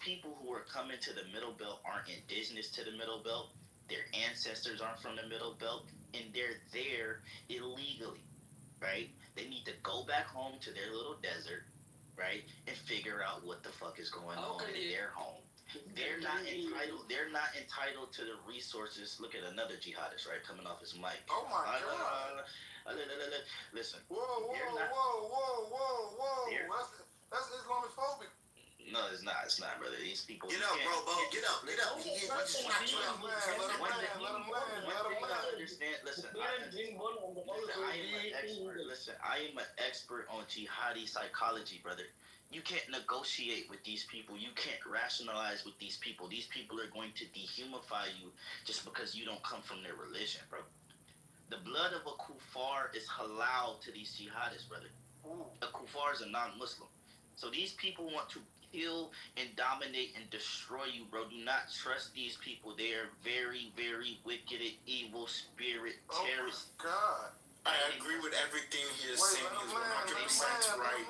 people who are coming to the Middle Belt aren't indigenous to the Middle Belt. Their ancestors aren't from the Middle Belt, and they're there illegally, right? They need to go back home to their little desert, right, and figure out what the fuck is going on in their home. They're not entitled. They're not entitled to the resources. Look at another jihadist, right, coming off his mic. Oh my God! Listen. Whoa, whoa, whoa, whoa, whoa, whoa! That's Islamophobic. No, it's not. It's not, brother. These people. Get up, bro. Get up. Get up. He just knocked you out. Let him land. Understand? Listen, I am an expert. Listen, I am an expert on jihadi psychology, brother. You can't negotiate with these people. You can't rationalize with these people. These people are going to dehumify you just because you don't come from their religion, bro. The blood of a kuffar is halal to these jihadists, brother. A kuffar is a non-Muslim. So these people want to kill and dominate and destroy you, bro. Do not trust these people. They are very, very wicked and evil spirit terrorists. Oh my God. I agree with everything he is saying. He's 100% right.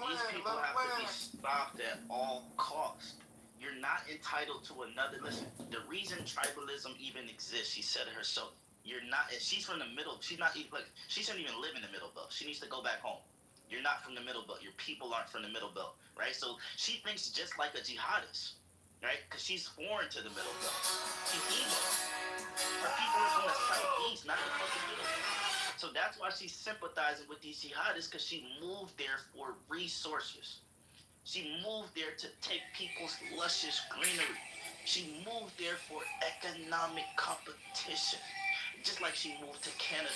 These people have to be stopped at all costs. You're not entitled to another. Listen, the reason tribalism even exists, she said it herself. You're not. She's from the middle. She's not even like. She shouldn't even live in the middle belt. She needs to go back home. You're not from the middle belt. Your people aren't from the middle belt, right? So she thinks just like a jihadist, right? Because she's foreign to the middle belt. She's evil. Her people are from the southeast, not the fucking middle belt. So that's why she's sympathizing with these jihadists, because she moved there for resources. She moved there to take people's luscious greenery. She moved there for economic competition, just like she moved to Canada.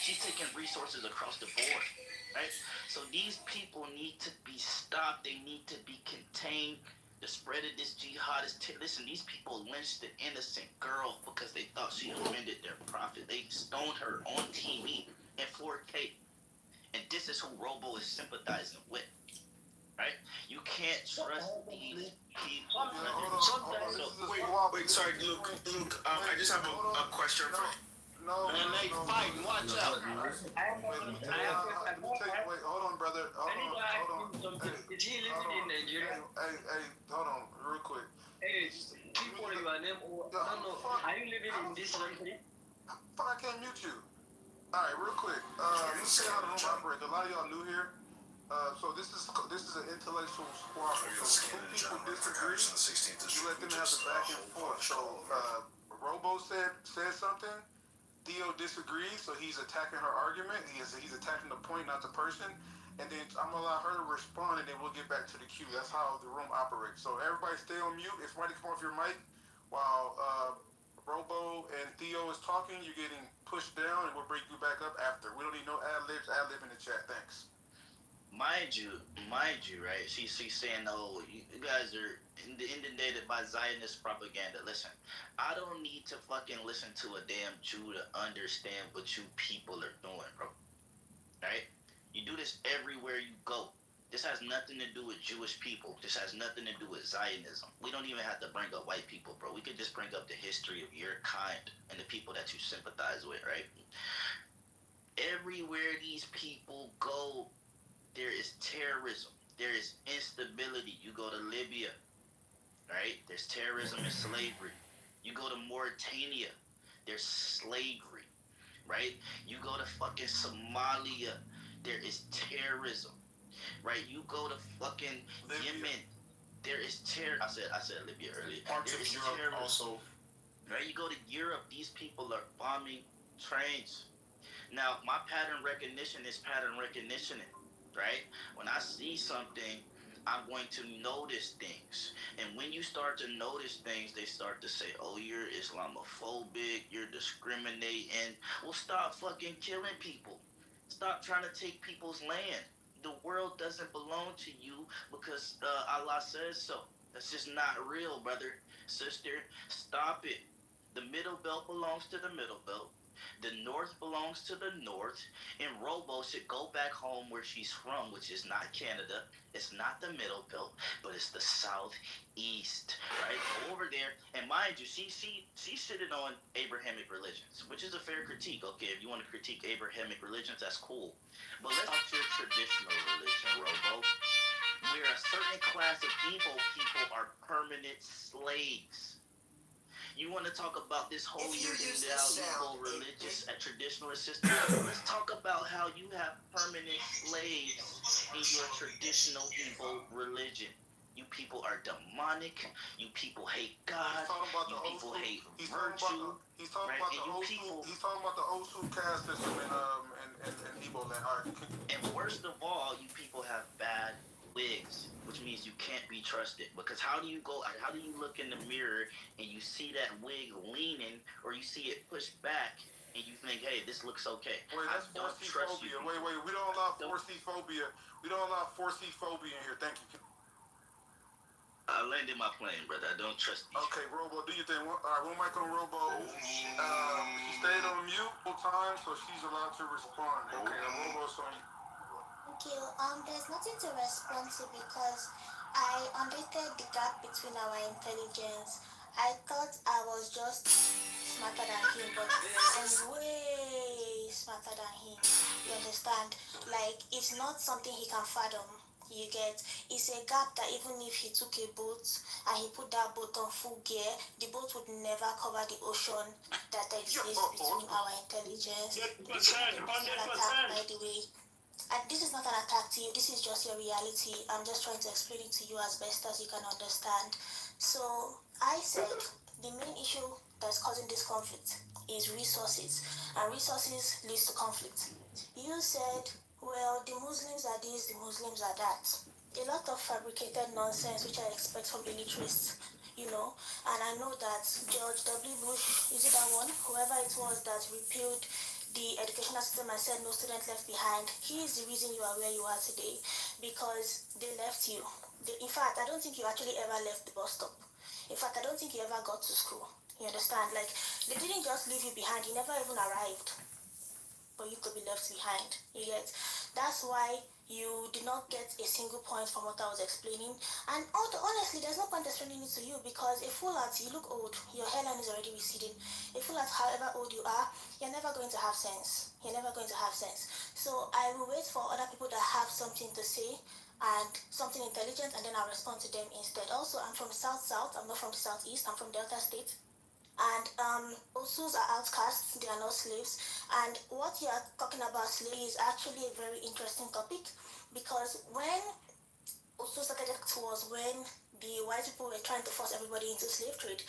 She's taking resources across the board, right? So these people need to be stopped. They need to be contained. The spread of this jihadist. Listen, these people lynched an innocent girl because they thought she offended their prophet. They stoned her on TV in 4K. And this is who Robo is sympathizing with, right? You can't trust these people. Wait, sorry, Luke. I just have a question for you. No, and they fighting. Watch out. Wait, hold on, brother. Hold on. Is he living in Nigeria? Hey, hold on, real quick. Hey, people are your name or I don't know. Are you living in this country? Fuck, I can't mute you. Alright, real quick. Let me say how the room operates. A lot of y'all new here. So this is an intellectual squabble. So two people disagree. You let them have the back and forth. So Robo said something. Theo disagrees, so he's attacking her argument. He's attacking the point, not the person. And then I'm gonna allow her to respond, and then we'll get back to the queue. That's how the room operates. So everybody stay on mute. If somebody come off your mic while Robo and Theo is talking, you're getting pushed down, and we'll bring you back up after. We don't need no ad-libs. Ad-lib in the chat. Thanks. Mind you, right? She's saying, "Oh, you guys are inundated by Zionist propaganda." Listen, I don't need to fucking listen to a damn Jew to understand what you people are doing, bro. Right? You do this everywhere you go. This has nothing to do with Jewish people. This has nothing to do with Zionism. We don't even have to bring up white people, bro. We could just bring up the history of your kind and the people that you sympathize with, right? Everywhere these people go, there is terrorism. There is instability. You go to Libya, right? There's terrorism and slavery. You go to Mauritania, there's slavery, right? You go to fucking Somalia, there is terrorism, right? You go to fucking Yemen, there is terror. I said Libya earlier. Parts of Europe terrorism. Also. Right? You go to Europe, these people are bombing trains. Now, my pattern recognition is pattern recognitioning. Right? When I see something, I'm going to notice things. And when you start to notice things, they start to say, "Oh, you're Islamophobic, you're discriminating." Well, stop fucking killing people. Stop trying to take people's land. The world doesn't belong to you because Allah says so. That's just not real, brother, sister. Stop it. The middle belt belongs to the middle belt. The North belongs to the North, and Robo should go back home where she's from, which is not Canada. It's not the Middle Belt, but it's the Southeast, right? Go over there, and mind you, she shitted on Abrahamic religions, which is a fair critique. Okay, if you want to critique Abrahamic religions, that's cool. But let's talk to your traditional religion, Robo, where a certain class of evil people are are permanent slaves. You want to talk about this holier than thou evil religious and traditionalist system? Let's talk about how you have permanent slaves in your traditional evil religion. You people are demonic. You people hate God. You people hate virtue. He's talking right? about And the you old people, school. He's talking about the old school caste system in Igbo land. All right. and worst of all, you people have bad wigs, which means you can't be trusted. Because how do you look in the mirror and you see that wig leaning, or you see it pushed back, and you think, hey, this looks okay? Wait, that's I don't trust you. Wait, we don't allow 4C phobia. We don't allow 4C phobia in here. Thank you. I landed my plane, brother. I don't trust these. Okay, Robo, do you think? All right, one mic on Robo. She stayed on mute full time, so she's allowed to respond. Okay, Robo's on you. Thank you. There's nothing to respond to because I understood the gap between our intelligence. I thought I was just smarter than him, but I'm way smarter than him. You understand? Like, it's not something he can fathom. You get? It's a gap that even if he took a boat and he put that boat on full gear, the boat would never cover the ocean that exists between our intelligence. This is not a personal attack, by the way. And this is not an attack to you, this is just your reality. I'm just trying to explain it to you as best as you can understand. So I said the main issue that's causing this conflict is resources, and resources leads to conflict. You said, well, the Muslims are this, the Muslims are that. A lot of fabricated nonsense which I expect from illiterates, and I know that George W. Bush, is it that one? Whoever it was that repealed the educational system and said no student left behind, he is the reason you are where you are today, because they left you. In fact, I don't think you actually ever left the bus stop. In fact, I don't think you ever got to school. You understand? Like, they didn't just leave you behind, you never even arrived for you to be left behind. You get? That's why you did not get a single point from what I was explaining. And honestly, there's no point explaining it to you, because a fool at, you look old, your hairline is already receding. A fool at however old you are, you're never going to have sense. You're never going to have sense. So I will wait for other people that have something to say and something intelligent, and then I'll respond to them instead. Also, I'm from South, I'm not from the Southeast, I'm from Delta State. And Osus are outcasts, they are not slaves. And what you are talking about slaves is actually a very interesting topic, because when Osu started was when the white people were trying to force everybody into slave trade,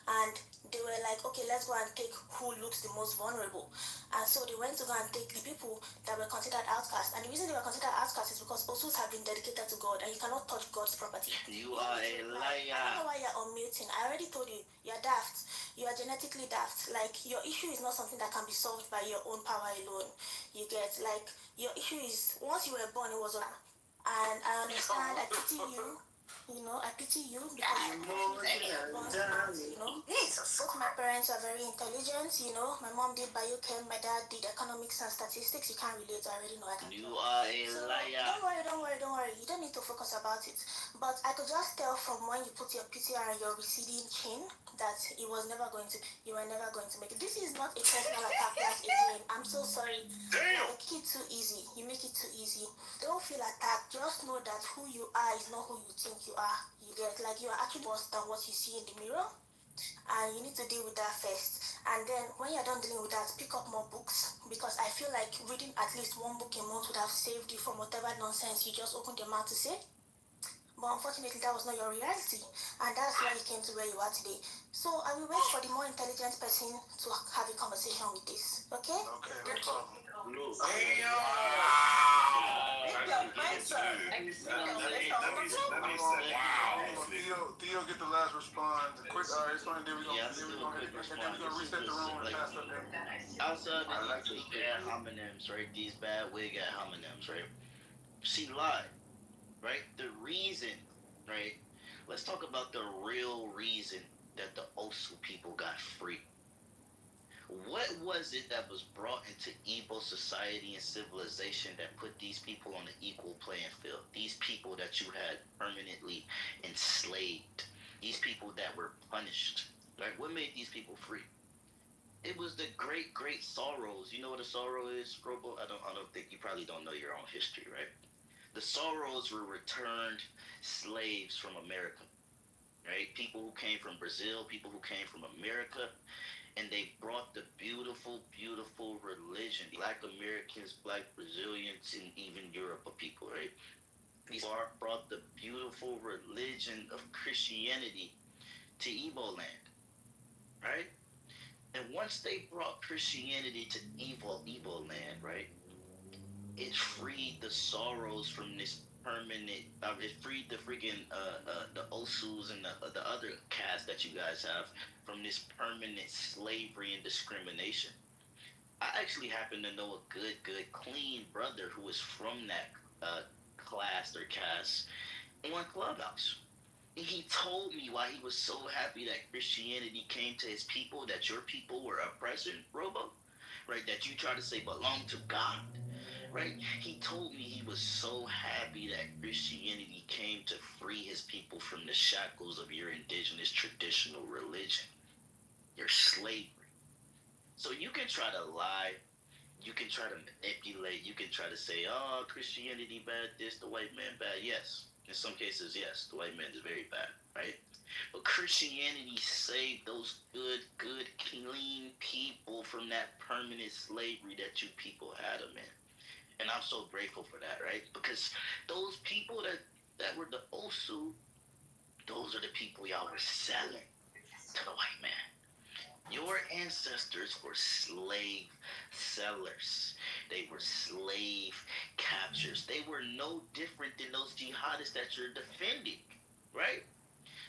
and they were like, okay, let's go and take who looks the most vulnerable. And so they went to go and take the people that were considered outcasts. And the reason they were considered outcasts is because Osus have been dedicated to God, and you cannot touch God's property. You are a liar. I don't know why you're unmuting. I already told you, you're daft. You are genetically daft. Like, your issue is not something that can be solved by your own power alone. You get? Like, your issue is, once you were born, it was on. And I understand, I pity you. I pity you because both my parents are very intelligent, My mom did biochem, my dad did economics and statistics. You can't relate, I already know I can. You are a liar. Don't worry. You don't need to focus about it. But I could just tell from when you put your PTR and your receding chin that you were never going to make it. This is not a personal attack, again. I'm so sorry. Damn! You make it too easy. Don't feel attacked. Just know that who you are is not who you think you are. You get? Like, you are actually worse than what you see in the mirror. And you need to deal with that first. And then when you're done dealing with that, pick up more books, because I feel like reading at least one book a month would have saved you from whatever nonsense you just opened your mouth to say. But unfortunately, that was not your reality, and that's why you came to where you are today. So I will wait for the more intelligent person to have a conversation with this. Okay? Okay, no problem. Theo get the last response. Quick, it's going to reset the room and pass up there. Outside of these bad homonyms, right? These bad wig at homonyms, right? She lied, right? The reason, right? Let's talk about the real reason that the Osu people got free. What was it that was brought into Igbo society and civilization that put these people on an equal playing field? These people that you had permanently enslaved. These people that were punished. Right? What made these people free? It was the great, great sorrows. You know what a sorrow is, Robo? I don't think you probably don't know your own history, right? The sorrows were returned slaves from America. right? People who came from Brazil, people who came from America, and they brought the beautiful, beautiful religion. Black Americans, Black Brazilians, and even Europe people, right? These are brought the beautiful religion of Christianity to Igbo land, right? And once they brought Christianity to Igbo land, right, it freed the sorrows from this permanent. It freed the freaking the Osus and the other caste that you guys have from this permanent slavery and discrimination. I actually happen to know a good, clean brother who is from that class or caste on Clubhouse. And he told me why he was so happy that Christianity came to his people, that your people were oppressing, Robo, right? That you try to say belong to God, right? He told me he was so happy that Christianity came to free his people from the shackles of your indigenous traditional religion, your slavery. So you can try to lie, you can try to manipulate, you can try to say, oh, Christianity bad, this, the white man bad. Yes, in some cases, yes, the white man is very bad, right? But Christianity saved those good, clean people from that permanent slavery that you people had them in. And I'm so grateful for that, right? Because those people that were the Osu, those are the people y'all were selling to the white man. Your ancestors were slave sellers. They were slave captures. They were no different than those jihadists that you're defending, right?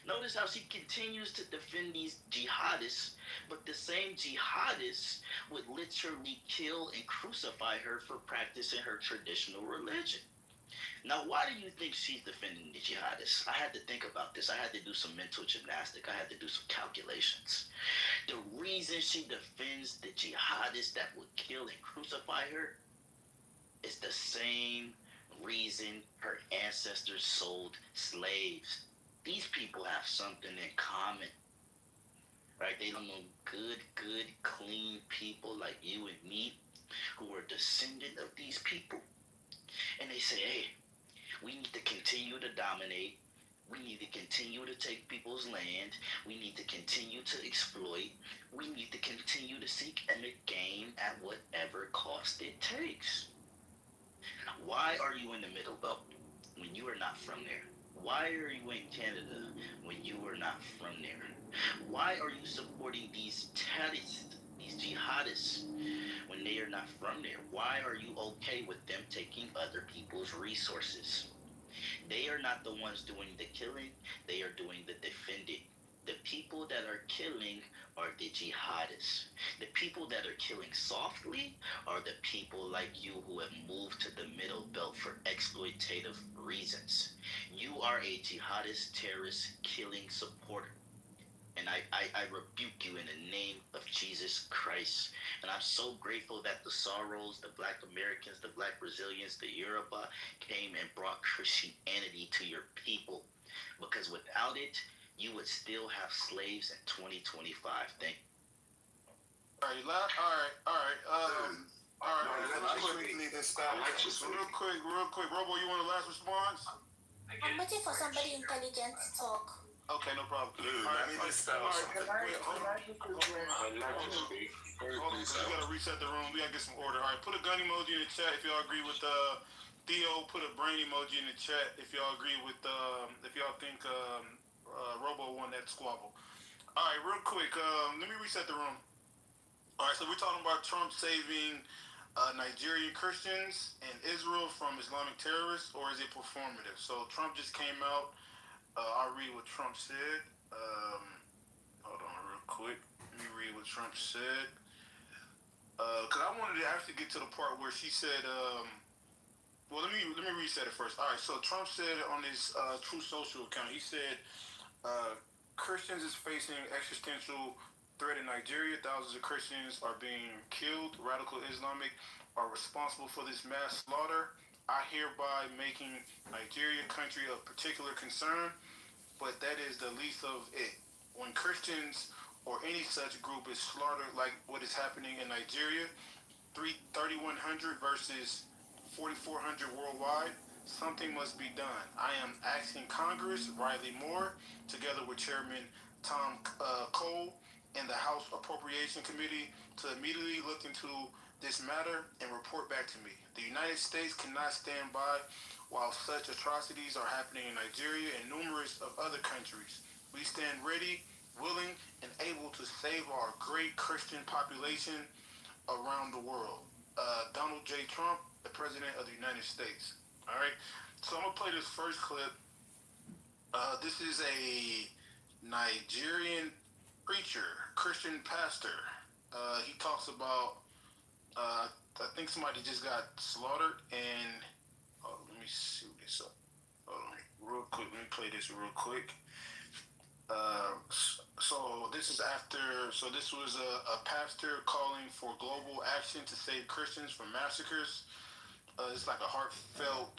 Notice how she continues to defend these jihadists, but the same jihadists would literally kill and crucify her for practicing her traditional religion. Now, why do you think she's defending the jihadists? I had to think about this. I had to do some mental gymnastics. I had to do some calculations. The reason she defends the jihadists that would kill and crucify her is the same reason her ancestors sold slaves. These people have something in common, right? They don't know good, clean people like you and me who are descendant of these people. And they say, hey, we need to continue to dominate. We need to continue to take people's land. We need to continue to exploit. We need to continue to seek and gain at whatever cost it takes. Why are you in the Middle Belt when you are not from there? Why are you in Canada when you are not from there? Why are you supporting these terrorists, these jihadists, when they are not from there? Why are you okay with them taking other people's resources? They are not the ones doing the killing, they are doing the defending. The people that are killing are the jihadists. The people that are killing softly are the people like you who have moved to the middle belt for exploitative reasons. You are a jihadist, terrorist, killing supporter. And I rebuke you in the name of Jesus Christ. And I'm so grateful that the Sorrows, the Black Americans, the Black Brazilians, the Yoruba came and brought Christianity to your people. Because without it, you would still have slaves in 2025. Thank you. All right, real quick. Robo, you want a last response? I'm waiting for somebody intelligent to talk. Okay, no problem. Dude, All right, let me dispel something. hold on. We gotta reset the room. We gotta get some order. All right, put a gun emoji in the chat if y'all agree with Theo. Put a brain emoji in the chat if y'all agree with if y'all think Robo won that squabble. All right, real quick. Let me reset the room. All right, so we're talking about Trump saving Nigerian Christians and Israel from Islamic terrorists, or is it performative? So Trump just came out. I'll read what Trump said. Hold on real quick. Let me read what Trump said. Because I wanted to actually get to the part where she said, well, let me reset it first. All right, so Trump said on his True Social account, he said, Christians is facing existential threat in Nigeria. Thousands of Christians are being killed. Radical Islamic are responsible for this mass slaughter. I hereby making Nigeria a country of particular concern, but that is the least of it. When Christians or any such group is slaughtered like what is happening in Nigeria, 3,100 versus 4,400 worldwide, something must be done. I am asking Congress, Riley Moore, together with with Chairman Tom Cole and the House Appropriation Committee to immediately look into this matter and report back to me. The United States cannot stand by while such atrocities are happening in Nigeria and numerous of other countries. We stand ready, willing, and able to save our great Christian population around the world. Donald J. Trump, the President of the United States. All right. So I'm gonna play this first clip. This is a Nigerian preacher, Christian pastor. He talks about. I think somebody just got slaughtered, and let me see this up. Real quick. Let me play this real quick. So this is after. So this was a pastor calling for global action to save Christians from massacres. It's like a heartfelt,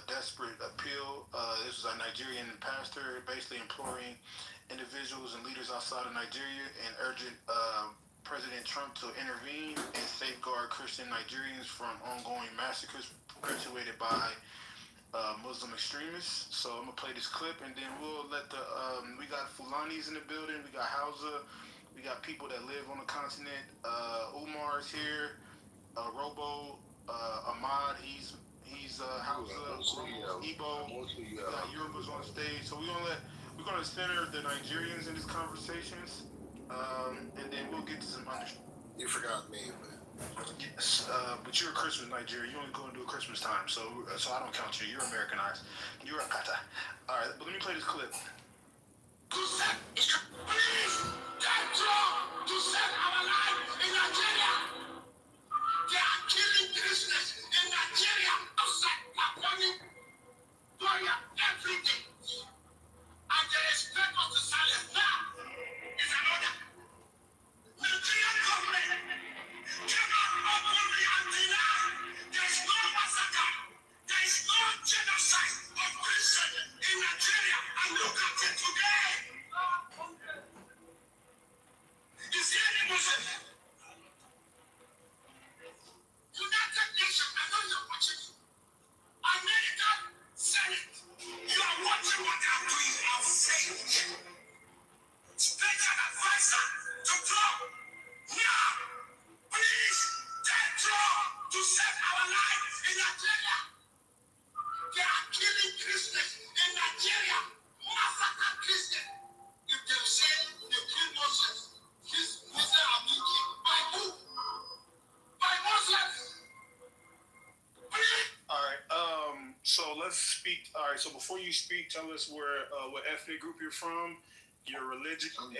desperate appeal. This was a Nigerian pastor basically imploring individuals and leaders outside of Nigeria and urging President Trump to intervene and safeguard Christian Nigerians from ongoing massacres perpetuated by Muslim extremists. So I'm gonna play this clip, and then we'll let the we got Fulanis in the building, we got Hausa, we got people that live on the continent. Umar's here, Robo, Ahmad, he's Hausa, Igbo, we got Yorubas on stage. So we're gonna center the Nigerians in these conversations, and then we'll get to some understanding. You forgot me, but. Yes, but you're a Christmas Nigerian. You only go into a Christmas time, so I don't count you. You're Americanized. You're a kata. All right, but let me play this clip. To save our lives in Nigeria. They are killing Christians in Nigeria outside Laponi, Korea, everything. And they expect us to silence that. Is another. Nigerian government cannot openly and deny there is no massacre, there is no genocide of Christians in Nigeria. And look at it today. Is there any Muslim? United Nations, I know you're watching. American Senate, you are watching what I'm doing. I'm saying special advisor to Trump. Now, please tell Trump to save our lives in Nigeria. They are killing Christians in Nigeria. Massacre Christians. If they say they kill Muslims, these Muslims are being killed by who? By Muslims. Please. All right. So let's speak. All right. So before you speak, tell us what ethnic group you're from, your religion, and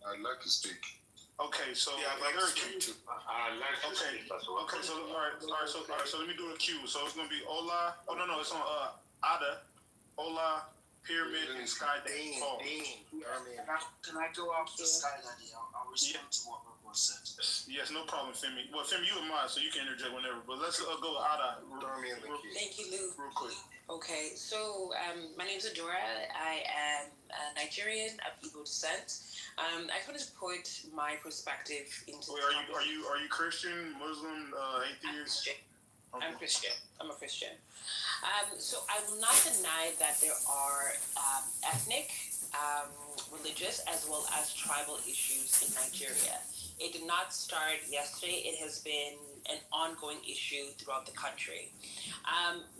I'd like to speak. Okay. So Yeah, I'd like to speak too. Okay. Okay. So all right. So let me do a cue. So it's gonna be Ola. Oh no. It's on Ada, Ola, Pyramid, and Sky Day. Can I go after Sky Daddy? I'll respond to what Robo said. Yes, no problem, Femi. Well, Femi, you and mine, so you can interject whenever. But let's go Ada. Thank you, Lou. Real quick. Okay, so my name is Adora. I am Nigerian of Igbo descent. I just wanted to put my perspective into. Wait, are you Christian, Muslim, atheist? I'm Christian. I'm a Christian. So I will not deny that there are ethnic, religious, as well as tribal issues in Nigeria. It did not start yesterday. It has been an ongoing issue throughout the country.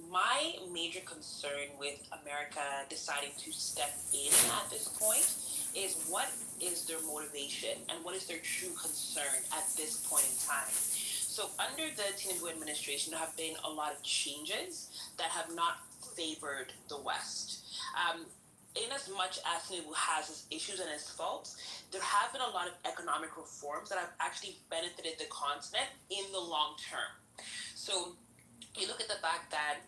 My major concern with America deciding to step in at this point is what is their motivation and what is their true concern at this point in time. So under the Tinubu administration, there have been a lot of changes that have not favored the West. In as much as Tinubu has his issues and his faults, there have been a lot of economic reforms that have actually benefited the continent in the long term. So you look at the fact that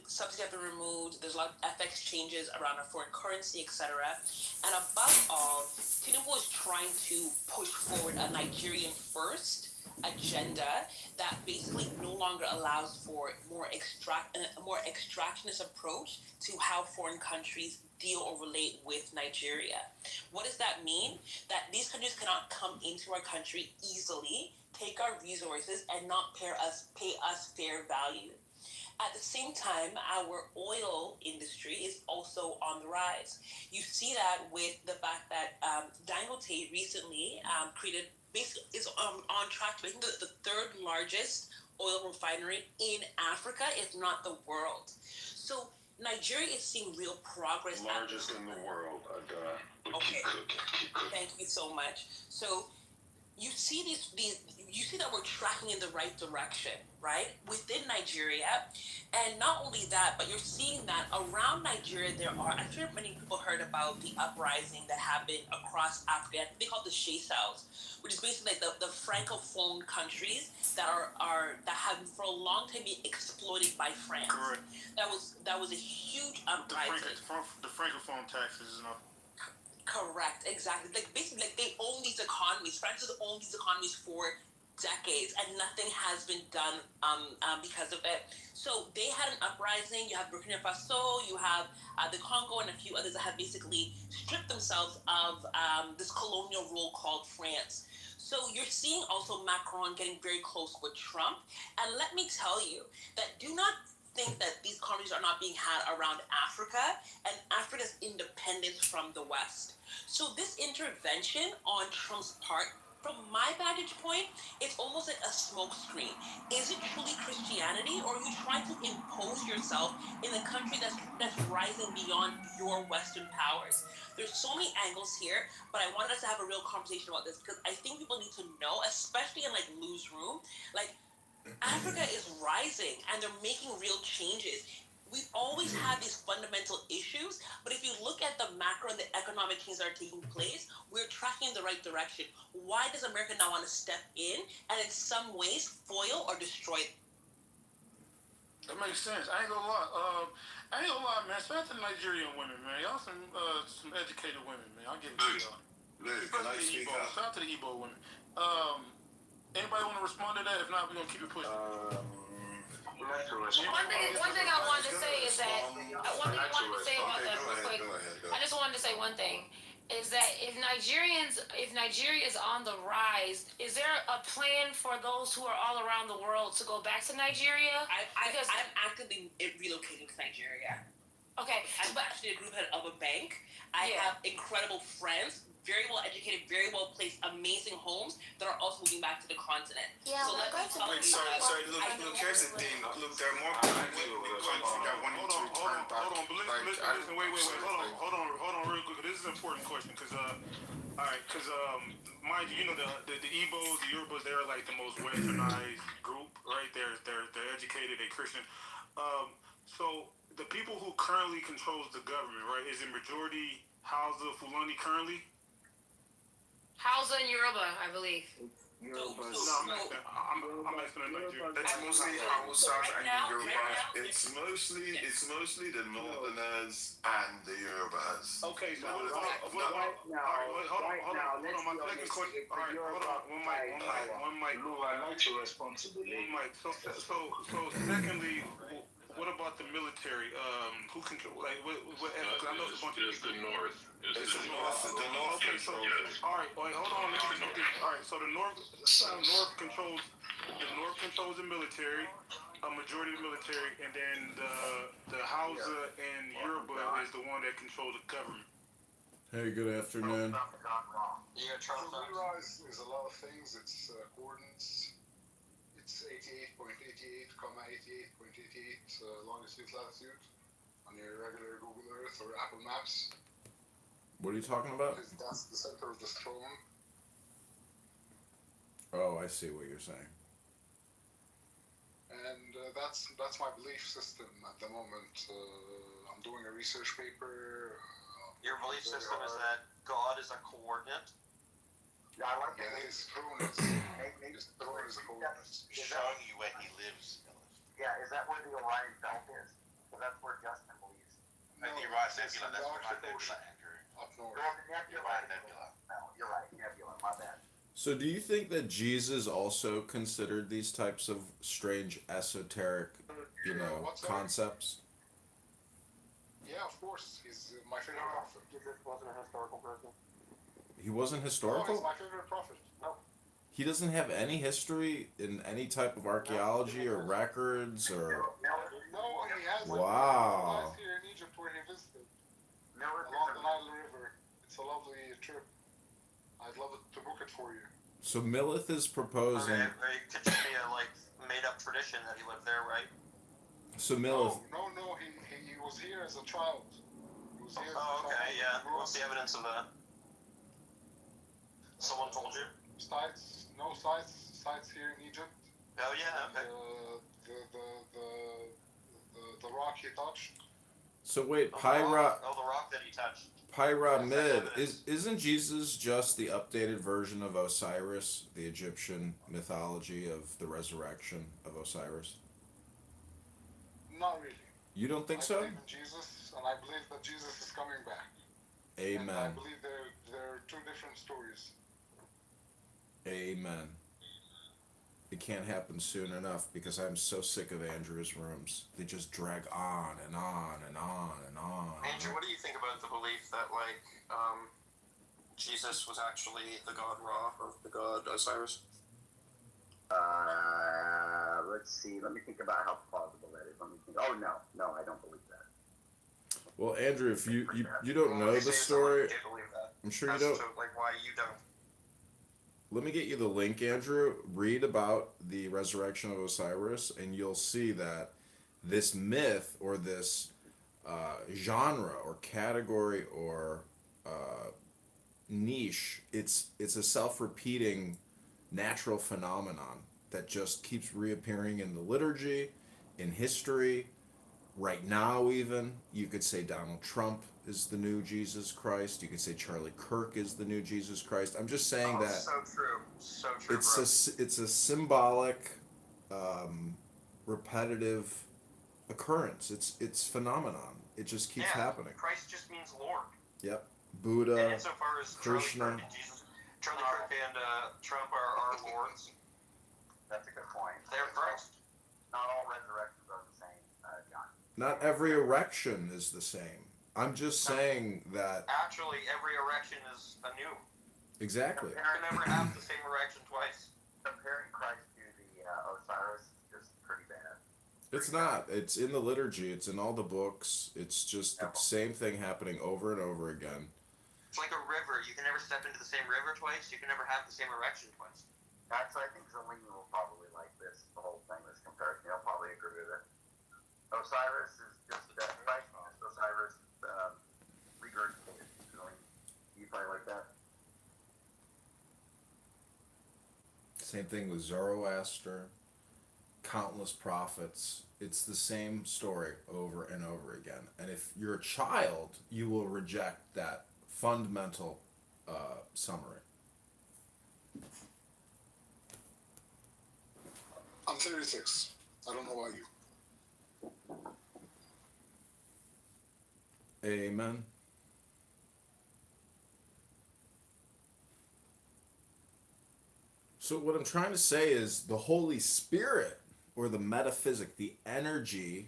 subsidies have been removed, there's a lot of FX changes around our foreign currency, etc. And above all, Tinubu is trying to push forward a Nigerian first agenda that basically no longer allows for a more extractionist approach to how foreign countries deal or relate with Nigeria. What does that mean? That these countries cannot come into our country easily, take our resources, and not pay us fair value. At the same time, our oil industry is also on the rise. You see that with the fact that Dangote recently created, basically, is on track to making the third largest oil refinery in Africa, if not the world. So Nigeria is seeing real progress. Largest in the world. But Okay. keep cooking. Keep cooking. Thank you so much. So you see these you see that we're tracking in the right direction, right, within Nigeria. And not only that, but you're seeing that around Nigeria there are, I'm sure many people heard about the uprising that happened across Africa. They call it the Seychelles, which is basically like the francophone countries that that have for a long time been exploited by France. Correct. That was a huge uprising. The francophone taxes, Correct, exactly. Like basically, like they own these economies. France has owned these economies for decades, and nothing has been done because of it. So they had an uprising. You have Burkina Faso, you have the Congo, and a few others that have basically stripped themselves of this colonial rule called France. So you're seeing also Macron getting very close with Trump. And let me tell you that do not think that these countries are not being had around Africa and Africa's independence from the West. So this intervention on Trump's part, from my vantage point, it's almost like a smokescreen. Is it truly Christianity, or are you trying to impose yourself in a country that's rising beyond your Western powers? There's so many angles here, but I wanted us to have a real conversation about this because I think people need to know, especially in like Lou's room, like Africa is rising and they're making real changes. We've always had these fundamental issues, but if you look at the macro and the economic things that are taking place, we're tracking in the right direction. Why does America now want to step in and in some ways foil or destroy it? That makes sense. I ain't gonna lie, man. Shout out to Nigerian women, man. Y'all some educated women, man. I'll give it to y'all. Can I speak up? Shout out to the Igbo women. Anybody want to respond to that? If not, we're gonna keep it pushing. One thing I wanted to say is that one thing I wanted to say about that real quick. I just wanted to say one thing is that if Nigeria is on the rise, is there a plan for those who are all around the world to go back to Nigeria? I'm actively relocating to Nigeria. Okay, I'm actually a group head of a bank. I have incredible friends, very well educated, very well placed, amazing homes that are also moving back to the continent. Yeah, so we're going to Wait, sorry. Look, here's the thing. Look, there are more people in the country that want to return back. Hold on, but listen, wait. Hold on, real quick. This is an important question, because, mind you, the Igbos, the Yorubas, they're like the most westernized group, right? They're educated, they're Christian. So the people who currently controls the government, right? Is it majority Hausa, Fulani currently? Hausa and Yoruba, I believe. I'm asking Nigeria. It's mostly Hausa and Yoruba. It's mostly the Northerners and the Yorubas. Okay, so hold on. My second question. All right, hold on. One mic. Lou, I'd like to respond to the lady. One mic. So secondly, what about the military? Who control? Like, what? Because I know it's a bunch of people. The North. It's the North. Okay, so all right. Wait, hold on. All right. So the North controls. The North controls the military, a majority of the military, and then the Hausa and Yoruba is the one that controls the government. Hey, good afternoon. Yeah, rise is a lot of things. It's coordinates. It's 88.88, 88.88 longitude latitude on your regular Google Earth or Apple Maps. What are you talking about? That's the center of the stone. Oh, I see what you're saying. And that's my belief system at the moment. I'm doing a research paper. Your belief system is that God is a coordinate? Yeah, I like it. His throne is a coordinate. Showing you where he lives. Yeah, is that where the Orion Belt is? Because that's where Justin believes. The Orion Nebula, that's where my nebula, Andrew. Up north. Nebula. No, you're right, Nebula, my bad. So, do you think that Jesus also considered these types of strange esoteric, concepts? Yeah, of course. He's my favorite prophet. Jesus wasn't a historical person. He wasn't Oh, historical? he's my favorite prophet. No. He doesn't have any history in any type of archaeology or records or... No, No, he has Wow. lies here in Egypt where he visited. Millet Along is the Nile River. It's a lovely trip. I'd love to book it for you. So Millith is proposing. Okay, it could just be a like made up tradition that he lived there, right? So Millith. No. He was here as a child. He was here as a Oh, child. okay, yeah. What's the evidence of that? Someone told you? Sites here in Egypt. Oh yeah, okay. The rock he touched. So wait, Oh, the rock that he touched. Pyramid isn't Jesus just the updated version of Osiris, the Egyptian mythology of the resurrection of Osiris? Not really. You don't think I so? believe in Jesus, and I believe that Jesus is coming back. Amen. And I believe there are two different stories. Amen. It can't happen soon enough because I'm so sick of Andrew's rooms. They just drag on and on and on and on. Andrew, what do you think about the belief that like Jesus was actually the god Ra or the god Osiris? Let's see. Let me think about how plausible that is. Let me think. Oh no, I don't believe that. Well, Andrew, if you don't know the story, I'm sure you don't. Like why you don't? Let me get you the link, Andrew. Read about the resurrection of Osiris, and you'll see that this myth or this genre or category or niche, it's a self-repeating natural phenomenon that just keeps reappearing in the liturgy, in history. Right now, even, you could say Donald Trump is the new Jesus Christ. You could say Charlie Kirk is the new Jesus Christ. I'm just saying that so true, it's a symbolic, repetitive occurrence. It's phenomenon. It just keeps happening. Christ just means Lord. Yep. Buddha, And insofar as Krishna. Charlie Kirk and Trump are lords. That's a good point. They're Christ. Not all resurrections are the same, John. Not every erection is the same. I'm just saying that. Actually, every erection is anew. Exactly. You can never have the same erection twice. Comparing Christ to the Osiris is just pretty bad. It's not. It's in the liturgy. It's in all the books. It's just the same thing happening over and over again. It's like a river. You can never step into the same river twice. You can never have the same erection twice. Actually, I think Zelina will probably like this, the whole thing, this comparison. He'll probably agree with it. Osiris is just Christ, Osiris regurgitated. You probably like that? Same thing with Zoroaster, countless prophets. It's the same story over and over again. And if you're a child, you will reject that fundamental summary. I'm 36. I don't know about you. Amen. So what I'm trying to say is the Holy Spirit, or the metaphysic, the energy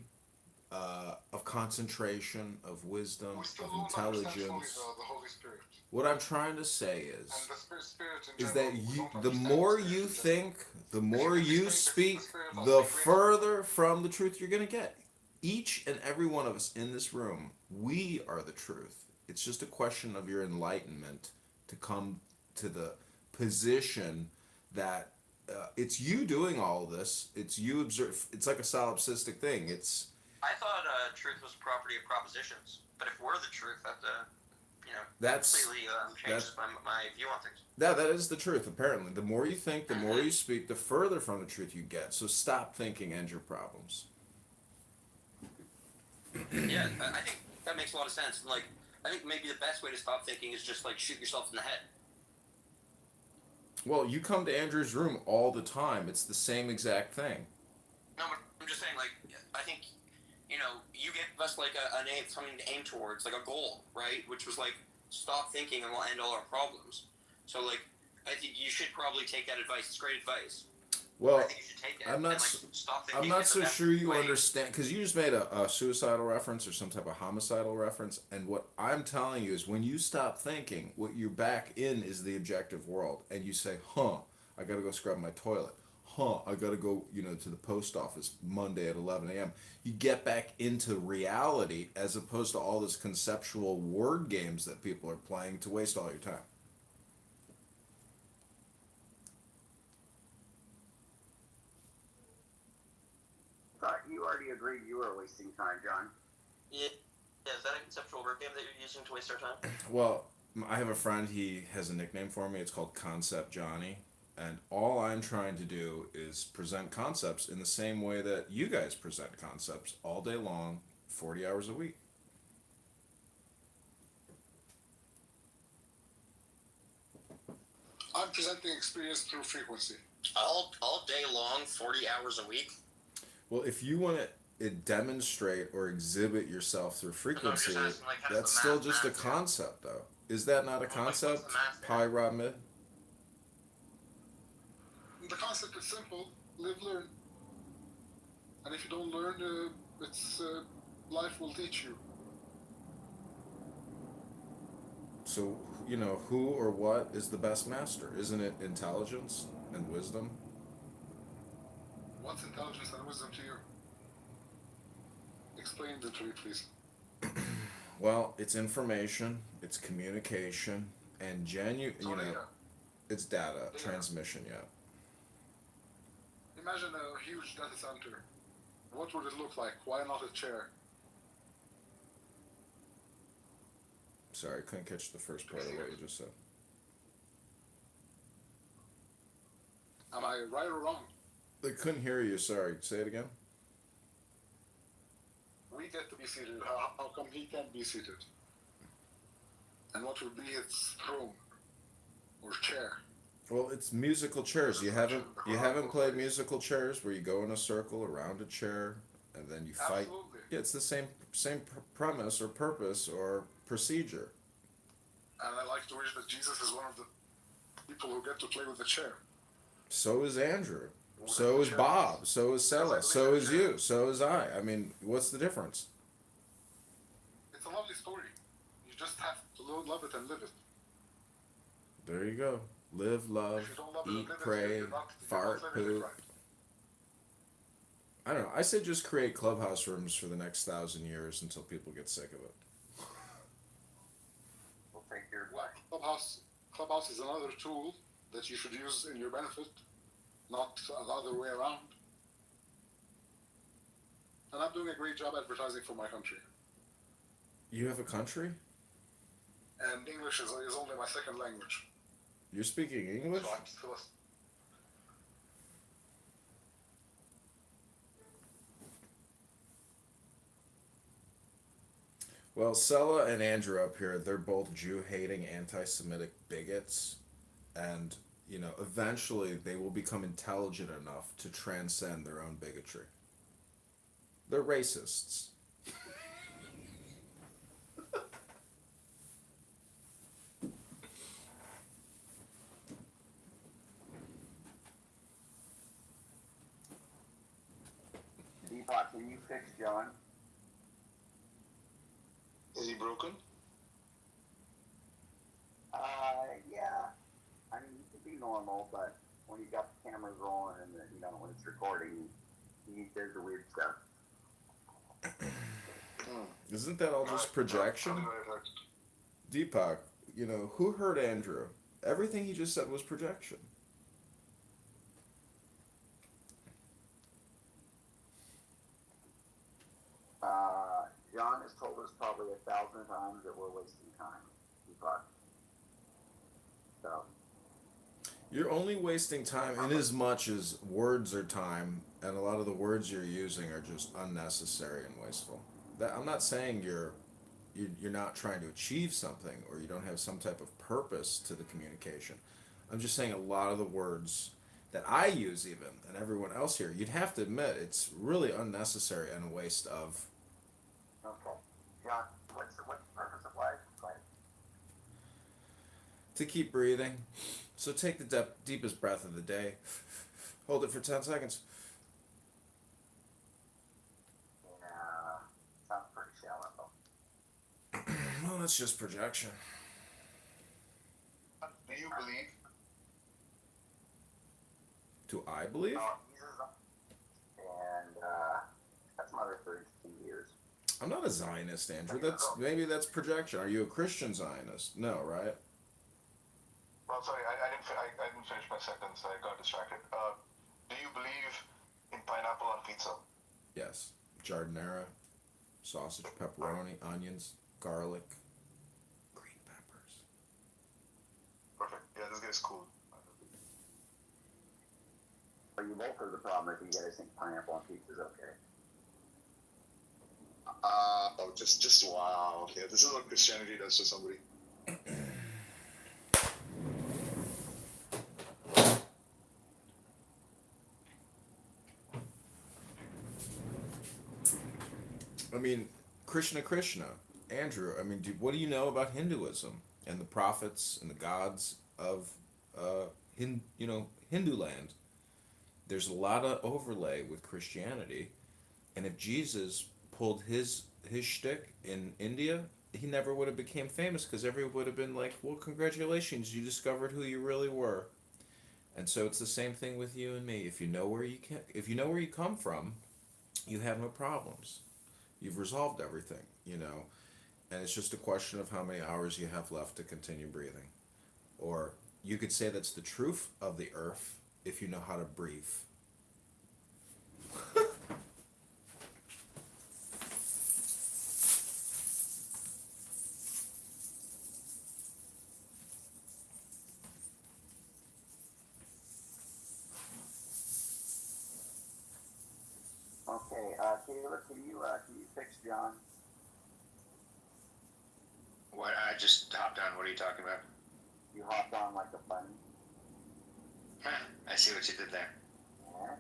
of concentration, of wisdom, of intelligence. The Holy Spirit. What I'm trying to say is In that general, the more you think, the more you speak, the further from the truth you're going to get. Each and every one of us in this room, we are the truth. It's just a question of your enlightenment to come to the position that it's you doing all this. It's you observe. It's like a solipsistic thing. I thought truth was property of propositions, but if we're the truth, that that's completely changes my view on things. Yeah, that is the truth. Apparently, the more you think, the more you speak, the further from the truth you get. So stop thinking, end your problems. Yeah, I think that makes a lot of sense. Like, I think maybe the best way to stop thinking is just like shoot yourself in the head. Well, you come to Andrew's room all the time. It's the same exact thing. No, but I'm just saying, like, I think, you give us like something to aim towards, like a goal, right? Which was like, stop thinking and we'll end all our problems. So, like, I think you should probably take that advice. It's great advice. Well, I think you should take it. I'm not so sure you understand, because you just made a suicidal reference or some type of homicidal reference, and what I'm telling you is when you stop thinking, what you're back in is the objective world, and you say, I gotta go scrub my toilet. I gotta go, to the post office Monday at 11 a.m. You get back into reality as opposed to all this conceptual word games that people are playing to waste all your time. Thought you already agreed you were wasting time, John. Yeah. Is that a conceptual word game that you're using to waste our time? Well, I have a friend, he has a nickname for me. It's called Concept Johnny. And all I'm trying to do is present concepts in the same way that you guys present concepts all day long, 40 hours a week. I'm presenting experience through frequency. All day long, 40 hours a week? Well, if you want to demonstrate or exhibit yourself through frequency, No, asking, like, that's still just a concept, though. Is that not a concept, Pi Rob Mid? The concept is simple: live, learn. And if you don't learn, life will teach you. So, who or what is the best master? Isn't it intelligence and wisdom? What's intelligence and wisdom to you? Explain it to me, please. Well, it's information, it's communication, and it's data transmission, yeah. Imagine a huge data center. What would it look like? Why not a chair? Sorry, I couldn't catch the first part of what you just said. Am I right or wrong? I couldn't hear you, sorry. Say it again. We get to be seated. How come he can't be seated? And what would be its throne or chair? Well, it's musical chairs. You haven't played musical chairs where you go in a circle around a chair and then you fight. Absolutely. Yeah, it's the same premise or purpose or procedure. And I like to wish that Jesus is one of the people who get to play with the chair. So is Andrew. So is Bob. So is Sella. So is you. So is I. I mean, what's the difference? It's a lovely story. You just have to love it and live it. There you go. Live, love, eat, pray, fart, poop. I don't know. I say just create clubhouse rooms for the next 1,000 years until people get sick of it. We'll take your Clubhouse is another tool that you should use in your benefit, not the other way around. And I'm doing a great job advertising for my country. You have a country? And English is only my second language. You're speaking English? So I'm still Well, Sella and Andrew up here, they're both Jew-hating, anti-Semitic bigots. And, eventually they will become intelligent enough to transcend their own bigotry. They're racists. Deepak, can you fix John? Is he broken? Yeah. I mean, you can be normal, but when you got the cameras rolling and when it's recording, he does the weird stuff. Isn't that all just projection? Deepak, who hurt Andrew? Everything he just said was projection. John has told us probably 1,000 times that we're wasting time. Deepak. So. You're only wasting time in as much as words are time, and a lot of the words you're using are just unnecessary and wasteful. I'm not saying you're not trying to achieve something or you don't have some type of purpose to the communication. I'm just saying a lot of the words that I use even, and everyone else here, you'd have to admit it's really unnecessary and a waste of. Okay. John, what's the purpose of life? To keep breathing. So take the deepest breath of the day. Hold it for 10 seconds. Yeah, sounds pretty shallow. Well, that's just projection. Do you believe? Do I believe? Jesus, and that's another 32 years. I'm not a Zionist, Andrew. Maybe that's projection. Are you a Christian Zionist? No, right? Well, sorry, I didn't finish my sentence. I got distracted. Do you believe in pineapple on pizza? Yes. Giardiniera, sausage, pepperoni, onions, garlic, green peppers. Perfect. Yeah, this guy's cool. But you both are the problem if you guys think pineapple on pizza is okay. Just wow. Yeah, this is what Christianity does to somebody. I mean, Krishna. Andrew, I mean, what do you know about Hinduism and the prophets and the gods of, Hindu land? There's a lot of overlay with Christianity, and if Jesus pulled his shtick in India, he never would have became famous because everyone would have been like, "Well, congratulations, you discovered who you really were." And so it's the same thing with you and me. If you know where you come from, you have no problems. You've resolved everything, and it's just a question of how many hours you have left to continue breathing. Or you could say that's the truth of the earth if you know how to breathe. Okay, Kitover, can you fix John? What? I just hopped on. What are you talking about? You hopped on like a bunny. I see what you did there. Yeah.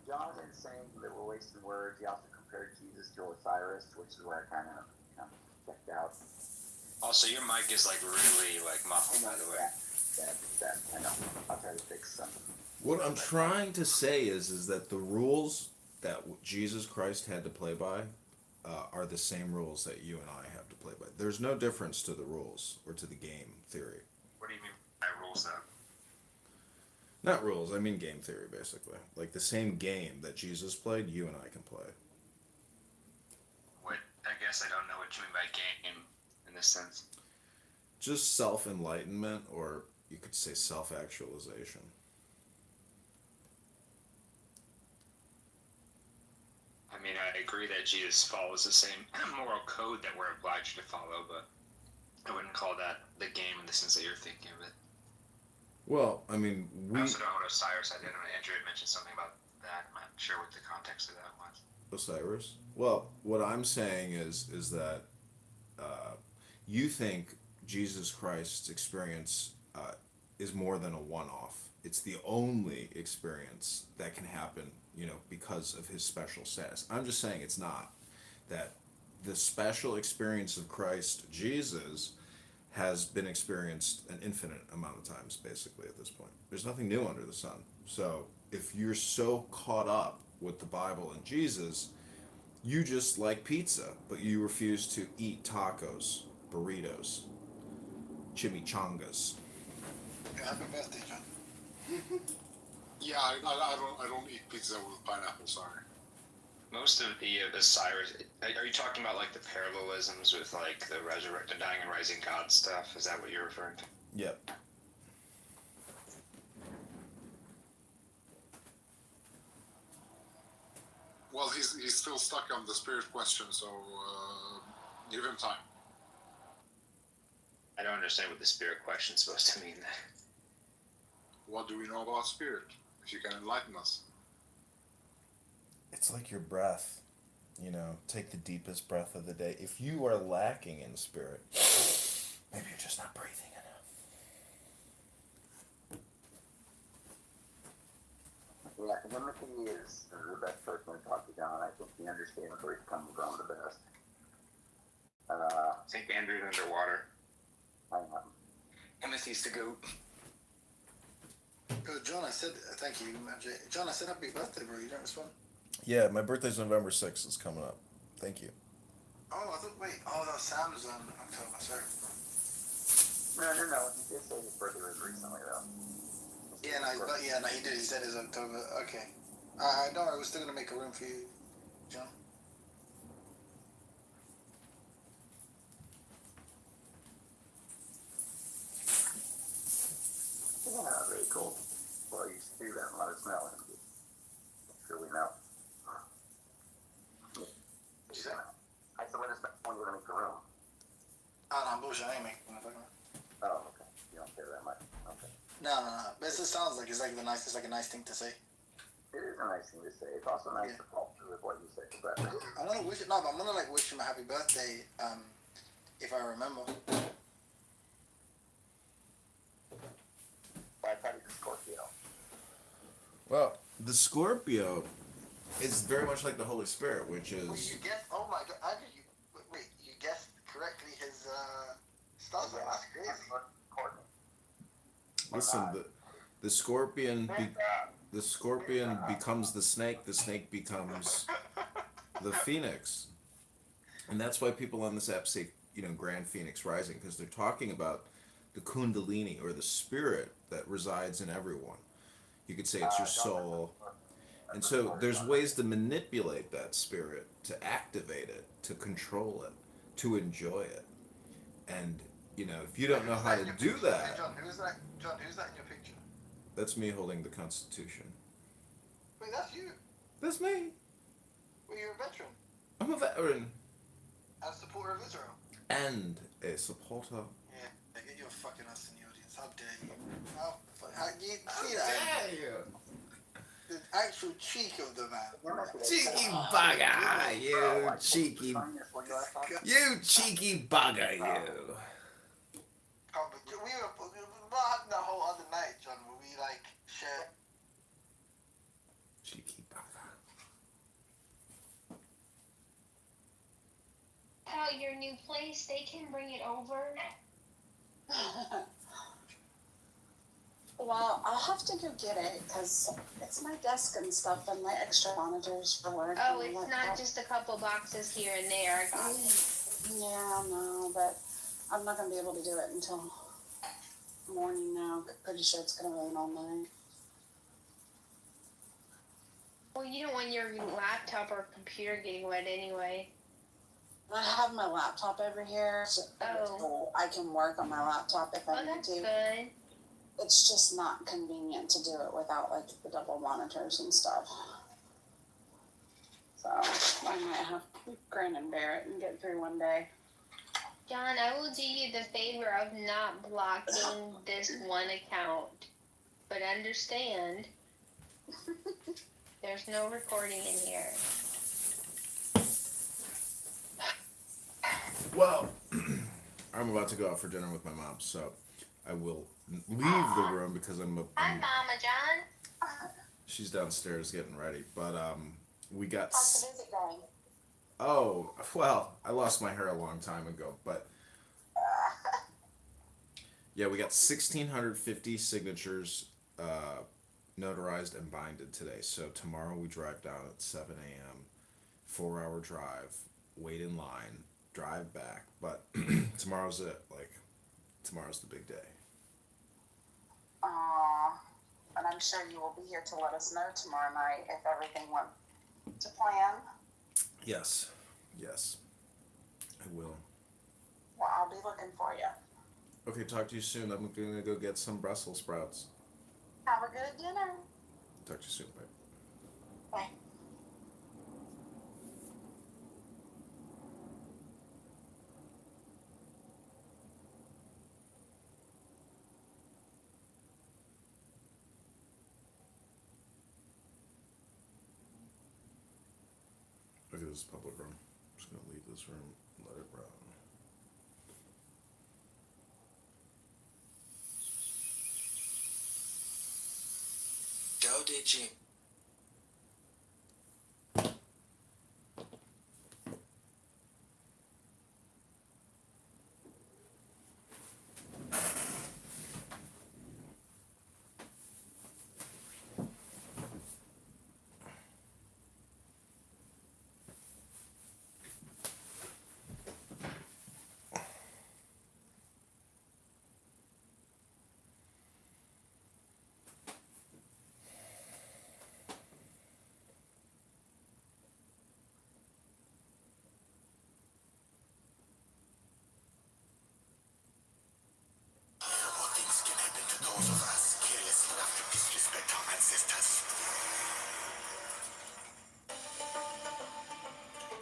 Jonathan's saying that we're wasting words. He also compared Jesus to Osiris, which is where I kind of checked out. Also, your mic is like really like muffled, by the way. That. I know. I'll try to fix something. What I'm trying to say is that the rules that Jesus Christ had to play by are the same rules that you and I have to play by. There's no difference to the rules or to the game theory. What do you mean by rules, though? Not rules, I mean game theory, basically. Like the same game that Jesus played, you and I can play. What? I guess I don't know what you mean by game in this sense. Just self-enlightenment, or you could say self-actualization. I mean, I agree that Jesus follows the same moral code that we're obliged to follow, but I wouldn't call that the game in the sense that you're thinking of it. Well, I mean, I also don't know what Osiris. I didn't know Andrew had mentioned something about that. I'm not sure what the context of that was. Osiris? Well, what I'm saying is that you think Jesus Christ's experience is more than a one-off. It's the only experience that can happen, because of his special status. I'm just saying it's not. That the special experience of Christ Jesus has been experienced an infinite amount of times, basically, at this point. There's nothing new under the sun. So if you're so caught up with the Bible and Jesus, you just like pizza, but you refuse to eat tacos, burritos, chimichangas. Yeah, happy birthday, John. Yeah, I don't eat pizza with pineapple. Sorry. Most of the Osiris, are you talking about like the parallelisms with like the dying and rising God stuff? Is that what you're referring to? Yep. Well, he's still stuck on the spirit question, so give him time. I don't understand what the spirit question is supposed to mean. What do we know about spirit? If you can enlighten us. It's like your breath. Take the deepest breath of the day. If you are lacking in spirit, maybe you're just not breathing enough. Yeah, Timothy is the best person to talk to, John. I think he understands where he's coming from the best. I think Andrew's underwater. I know. Timothy's the goat. John, I said, thank you, MJ. John, I said happy birthday, bro. You don't respond. Yeah, my birthday's November 6th. It's coming up. Thank you. Oh, I thought, wait. Oh, no, Sam's on October. Sorry. No. He did say his birthday was recently, though. Yeah, no, he did. He said it's October. Okay. Don't worry. We're still gonna make a room for you, John. Yeah, very cool. Well, you should do that and let us know. And make sure we know. What'd you say? I said, let us know when you're gonna make the room. Oh, no, bullshit. I ain't making one. Oh, okay. You don't care that much. Okay. No. But it just sounds like it's like a nice thing to say. It is a nice thing to say. It's also nice to follow through with what you say. But I'm gonna wish it. No, but I'm gonna like wish him a happy birthday. If I remember. I thought he was Scorpio. Well, the Scorpio is very much like the Holy Spirit, which is. Well, you guessed. Oh my God! Andrew, wait. You guessed correctly his stuff. Yeah, That's crazy. Listen, the scorpion becomes the snake becomes the phoenix. And that's why people on this app say, Grand Phoenix Rising, because they're talking about the Kundalini, or the spirit that resides in everyone. You could say it's your soul. And so there's ways to manipulate that spirit, to activate it, to control it, to enjoy it. And, if you don't know how to do that... John, who's that in your picture? That's me holding the Constitution. Wait, that's you. That's me. Well, you're a veteran. I'm a veteran. And a supporter of Israel. And a supporter. Yeah, get your fucking ass in the audience. How dare you? How you see that? Dare you? The actual cheek of the man. Cheeky bugger, you cheeky... You cheeky bugger, you. Oh, but we were not having that whole other night, John, where we like shared. Cheeky bugger. Out your new place, they can bring it over. Well, I'll have to go get it because it's my desk and stuff and my extra monitors for work. Oh, it's not just a couple boxes here and there. I got it. Yeah, no, but I'm not going to be able to do it until morning now. Pretty sure it's going to rain all night. Well, you don't want your laptop or computer getting wet anyway. I have my laptop over here, so I can work on my laptop if I need to. Good. It's just not convenient to do it without like the double monitors and stuff. So I might have to grin and bear it and get through one day. John, I will do you the favor of not blocking this one account. But understand, there's no recording in here. Well, I'm about to go out for dinner with my mom, so I will leave the room because Hi, Mama John. she's downstairs getting ready. But we got. How's the visit going? Oh, well, I lost my hair a long time ago, but yeah, we got 1,650 signatures notarized and binded today. So tomorrow we drive down at 7 a.m., 4-hour drive, wait in line, drive back. But tomorrow's it. Tomorrow's the big day. And I'm sure you will be here to let us know tomorrow night if everything went to plan. Yes, I will. Well, I'll be looking for you. Okay, talk to you soon. I'm gonna go get some Brussels sprouts. Have a good dinner. Talk to you soon, bye. Bye. Look at this public room. I'm just gonna leave this room and let it run. Go, did you?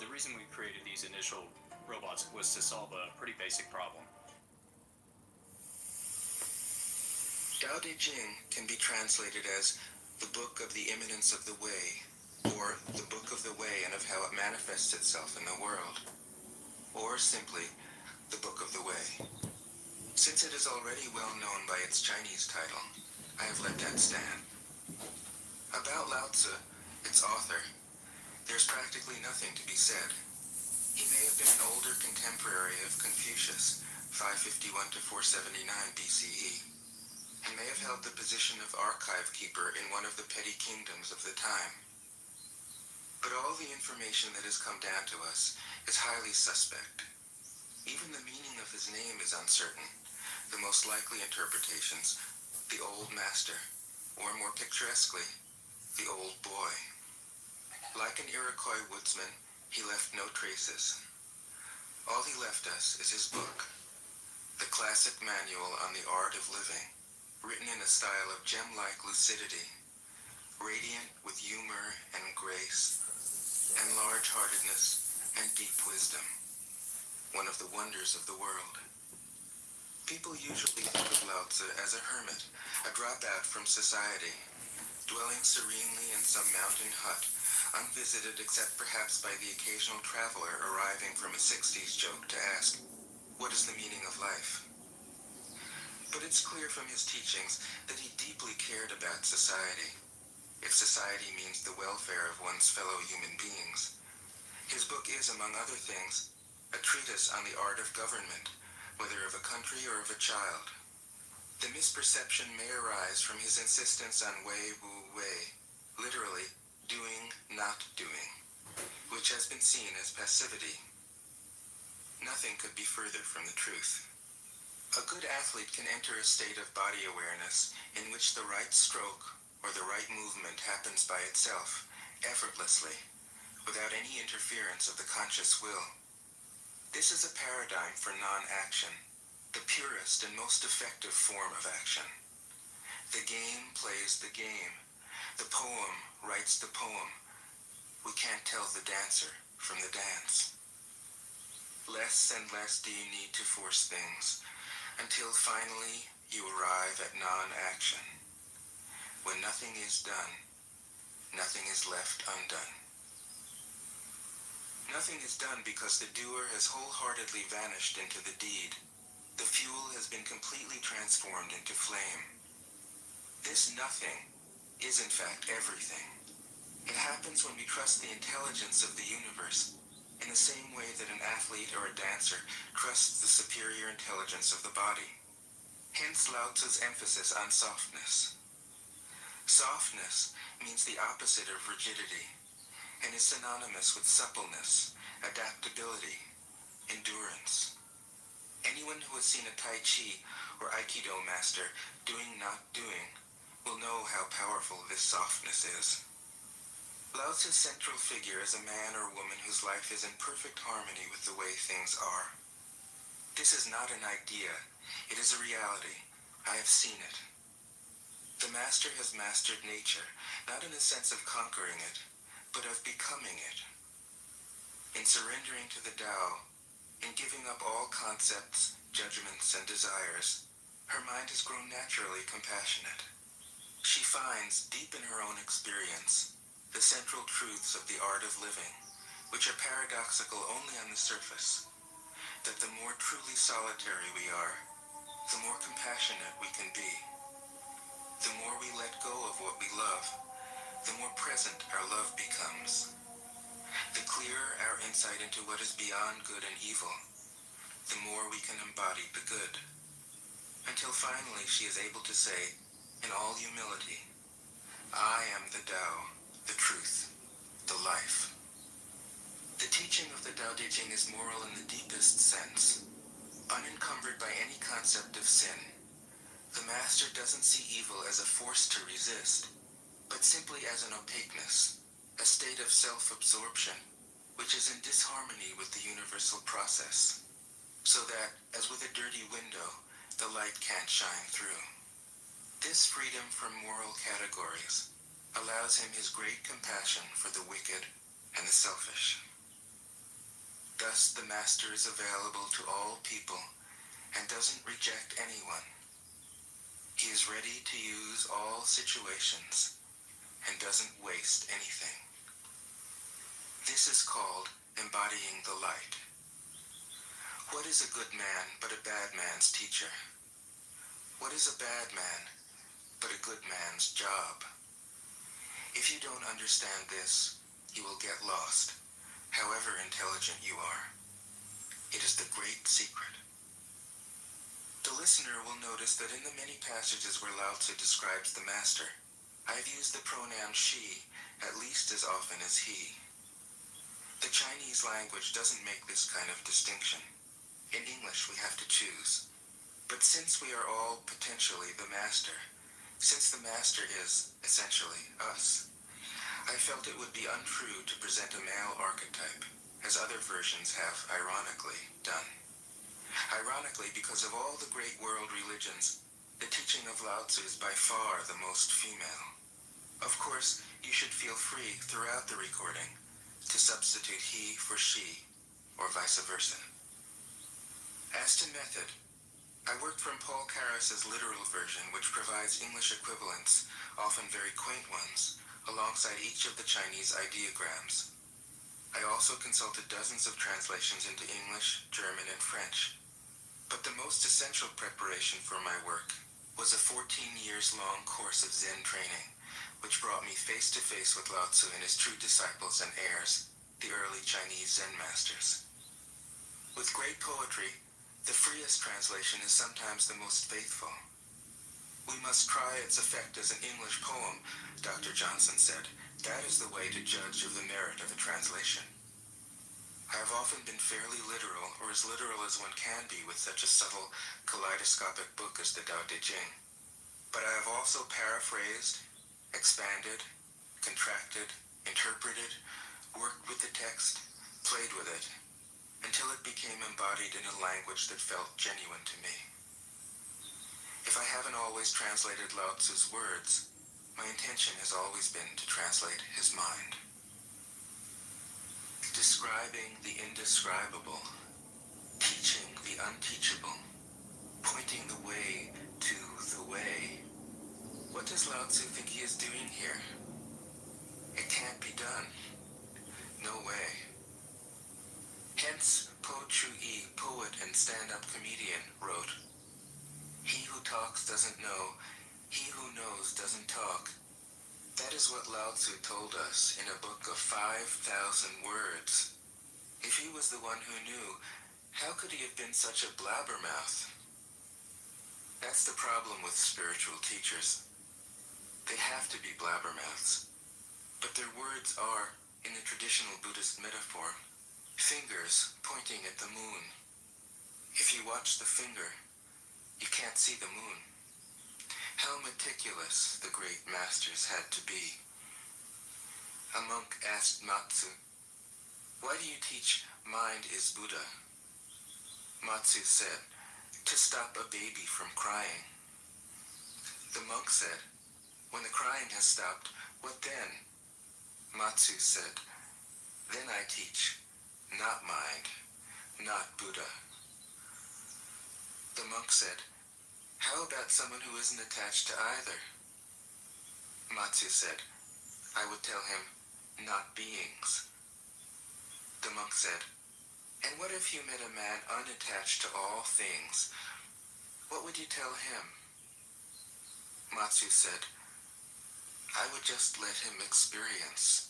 The reason we created these initial robots was to solve a pretty basic problem. Tao Te Ching can be translated as the book of the imminence of the way, or the book of the way and of how it manifests itself in the world, or simply the book of the way. Since it is already well known by its Chinese title, I have let that stand. About Lao Tzu, its author, there's practically nothing to be said. He may have been an older contemporary of Confucius, 551 to 479 BCE, and may have held the position of archive keeper in one of the petty kingdoms of the time. But all the information that has come down to us is highly suspect. Even the meaning of his name is uncertain. The most likely interpretations, the old master, or more picturesquely, the old boy. Like an Iroquois woodsman, he left no traces. All he left us is his book, the classic manual on the art of living, written in a style of gem-like lucidity, radiant with humor and grace, and large-heartedness and deep wisdom, one of the wonders of the world. People usually think of Lao Tzu as a hermit, a dropout from society, dwelling serenely in some mountain hut, unvisited except perhaps by the occasional traveler arriving from a 60s joke to ask, what is the meaning of life? But it's clear from his teachings that he deeply cared about society, if society means the welfare of one's fellow human beings. His book is, among other things, a treatise on the art of government, whether of a country or of a child. The misperception may arise from his insistence on wei wu wei, literally, doing, not doing, which has been seen as passivity. Nothing could be further from the truth. A good athlete can enter a state of body awareness in which the right stroke or the right movement happens by itself, effortlessly, without any interference of the conscious will. This is a paradigm for non-action, the purest and most effective form of action. The game plays the game. The poem writes the poem. We can't tell the dancer from the dance. Less and less do you need to force things, until finally you arrive at non-action. When nothing is done, nothing is left undone. Nothing is done because the doer has wholeheartedly vanished into the deed. The fuel has been completely transformed into flame. This nothing is in fact everything. It happens when we trust the intelligence of the universe in the same way that an athlete or a dancer trusts the superior intelligence of the body. Hence Lao Tzu's emphasis on softness. Softness means the opposite of rigidity and is synonymous with suppleness, adaptability, endurance. Anyone who has seen a Tai Chi or Aikido master doing not doing will know how powerful this softness is. Lao Tzu's central figure is a man or woman whose life is in perfect harmony with the way things are. This is not an idea, it is a reality. I have seen it. The master has mastered nature, not in the sense of conquering it, but of becoming it. In surrendering to the Tao, in giving up all concepts, judgments, and desires, her mind has grown naturally compassionate. She finds, deep in her own experience, the central truths of the art of living, which are paradoxical only on the surface, that the more truly solitary we are, the more compassionate we can be. The more we let go of what we love, the more present our love becomes. The clearer our insight into what is beyond good and evil, the more we can embody the good. Until finally she is able to say, in all humility, I am the Tao, the truth, the life. The teaching of the Tao Te Ching is moral in the deepest sense, unencumbered by any concept of sin. The master doesn't see evil as a force to resist, but simply as an opaqueness, a state of self-absorption, which is in disharmony with the universal process, so that, as with a dirty window, the light can't shine through. This freedom from moral categories allows him his great compassion for the wicked and the selfish. Thus the Master is available to all people and doesn't reject anyone. He is ready to use all situations and doesn't waste anything. This is called embodying the light. What is a good man but a bad man's teacher? What is a bad man but a good man's job? If you don't understand this, you will get lost, however intelligent you are. It is the great secret. The listener will notice that in the many passages where Lao Tzu describes the Master, I've used the pronoun she at least as often as he. The Chinese language doesn't make this kind of distinction. In English, we have to choose. But since we are all potentially the Master, since the Master is essentially us, I felt it would be untrue to present a male archetype, as other versions have ironically done. Ironically, because of all the great world religions, the teaching of Lao Tzu is by far the most female. Of course, you should feel free throughout the recording to substitute he for she, or vice versa. As to method, I worked from Paul Karas's literal version, which provides English equivalents, often very quaint ones, alongside each of the Chinese ideograms. I also consulted dozens of translations into English, German, and French. But the most essential preparation for my work was a 14 years long course of Zen training, which brought me face to face with Lao Tzu and his true disciples and heirs, the early Chinese Zen masters. With great poetry, the freest translation is sometimes the most faithful. We must try its effect as an English poem, Dr. Johnson said. That is the way to judge of the merit of a translation. I have often been fairly literal, or as literal as one can be with such a subtle, kaleidoscopic book as the Tao Te Ching. But I have also paraphrased, expanded, contracted, interpreted, worked with the text, played with it, until it became embodied in a language that felt genuine to me. If I haven't always translated Lao Tzu's words, my intention has always been to translate his mind. Describing the indescribable, teaching the unteachable, pointing the way to the way. What does Lao Tzu think he is doing here? It can't be done. No way. Hence, Po Chu-yi, poet and stand-up comedian, wrote, "He who talks doesn't know, he who knows doesn't talk." That is what Lao Tzu told us in a book of 5,000 words. If he was the one who knew, how could he have been such a blabbermouth? That's the problem with spiritual teachers. They have to be blabbermouths. But their words are, in the traditional Buddhist metaphor, fingers pointing at the moon. If you watch the finger, you can't see the moon. How meticulous the great masters had to be. A monk asked Matsu, "Why do you teach mind is Buddha?" Matsu said, "To stop a baby from crying." The monk said, "When the crying has stopped, what then?" Matsu said, "Then I teach, not mind, not Buddha." The monk said, "How about someone who isn't attached to either?" Matsu said, "I would tell him, not beings." The monk said, "And what if you met a man unattached to all things? What would you tell him?" Matsu said, "I would just let him experience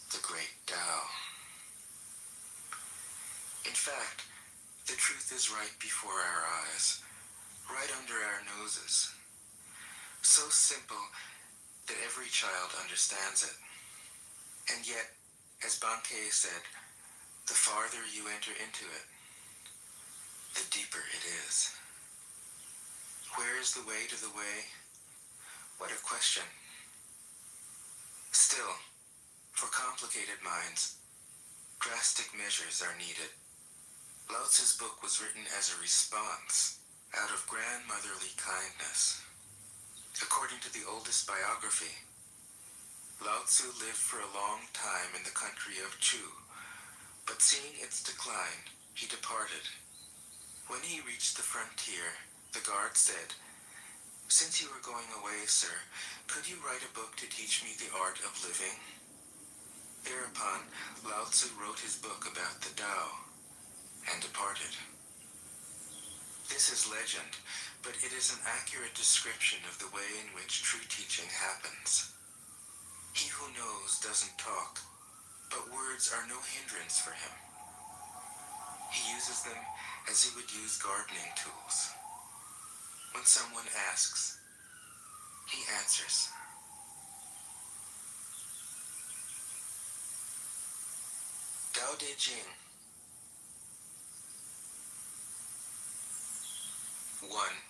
the great Tao." In fact, the truth is right before our eyes, right under our noses. So simple that every child understands it. And yet, as Bankei said, the farther you enter into it, the deeper it is. Where is the way to the way? What a question. Still, for complicated minds, drastic measures are needed. Lao Tzu's book was written as a response out of grandmotherly kindness. According to the oldest biography, Lao Tzu lived for a long time in the country of Chu, but seeing its decline, he departed. When he reached the frontier, the guard said, "Since you are going away, sir, could you write a book to teach me the art of living?" Thereupon, Lao Tzu wrote his book about the Tao and departed. This is legend, but it is an accurate description of the way in which true teaching happens. He who knows doesn't talk, but words are no hindrance for him. He uses them as he would use gardening tools. When someone asks, he answers. Tao De Jing. 1.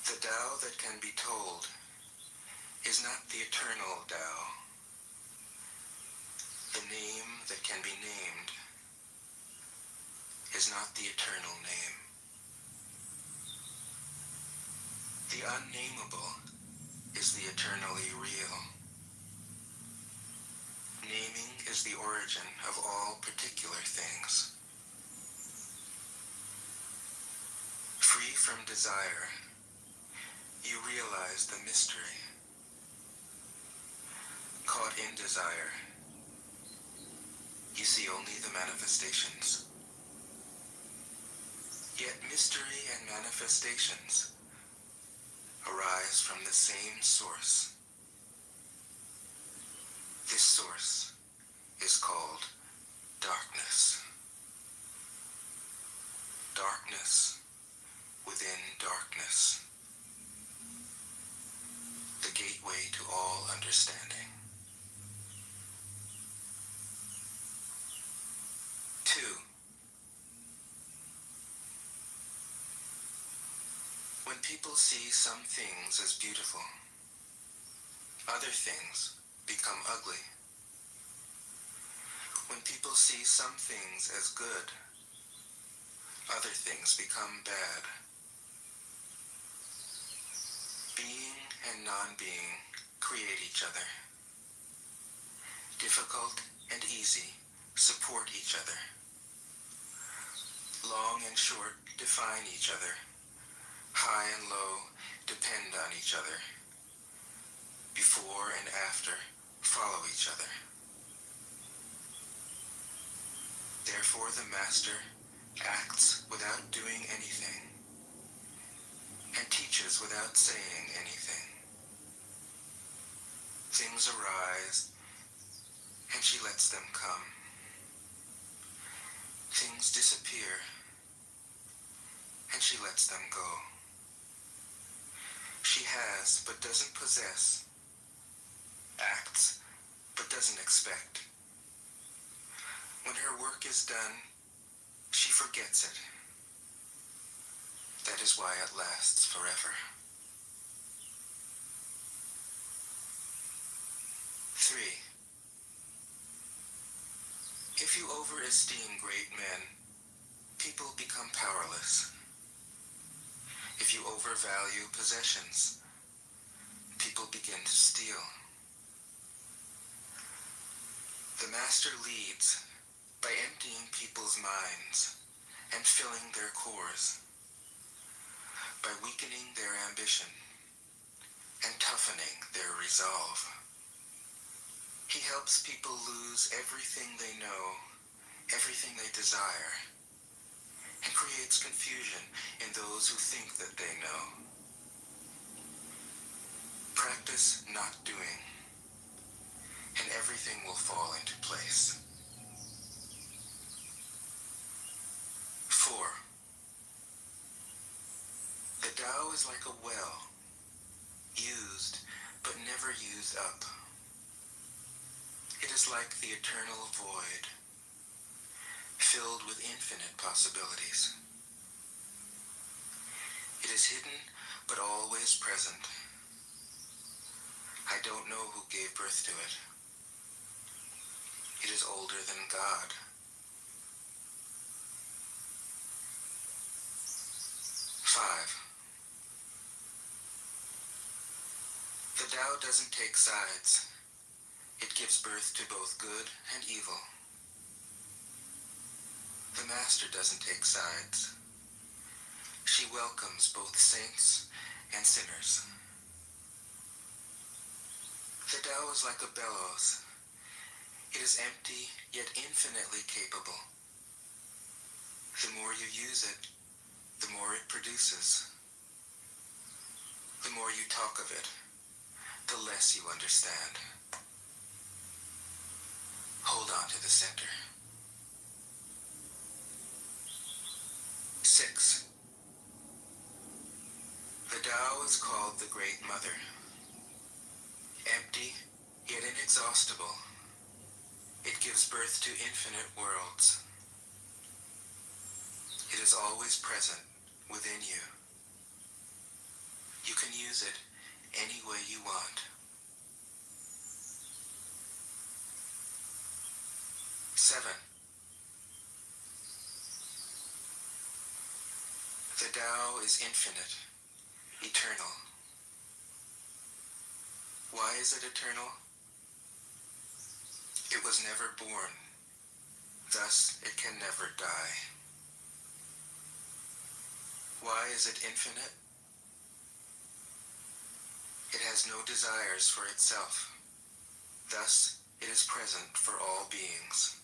The Tao that can be told is not the eternal Tao. The name that can be named is not the eternal name. The unnameable is the eternally real. Naming is the origin of all particular things. Free from desire, you realize the mystery. Caught in desire, you see only the manifestations. Yet mystery and manifestations arise from the same source. This source is called darkness. Darkness within darkness. The gateway to all understanding. 2. When people see some things as beautiful, other things become ugly. When people see some things as good, other things become bad. Being and non-being create each other. Difficult and easy support each other. Long and short define each other. High and low depend on each other. Before and after follow each other. Therefore the master acts without doing anything and teaches without saying anything. Things arise and she lets them come. Things disappear and she lets them go. She has but doesn't possess, acts but doesn't expect. When her work is done, she forgets it. That is why it lasts forever. 3. If you overesteem great men, people become powerless. If you overvalue possessions, people begin to steal. The master leads by emptying people's minds and filling their cores, by weakening their ambition and toughening their resolve. He helps people lose everything they know, everything they desire, and creates confusion in those who think that they know. Practice not doing, and everything will fall into place. 4. The Tao is like a well, used but never used up. It is like the eternal void, filled with infinite possibilities. It is hidden but always present. I don't know who gave birth to it. It is older than God. 5. Tao doesn't take sides. It gives birth to both good and evil. The Master doesn't take sides. She welcomes both saints and sinners. The Tao is like a bellows. It is empty, yet infinitely capable. The more you use it, the more it produces. The more you talk of it, the less you understand. Hold on to the center. 6. The Tao is called the Great Mother. Empty, yet inexhaustible, it gives birth to infinite worlds. It is always present within you. You can use it any way you want. 7. The Tao is infinite, eternal. Why is it eternal? It was never born, thus it can never die. Why is it infinite? It has no desires for itself, thus it is present for all beings.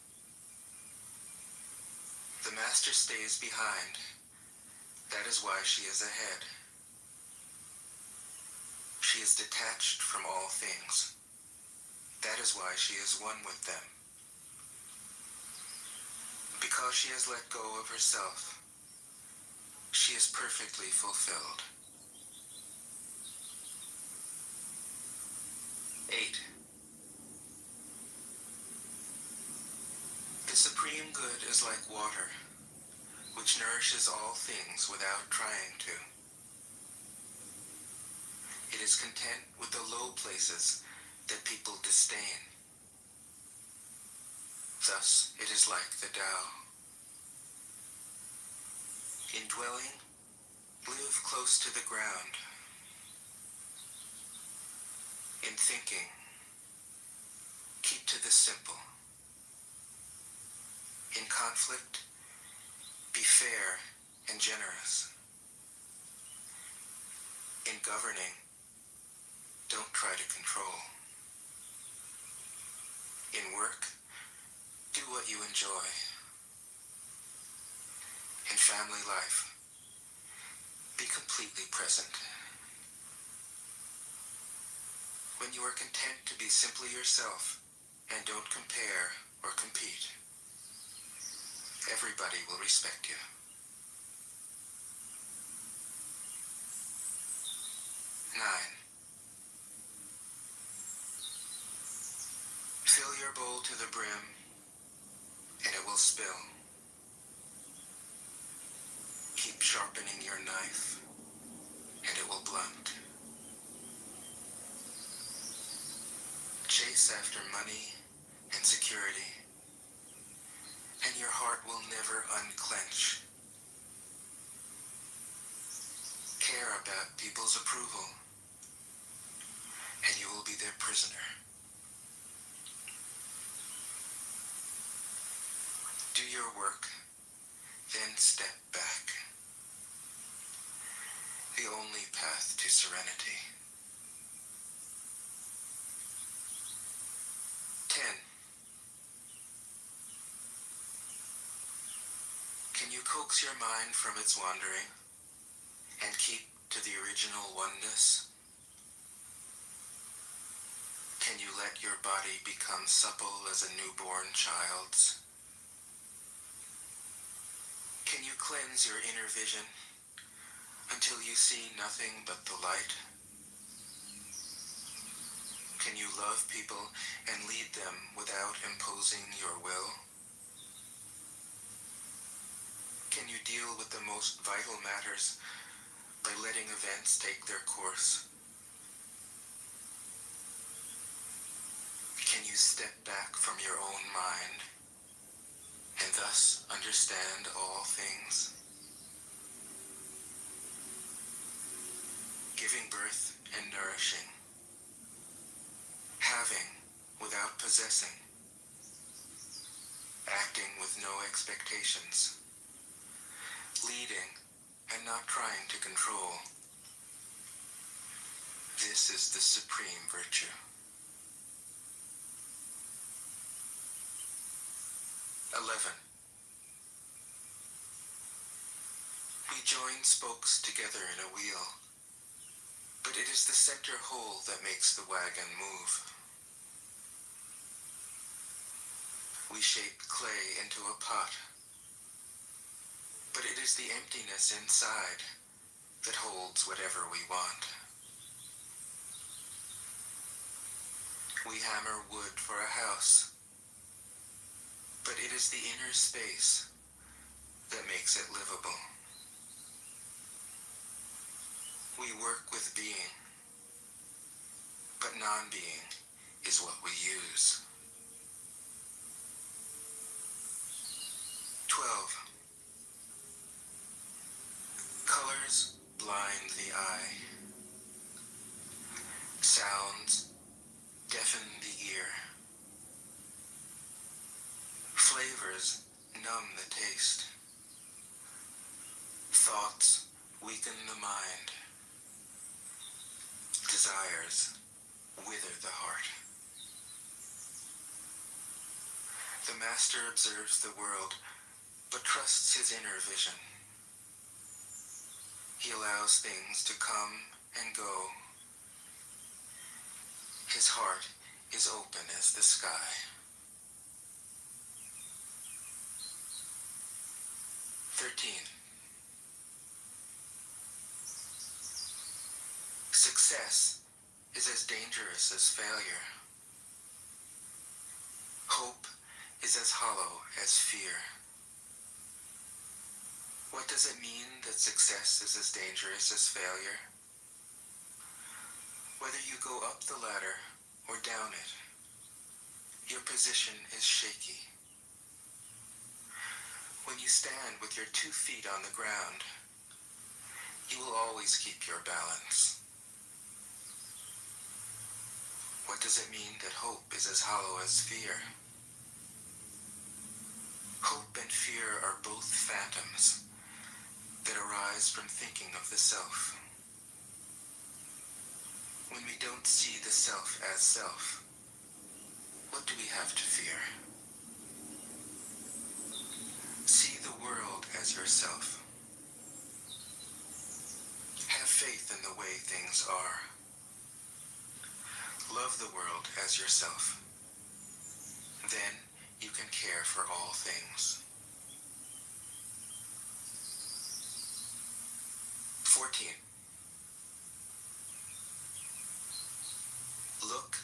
The Master stays behind. That is why she is ahead. She is detached from all things. That is why she is one with them. Because she has let go of herself, she is perfectly fulfilled. 8. The supreme good is like water, which nourishes all things without trying to. It is content with the low places that people disdain. Thus, it is like the Tao. In dwelling, live close to the ground. In thinking, keep to the simple. In conflict, be fair and generous. In governing, don't try to control. In work, do what you enjoy. In family life, be completely present. When you are content to be simply yourself and don't compare or compete, everybody will respect you. 9. Fill your bowl to the brim, and it will spill. Keep sharpening your knife, and it will blunt. Chase after money and security, and your heart will never unclench. Care about people's approval, and you will be their prisoner. Do your work, then step back. The only path to serenity. 10. Can you coax your mind from its wandering and keep to the original oneness? Can you let your body become supple as a newborn child's? Can you cleanse your inner vision until you see nothing but the light? Can you love people and lead them without imposing your will? Can you deal with the most vital matters by letting events take their course? Can you step back from your own mind and thus understand all things? Giving birth and nourishing possessing, acting with no expectations, leading and not trying to control. This is the supreme virtue. 11. We join spokes together in a wheel, but it is the center hole that makes the wagon move. We shape clay into a pot, but it is the emptiness inside that holds whatever we want. We hammer wood for a house, but it is the inner space that makes it livable. We work with being, but non-being is what we use. 12. Colors blind the eye. Sounds deafen the ear. Flavors numb the taste. Thoughts weaken the mind. Desires wither the heart. The master observes the world, but trusts his inner vision. He allows things to come and go. His heart is open as the sky. 13. Success is as dangerous as failure. Hope is as hollow as fear. What does it mean that success is as dangerous as failure? Whether you go up the ladder or down it, your position is shaky. When you stand with your 2 feet on the ground, you will always keep your balance. What does it mean that hope is as hollow as fear? Hope and fear are both phantoms that arise from thinking of the self. When we don't see the self as self, what do we have to fear? See the world as yourself. Have faith in the way things are. Love the world as yourself. Then you can care for all things. 14. Look,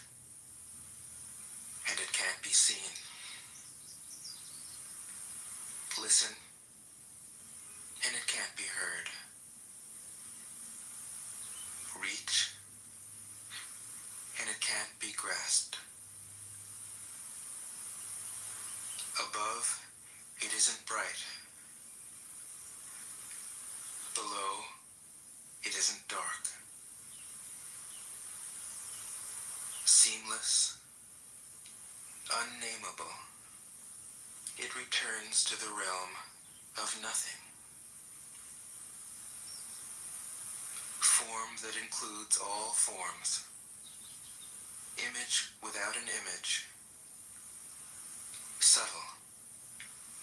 and it can't be seen. Listen, and it can't be heard. Reach, and it can't be grasped. Above, it isn't bright. Below, it isn't dark. Seamless, unnameable, it returns to the realm of nothing. Form that includes all forms. Image without an image. Subtle,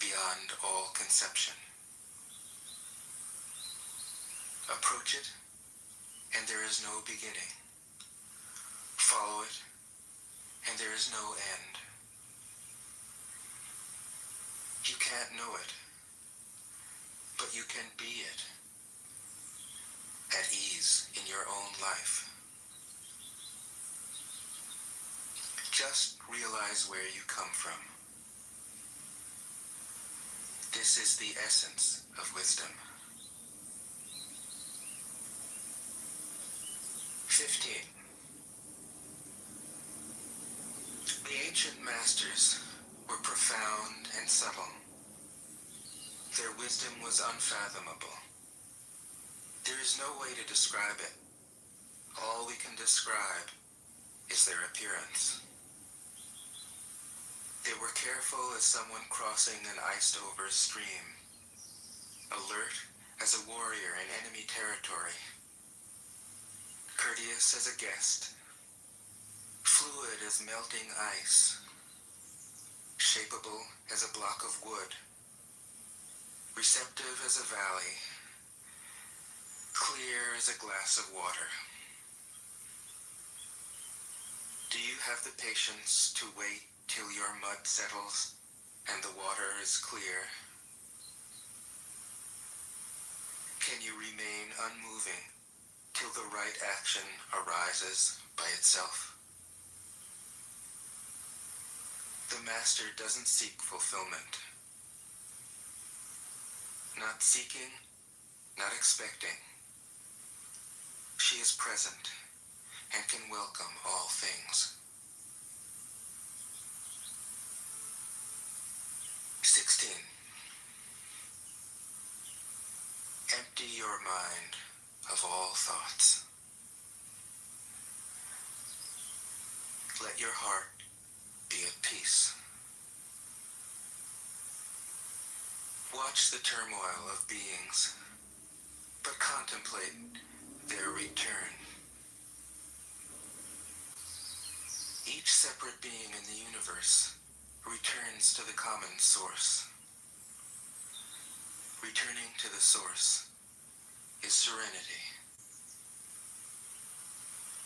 beyond all conception. Approach it, and there is no beginning. Follow it, and there is no end. You can't know it, but you can be it, at ease in your own life. Just realize where you come from. This is the essence of wisdom. 15. The ancient masters were profound and subtle. Their wisdom was unfathomable. There is no way to describe it. All we can describe is their appearance. They were careful as someone crossing an iced-over stream, alert as a warrior in enemy territory, courteous as a guest, fluid as melting ice, shapeable as a block of wood, receptive as a valley, clear as a glass of water. Do you have the patience to wait till your mud settles and the water is clear? Can you remain unmoving till the right action arises by itself? The master doesn't seek fulfillment. Not seeking, not expecting. She is present and can welcome all things. 16. Empty your mind of all thoughts. Let your heart be at peace. Watch the turmoil of beings, but contemplate their return. Each separate being in the universe returns to the common source. Returning to the source is serenity.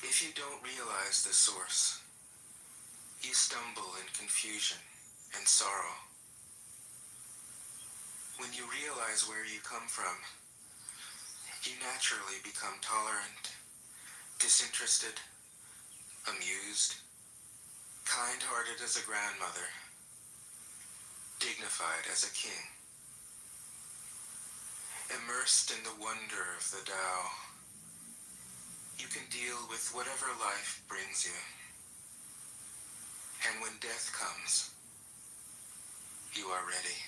If you don't realize the source, you stumble in confusion and sorrow. When you realize where you come from, you naturally become tolerant, disinterested, amused, kind-hearted as a grandmother, dignified as a king. Immersed in the wonder of the Tao, you can deal with whatever life brings you. And when death comes, you are ready.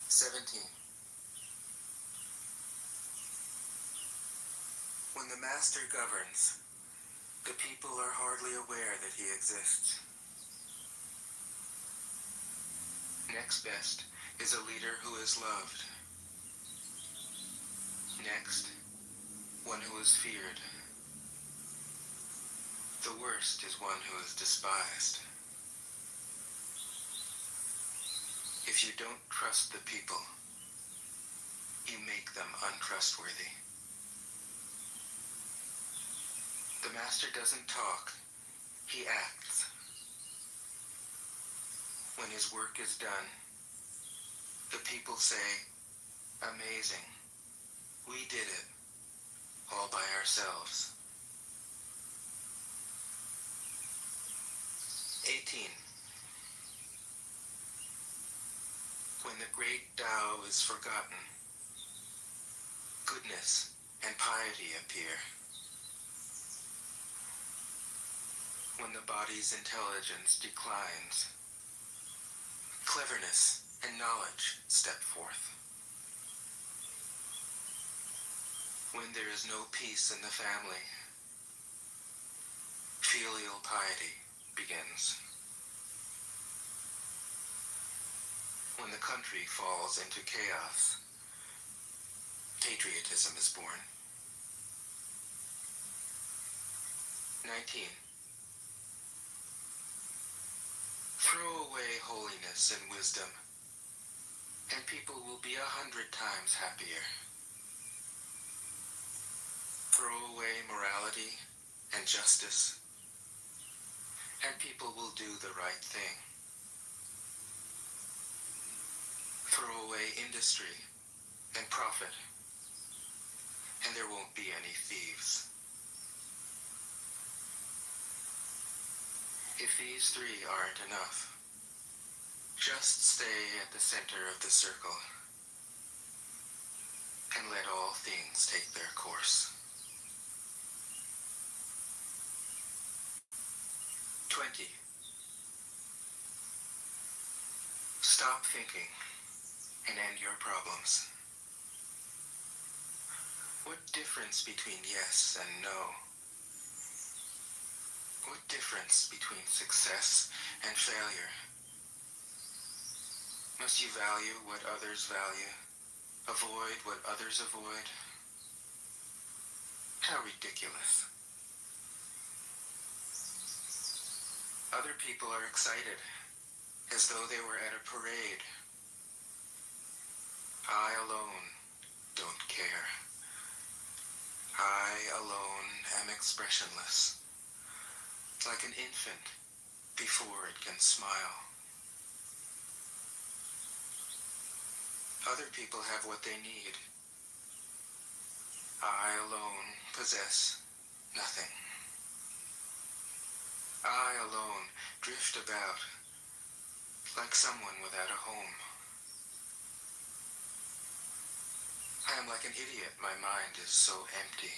17. When the master governs, the people are hardly aware that he exists. Next best is a leader who is loved. Next, one who is feared. The worst is one who is despised. If you don't trust the people, you make them untrustworthy. The master doesn't talk, he acts. When his work is done, the people say, "Amazing, we did it, all by ourselves." 18. When the great Tao is forgotten, goodness and piety appear. When the body's intelligence declines, cleverness and knowledge step forth. When there is no peace in the family, filial piety begins. When the country falls into chaos, patriotism is born. 19. Throw away holiness and wisdom, and people will be 100 times happier. Throw away morality and justice, and people will do the right thing. Throw away industry and profit, and there won't be any thieves. If these three aren't enough, just stay at the center of the circle and let all things take their course. 20. Stop thinking and end your problems. What difference between yes and no? What difference between success and failure? Must you value what others value? Avoid what others avoid? How ridiculous. Other people are excited, as though they were at a parade. I alone don't care. I alone am expressionless, like an infant before it can smile. Other people have what they need. I alone possess nothing. I alone drift about like someone without a home. I am like an idiot. My mind is so empty.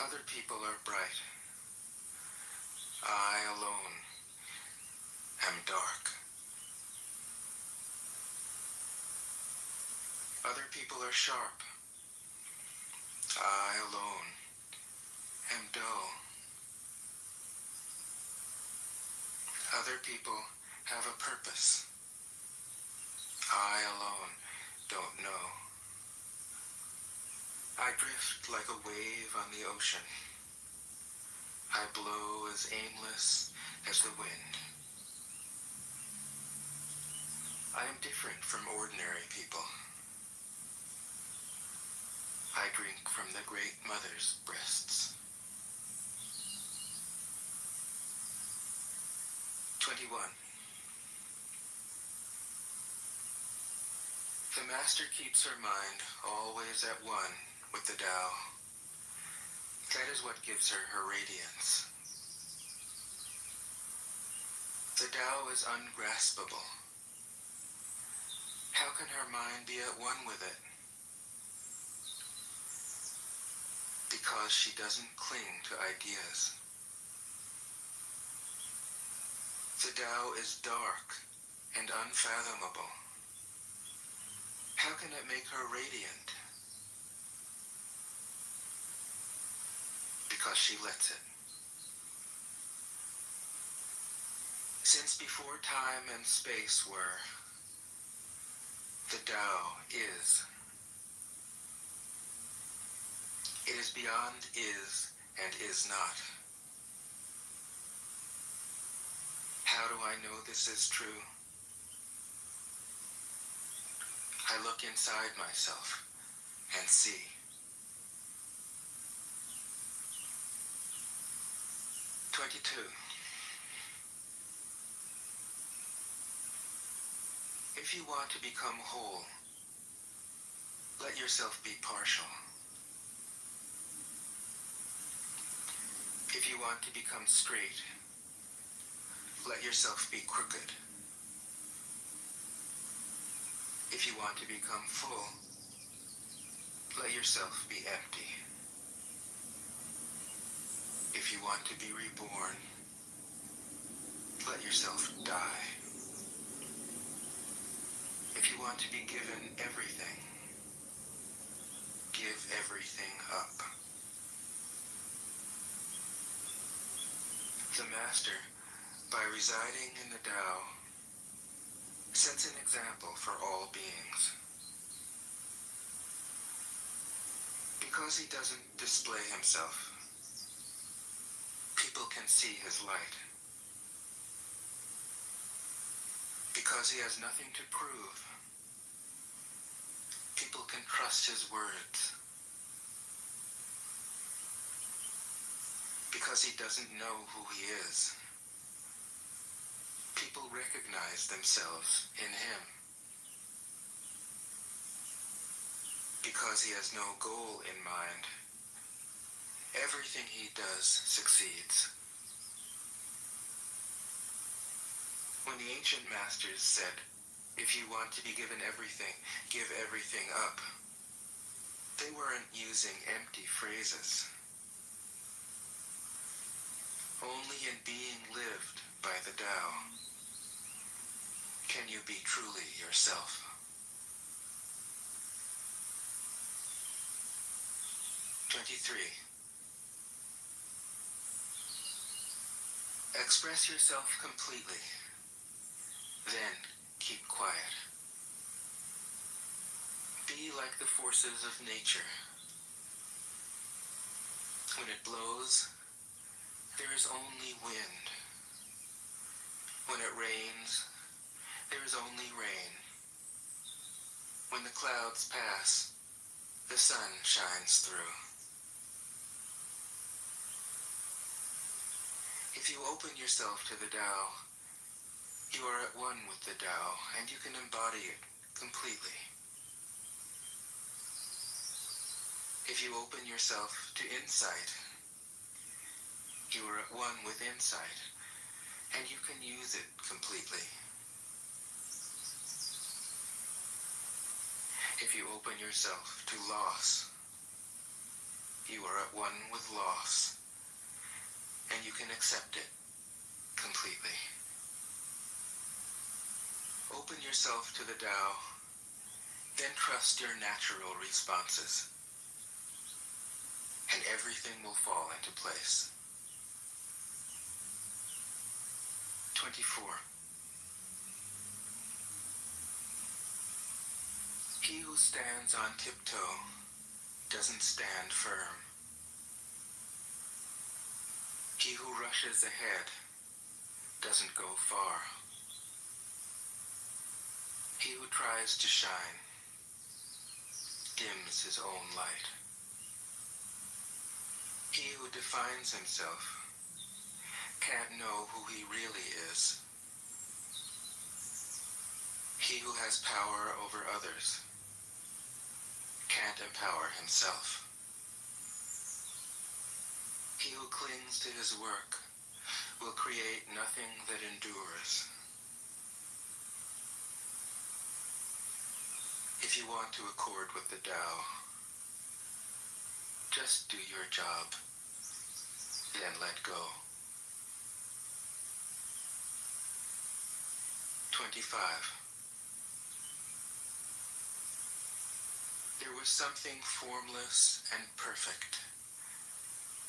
Other people are bright. I alone am dark. Other people are sharp. I alone am dull. Other people have a purpose. I alone don't know. I drift like a wave on the ocean. I blow as aimless as the wind. I am different from ordinary people. I drink from the great mother's breasts. 21. The master keeps her mind always at one with the Tao. That is what gives her her radiance. The Tao is ungraspable. How can her mind be at one with it? Because she doesn't cling to ideas. The Tao is dark and unfathomable. How can it make her radiant? Because she lets it. Since before time and space were, the Tao is. It is beyond is and is not. How do I know this is true? I look inside myself and see. If you want to become whole, let yourself be partial. If you want to become straight, let yourself be crooked. If you want to become full, let yourself be empty. If you want to be reborn, let yourself die. If you want to be given everything, give everything up. The Master, by residing in the Tao, sets an example for all beings. Because he doesn't display himself, people can see his light. Because he has nothing to prove, people can trust his words. Because he doesn't know who he is, people recognize themselves in him. Because he has no goal in mind, everything he does succeeds. When the ancient masters said, if you want to be given everything, give everything up, they weren't using empty phrases. Only in being lived by the Tao can you be truly yourself. 22. 23. Express yourself completely. Then keep quiet. Be like the forces of nature. When it blows, there is only wind. When it rains, there is only rain. When the clouds pass, the sun shines through. If you open yourself to the Tao, you are at one with the Tao, and you can embody it completely. If you open yourself to insight, you are at one with insight, and you can use it completely. If you open yourself to loss, you are at one with loss, and you can accept it completely. Open yourself to the Tao, then trust your natural responses, and everything will fall into place. 24. He who stands on tiptoe doesn't stand firm. He who rushes ahead doesn't go far. He who tries to shine dims his own light. He who defines himself can't know who he really is. He who has power over others can't empower himself. He who clings to his work will create nothing that endures. If you want to accord with the Tao, just do your job, then let go. 25. There was something formless and perfect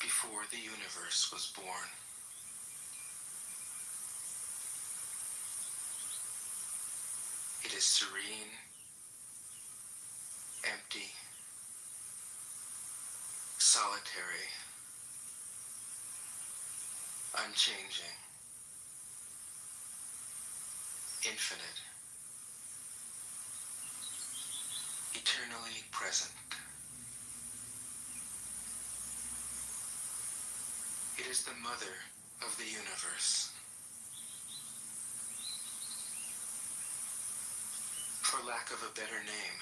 before the universe was born. It is serene, empty, solitary, unchanging, infinite, eternally present. It is the mother of the universe. For lack of a better name,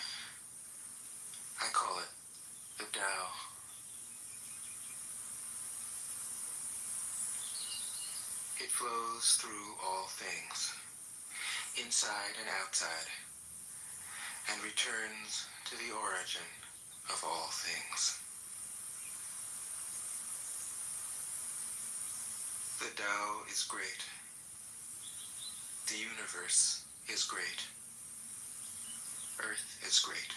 I call it the Tao. It flows through all things, inside and outside, and returns to the origin of all things. The Tao is great. The universe is great. Earth is great.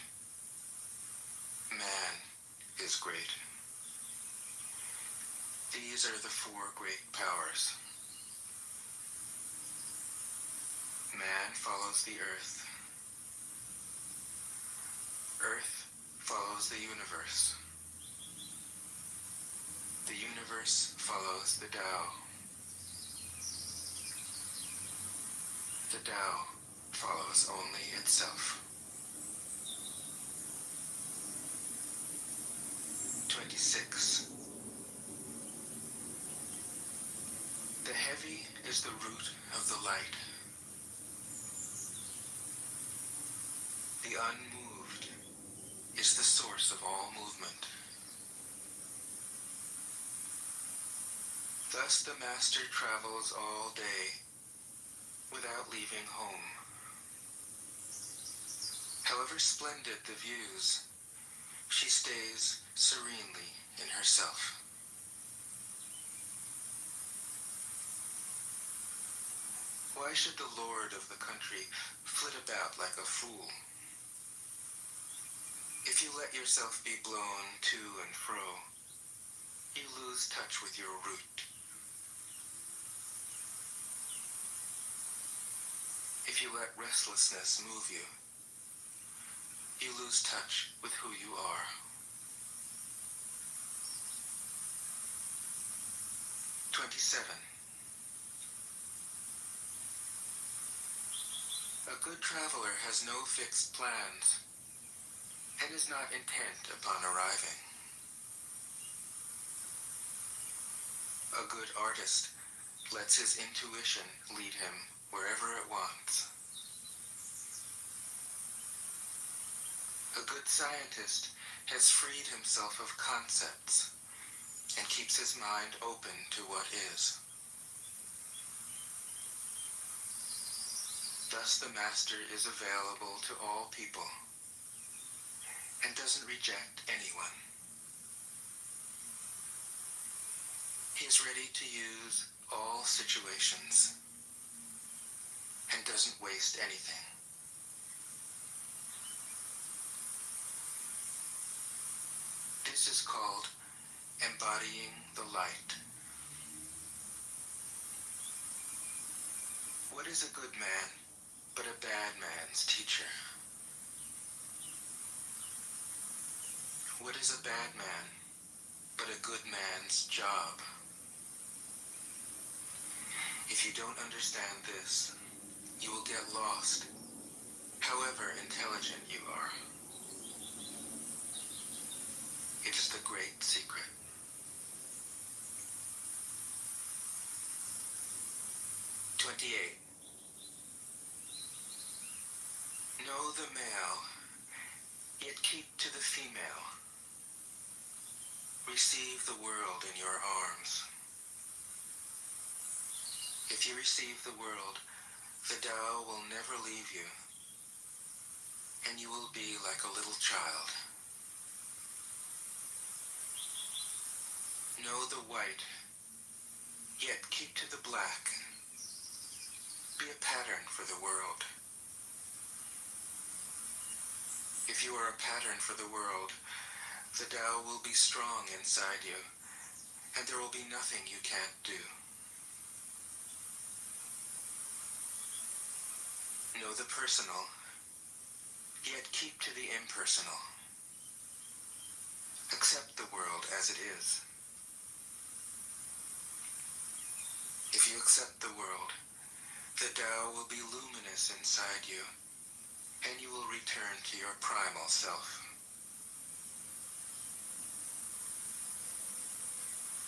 Man is great. These are the four great powers. Man follows the earth. Earth follows the universe. The universe follows the Tao. The Tao follows only itself. 26. The heavy is the root of the light. The unmoved is the source of all movement. Thus the master travels all day without leaving home. However splendid the views, she stays serenely in herself. Why should the lord of the country flit about like a fool? If you let yourself be blown to and fro, you lose touch with your root. If you let restlessness move you, you lose touch with who you are. "27. A good traveler has no fixed plans and is not intent upon arriving. A good artist lets his intuition lead him wherever it wants. A good scientist has freed himself of concepts and keeps his mind open to what is. Thus the master is available to all people and doesn't reject anyone. He is ready to use all situations and doesn't waste anything. This is called embodying the light. What is a good man but a bad man's teacher? What is a bad man but a good man's job? If you don't understand this, you will get lost, however intelligent you are. It is the great secret. 28. Know the male, yet keep to the female. Receive the world in your arms. If you receive the world, the Tao will never leave you, and you will be like a little child. Know the white, yet keep to the black. Be a pattern for the world. If you are a pattern for the world, the Tao will be strong inside you, and there will be nothing you can't do. Know the personal, yet keep to the impersonal. Accept the world as it is. If you accept the world, the Tao will be luminous inside you, and you will return to your primal self.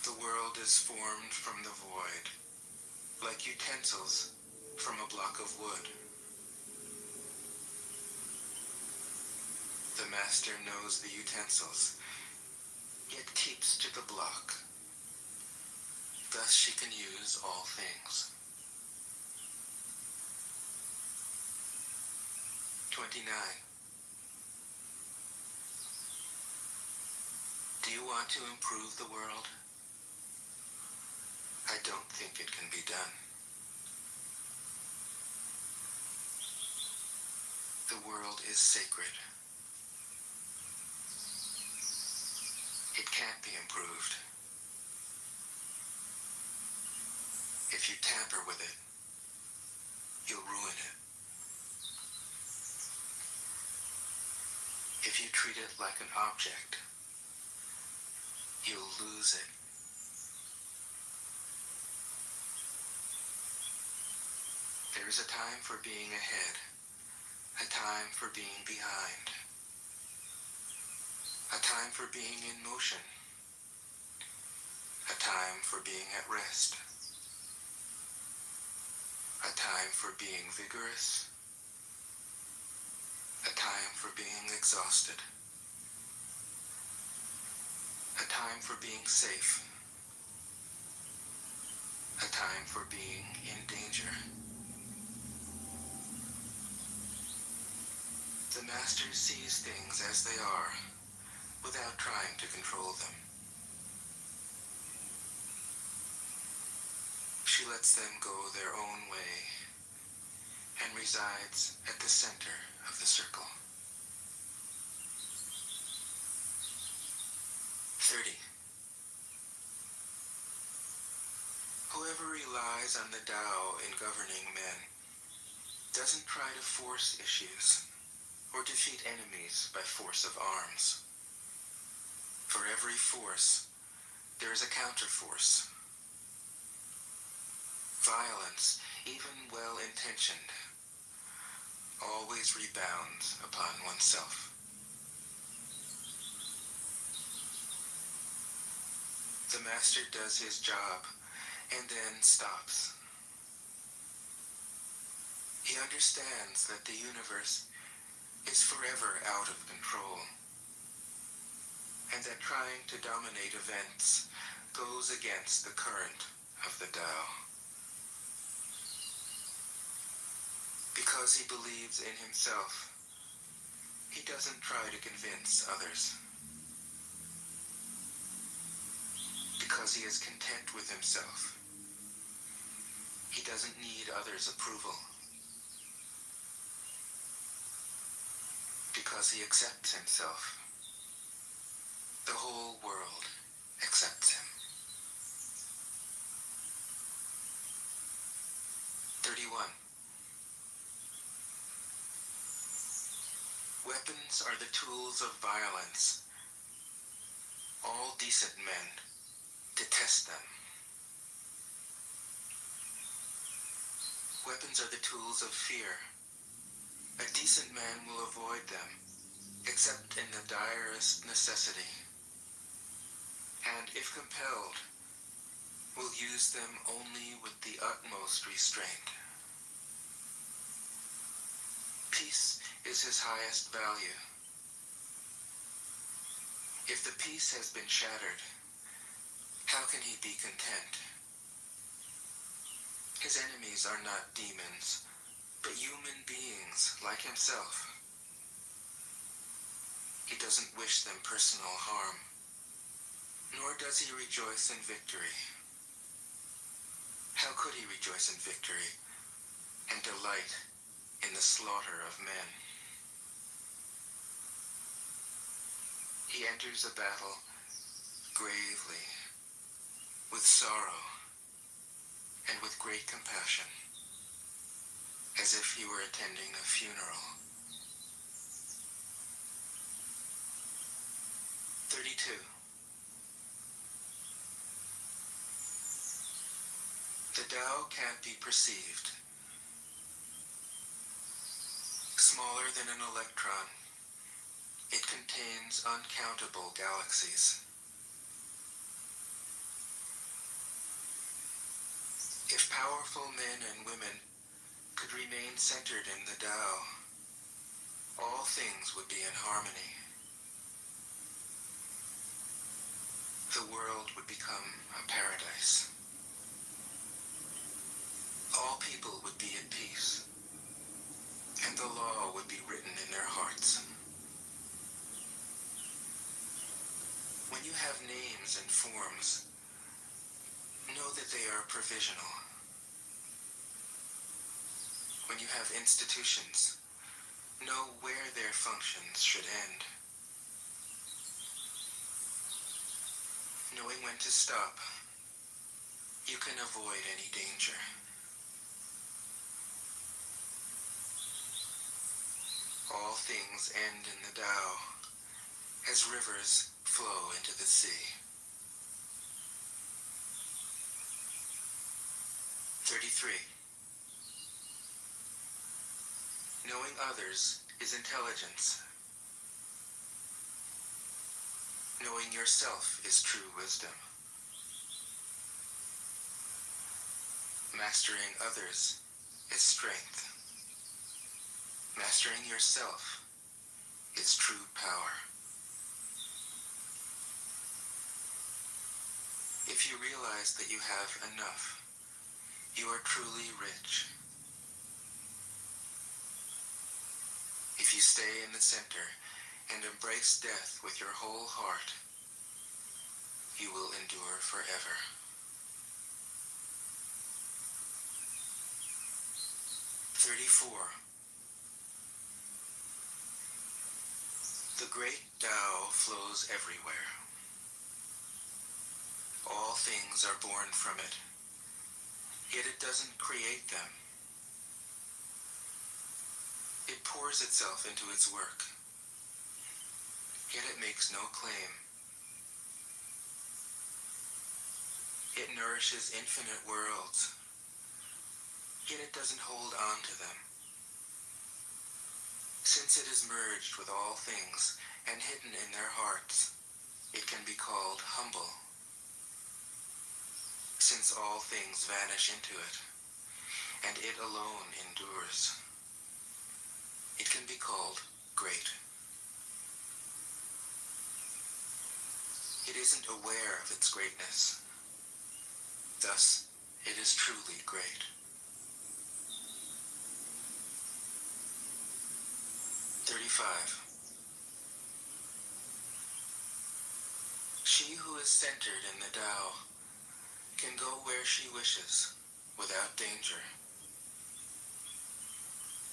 The world is formed from the void, like utensils from a block of wood. The master knows the utensils, yet keeps to the block. Thus she can use all things. 29. Do you want to improve the world? I don't think it can be done. The world is sacred. It can't be improved. If you tamper with it, you'll ruin it. If you treat it like an object, you'll lose it. There is a time for being ahead, a time for being behind, a time for being in motion, a time for being at rest, a time for being vigorous, a time for being exhausted, a time for being safe, a time for being in danger. The master sees things as they are, without trying to control them. She lets them go their own way, and resides at the center of the circle. relies on the Tao in governing men doesn't try to force issues or defeat enemies by force of arms. For every force, there is a counterforce. Violence, even well-intentioned, always rebounds upon oneself. The master does his job and then stops. He understands that the universe is forever out of control, and that trying to dominate events goes against the current of the Tao. Because he believes in himself, he doesn't try to convince others. Because he is content with himself, he doesn't need others' approval. Because he accepts himself, the whole world accepts him. 31. Weapons are the tools of violence. All decent men detest them. Weapons are the tools of fear. A decent man will avoid them, except in the direst necessity, and if compelled, will use them only with the utmost restraint. Peace is his highest value. If the peace has been shattered, how can he be content? His enemies are not demons, but human beings like himself. He doesn't wish them personal harm, nor does he rejoice in victory. How could he rejoice in victory and delight in the slaughter of men? He enters a battle gravely, with sorrow, and with great compassion, as if he were attending a funeral. 32. The Tao can't be perceived. Smaller than an electron, it contains uncountable galaxies. If powerful men and women could remain centered in the Tao, all things would be in harmony. The world would become a paradise. All people would be at peace, and the law would be written in their hearts. When you have names and forms, know that they are provisional. When you have institutions, know where their functions should end. Knowing when to stop, you can avoid any danger. All things end in the Tao, as rivers flow into the sea. 33. Knowing others is intelligence. Knowing yourself is true wisdom. Mastering others is strength. Mastering yourself is true power. If you realize that you have enough, you are truly rich. If you stay in the center and embrace death with your whole heart, you will endure forever. 34. The great Tao flows everywhere. All things are born from it. yet it doesn't create them. It pours itself into its work, yet it makes no claim. It nourishes infinite worlds, yet it doesn't hold on to them. Since it is merged with all things and hidden in their hearts, it can be called humble. Since all things vanish into it, and it alone endures, it can be called great. It isn't aware of its greatness. Thus, it is truly great. She who is centered in the Tao can go where she wishes without danger.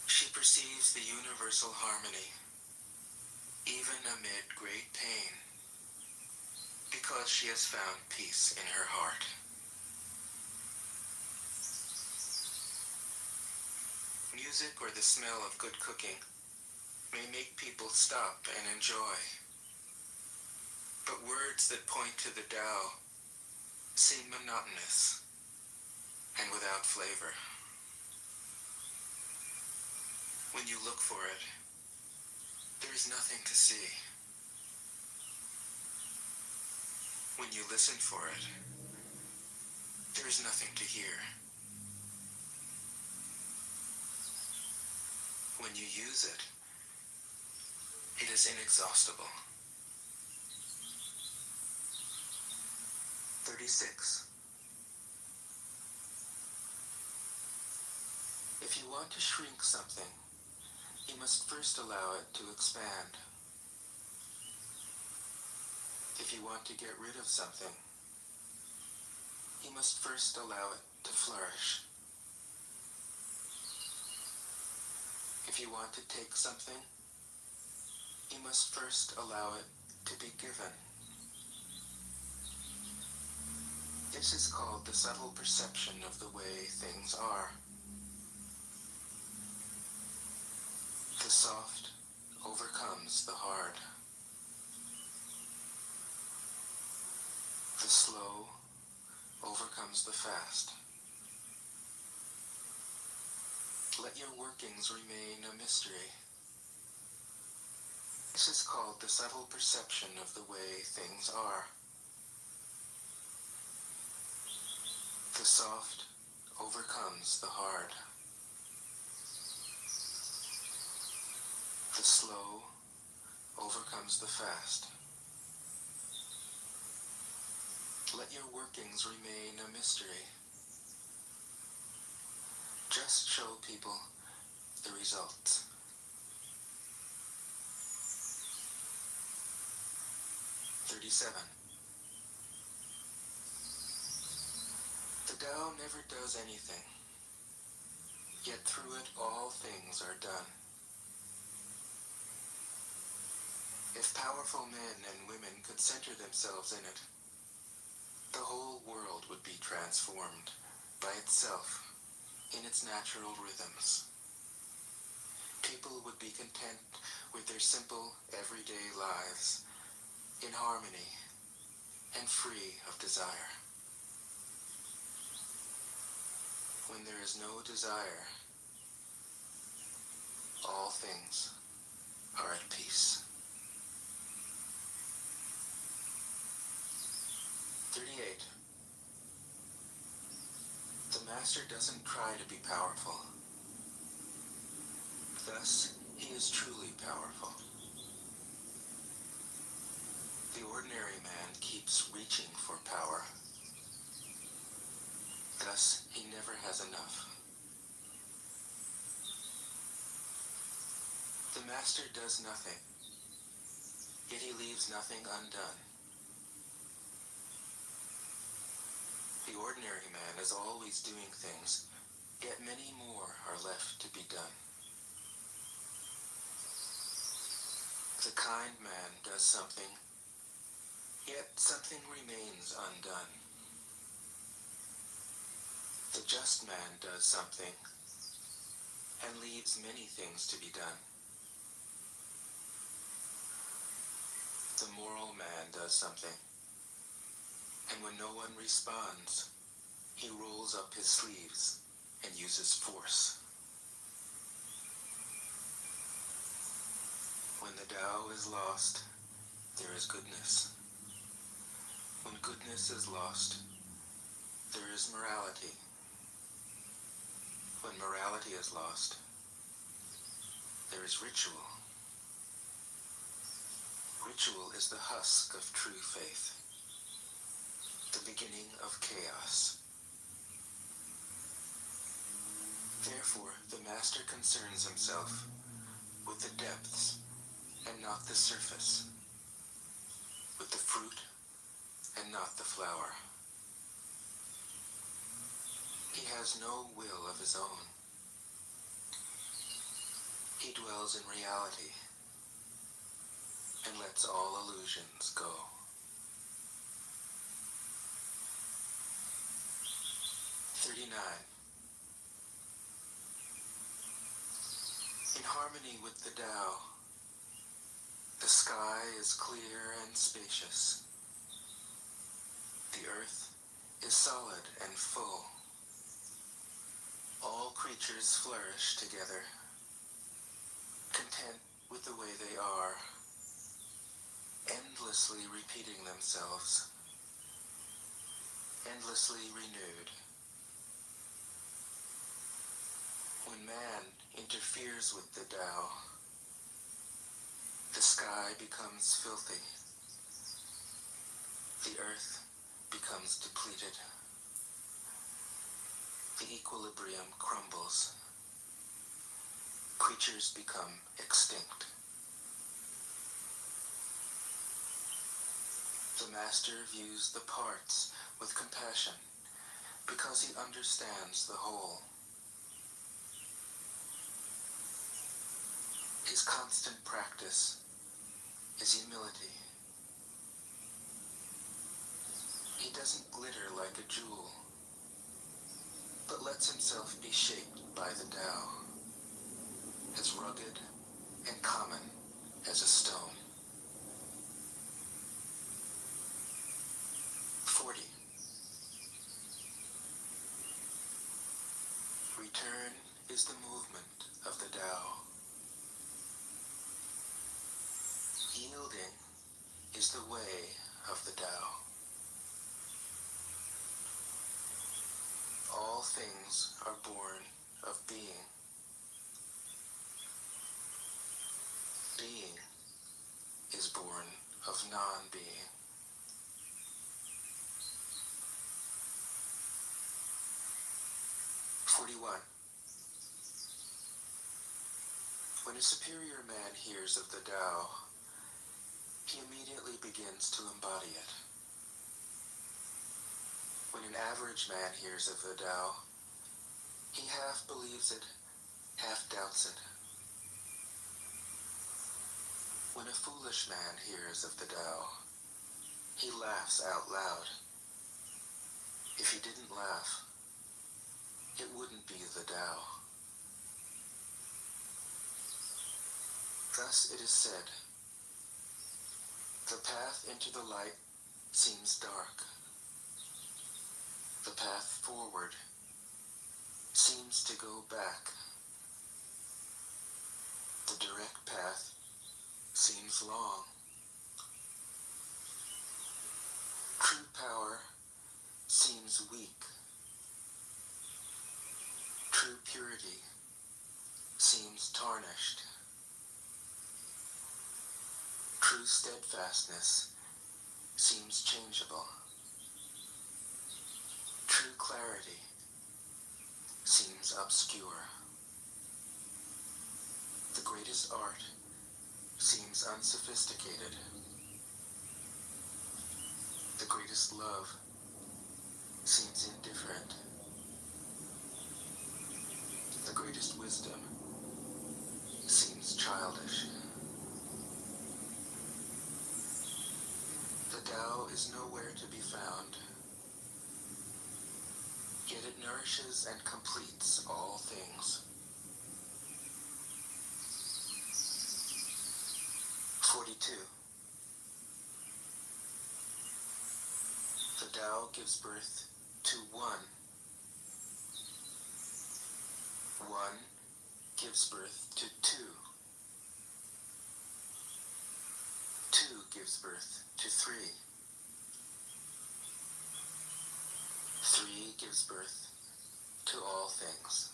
She perceives the universal harmony, even amid great pain, because she has found peace in her heart. Music or the smell of good cooking may make people stop and enjoy. But words that point to the Tao seem monotonous and without flavor. When you look for it, there is nothing to see. When you listen for it, there is nothing to hear. When you use it, it is inexhaustible. 36. If you want to shrink something, you must first allow it to expand. If you want to get rid of something, you must first allow it to flourish. If you want to take something, you must first allow it to be given. This is called the subtle perception of the way things are. The soft overcomes the hard. The slow overcomes the fast. Let your workings remain a mystery. This is called the subtle perception of the way things are. The soft overcomes the hard. The slow overcomes the fast. Let your workings remain a mystery. Just show people the results. 37. The Tao never does anything, yet through it all things are done. If powerful men and women could center themselves in it, the whole world would be transformed by itself in its natural rhythms. People would be content with their simple, everyday lives, in harmony and free of desire. When there is no desire, all things are at peace. 38. The master doesn't try to be powerful. Thus, he is truly powerful. The ordinary man keeps reaching for power. Thus, he never has enough. The master does nothing, yet he leaves nothing undone. The ordinary man is always doing things, yet many more are left to be done. The kind man does something, yet something remains undone. The just man does something and leaves many things to be done. The moral man does something, and when no one responds, he rolls up his sleeves and uses force. When the Tao is lost, there is goodness. When goodness is lost, there is morality. When morality is lost, there is ritual. Ritual is the husk of true faith, the beginning of chaos. Therefore, the master concerns himself with the depths and not the surface, with the fruit and not the flower. He has no will of his own. He dwells in reality and lets all illusions go. In harmony with the Tao, the sky is clear and spacious. The earth is solid and full. All creatures flourish together, content with the way they are, endlessly repeating themselves, endlessly renewed. When man interferes with the Tao, the sky becomes filthy, the earth becomes depleted, the equilibrium crumbles, creatures become extinct. The master views the parts with compassion because he understands the whole. His constant practice is humility. He doesn't glitter like a jewel, but lets himself be shaped by the Tao, as rugged and common as a stone. 40. Return is the movement of the Tao. Yielding is the way of the Tao. All things are born of being. Being is born of non-being. When a superior man hears of the Tao, he immediately begins to embody it. When an average man hears of the Tao, he half believes it, half doubts it. When a foolish man hears of the Tao, he laughs out loud. If he didn't laugh, it wouldn't be the Tao. Thus it is said, the path into the light seems dark. The path forward seems to go back. The direct path seems long. True power seems weak. True purity seems tarnished. True steadfastness seems changeable. True clarity seems obscure. The greatest art seems unsophisticated. The greatest love seems indifferent. The greatest wisdom seems childish. The Tao is nowhere to be found. yet it nourishes and completes all things. 42. The Tao gives birth to one. One gives birth to two. Two gives birth to three. Three gives birth to all things.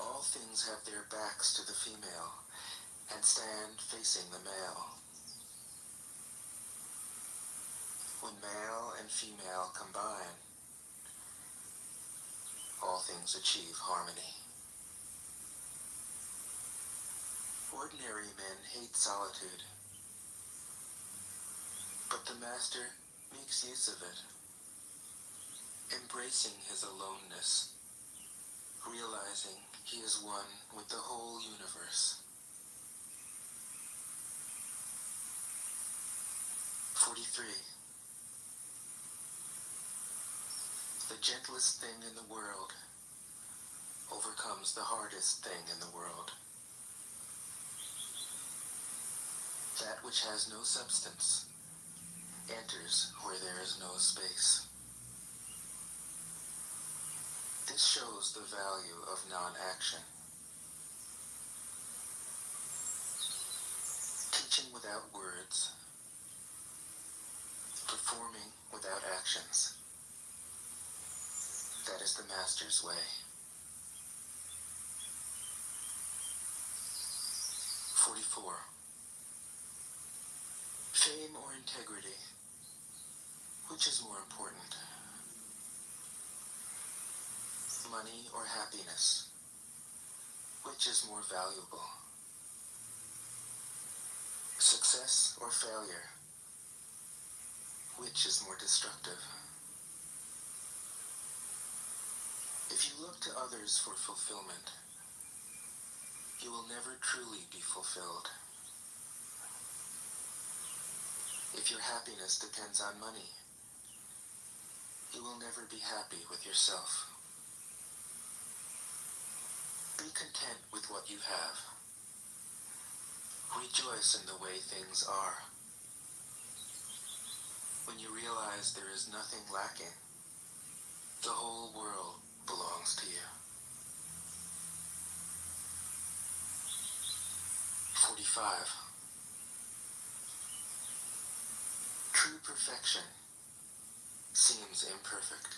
All things have their backs to the female and stand facing the male. When male and female combine, all things achieve harmony. Ordinary men hate solitude, but the Master makes use of it, embracing his aloneness, realizing he is one with the whole universe. 43. The gentlest thing in the world overcomes the hardest thing in the world. That which has no substance enters where there is no space. This shows the value of non-action. Teaching without words, performing without actions. That is the Master's way. 44. Fame or integrity? Which is more important? Money or happiness? Which is more valuable? Success or failure? Which is more destructive? If you look to others for fulfillment, you will never truly be fulfilled. If your happiness depends on money, you will never be happy with yourself. Be content with what you have. Rejoice in the way things are. When you realize there is nothing lacking, the whole world belongs to you. 45. True perfection seems imperfect,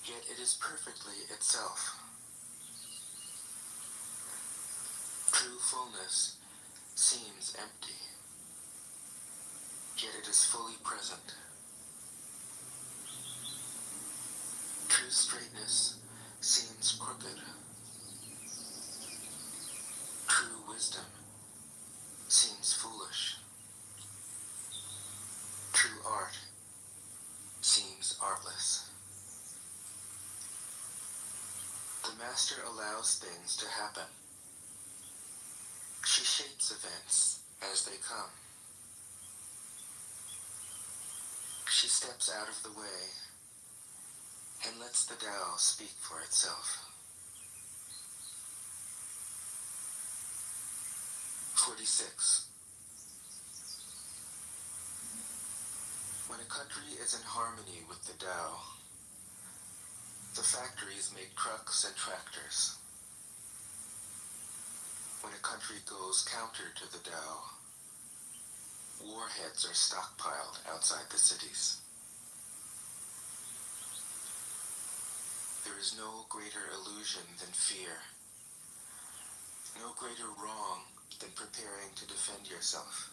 yet it is perfectly itself. True fullness seems empty, yet it is fully present. True straightness seems crooked. True wisdom seems foolish. True art seems artless. The Master allows things to happen. She shapes events as they come. She steps out of the way and lets the Tao speak for itself. 46. When a country is in harmony with the Tao, the factories make trucks and tractors. When a country goes counter to the Tao, warheads are stockpiled outside the cities. There is no greater illusion than fear, no greater wrong than preparing to defend yourself,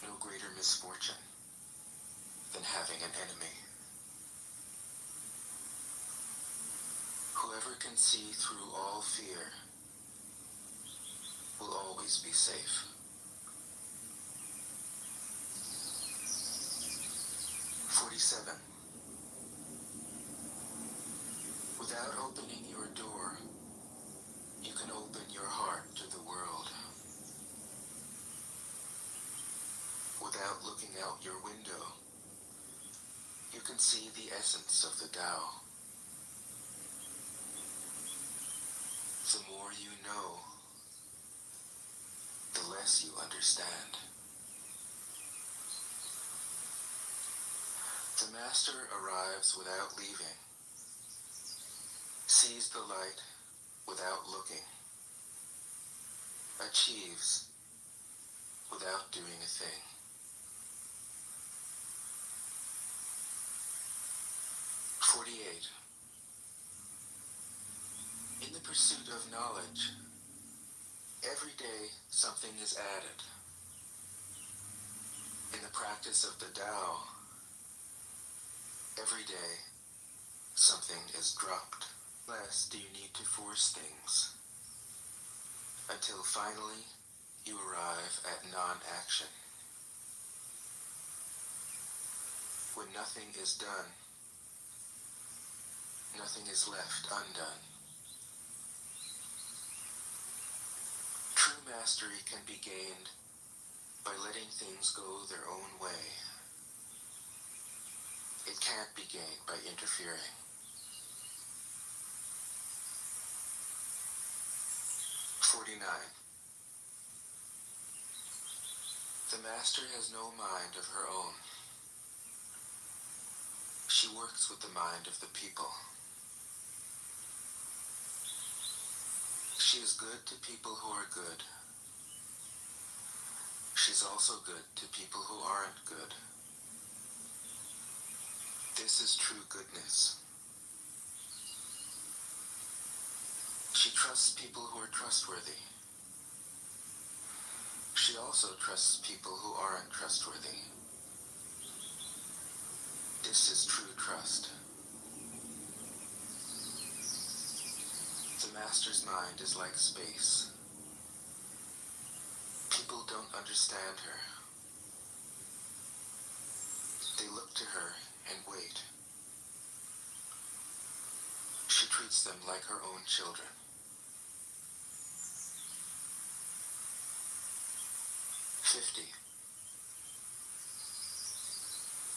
no greater misfortune than having an enemy. Whoever can see through all fear will always be safe. 47. Without opening your door, you can open your heart to the world. Without looking out your window, you can see the essence of the Tao. The more you know, the less you understand. The master arrives without leaving, sees the light without looking, achieves without doing a thing. 48. In the pursuit of knowledge, every day something is added. In the practice of the Tao, every day something is dropped. Less do you need to force things, until finally you arrive at non-action. When nothing is done, nothing is left undone. True mastery can be gained by letting things go their own way. It can't be gained by interfering. The master has no mind of her own. She works with the mind of the people. She is good to people who are good. She's also good to people who aren't good. This is true goodness. She trusts people who are trustworthy. She also trusts people who aren't trustworthy. This is true trust. The master's mind is like space. People don't understand her. They look to her and wait. She treats them like her own children. 50.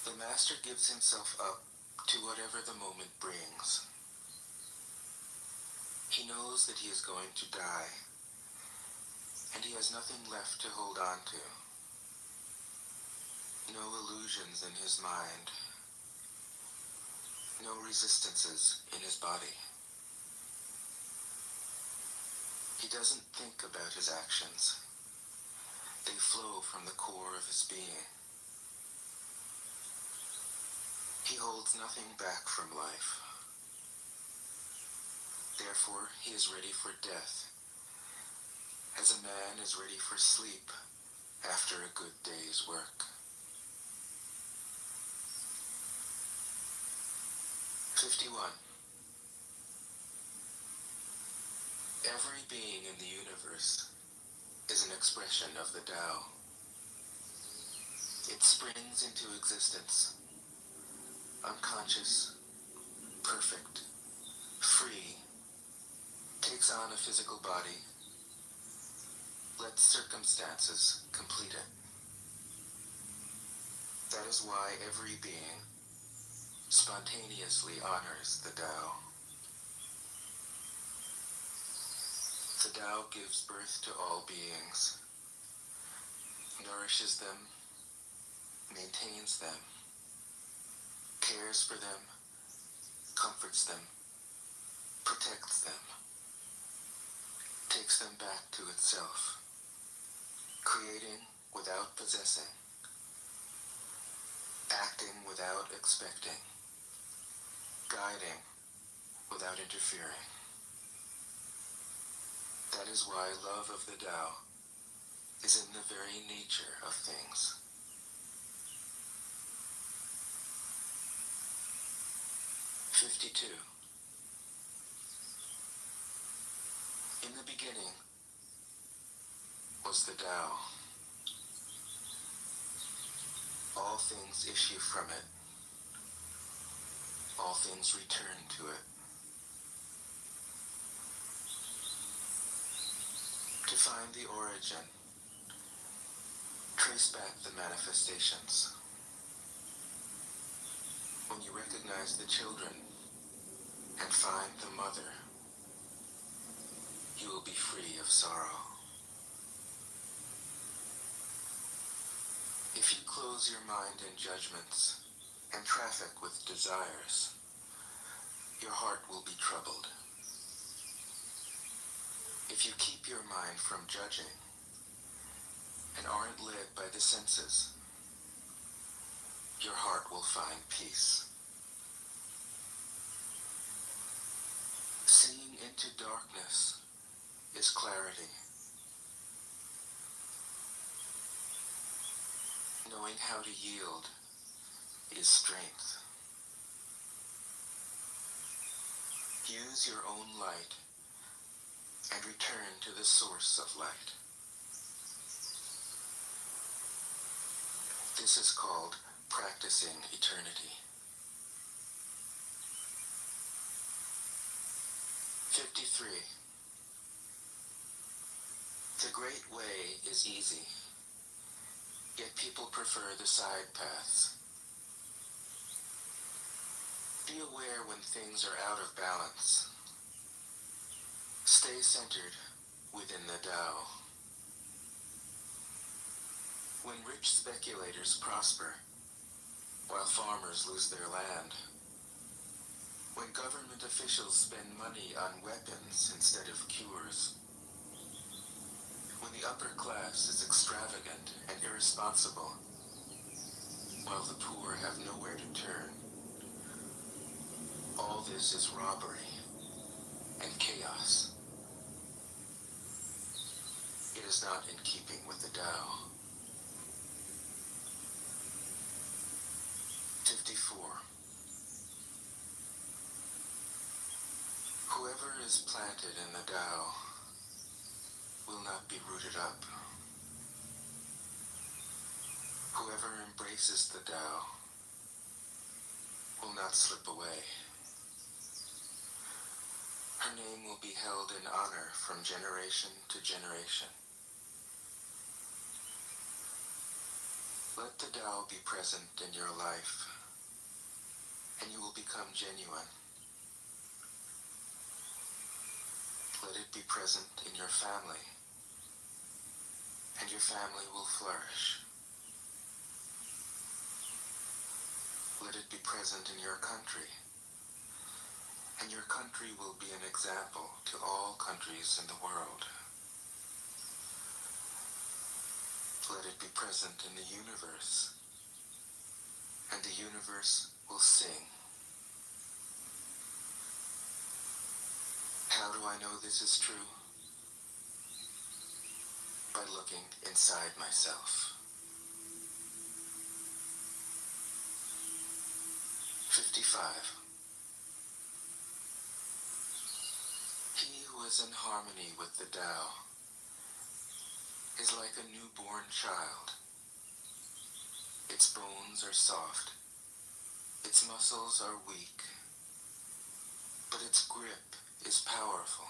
The master gives himself up to whatever the moment brings. He knows that he is going to die, and he has nothing left to hold on to. No illusions in his mind. No resistances in his body. He doesn't think about his actions. They flow from the core of his being. He holds nothing back from life. Therefore, he is ready for death, as a man is ready for sleep after a good day's work. 51. Every being in the universe is an expression of the Tao. It springs into existence, unconscious, perfect, free, takes on a physical body, lets circumstances complete it. That is why every being spontaneously honors the Tao. The Tao gives birth to all beings, nourishes them, maintains them, cares for them, comforts them, protects them, takes them back to itself, creating without possessing, acting without expecting, guiding without interfering. That is why love of the Tao is in the very nature of things. 52. In the beginning was the Tao. All things issue from it. All things return to it. To find the origin, Trace back the manifestations. When you recognize the children and find the mother, you will be free of sorrow. If you close your mind in judgments and traffic with desires, your heart will be troubled. If you keep your mind from judging and aren't led by the senses, your heart will find peace. Seeing into darkness is clarity. Knowing how to yield is strength. Use your own light and return to the source of light. This is called practicing eternity. 53. The great way is easy, yet people prefer the side paths. Be aware when things are out of balance. Stay centered within the Tao. When rich speculators prosper, while farmers lose their land. When government officials spend money on weapons instead of cures. When the upper class is extravagant and irresponsible, while the poor have nowhere to turn. All this is robbery and chaos. It is not in keeping with the Tao. 54. Whoever is planted in the Tao will not be rooted up. Whoever embraces the Tao will not slip away. Her name will be held in honor from generation to generation. Let the Tao be present in your life, and you will become genuine. Let it be present in your family, and your family will flourish. Let it be present in your country, and your country will be an example to all countries in the world. Let it be present in the universe, and the universe will sing. How do I know this is true? By looking inside myself. 55. He who is in harmony with the Tao is like a newborn child. Its bones are soft, its muscles are weak, but its grip is powerful.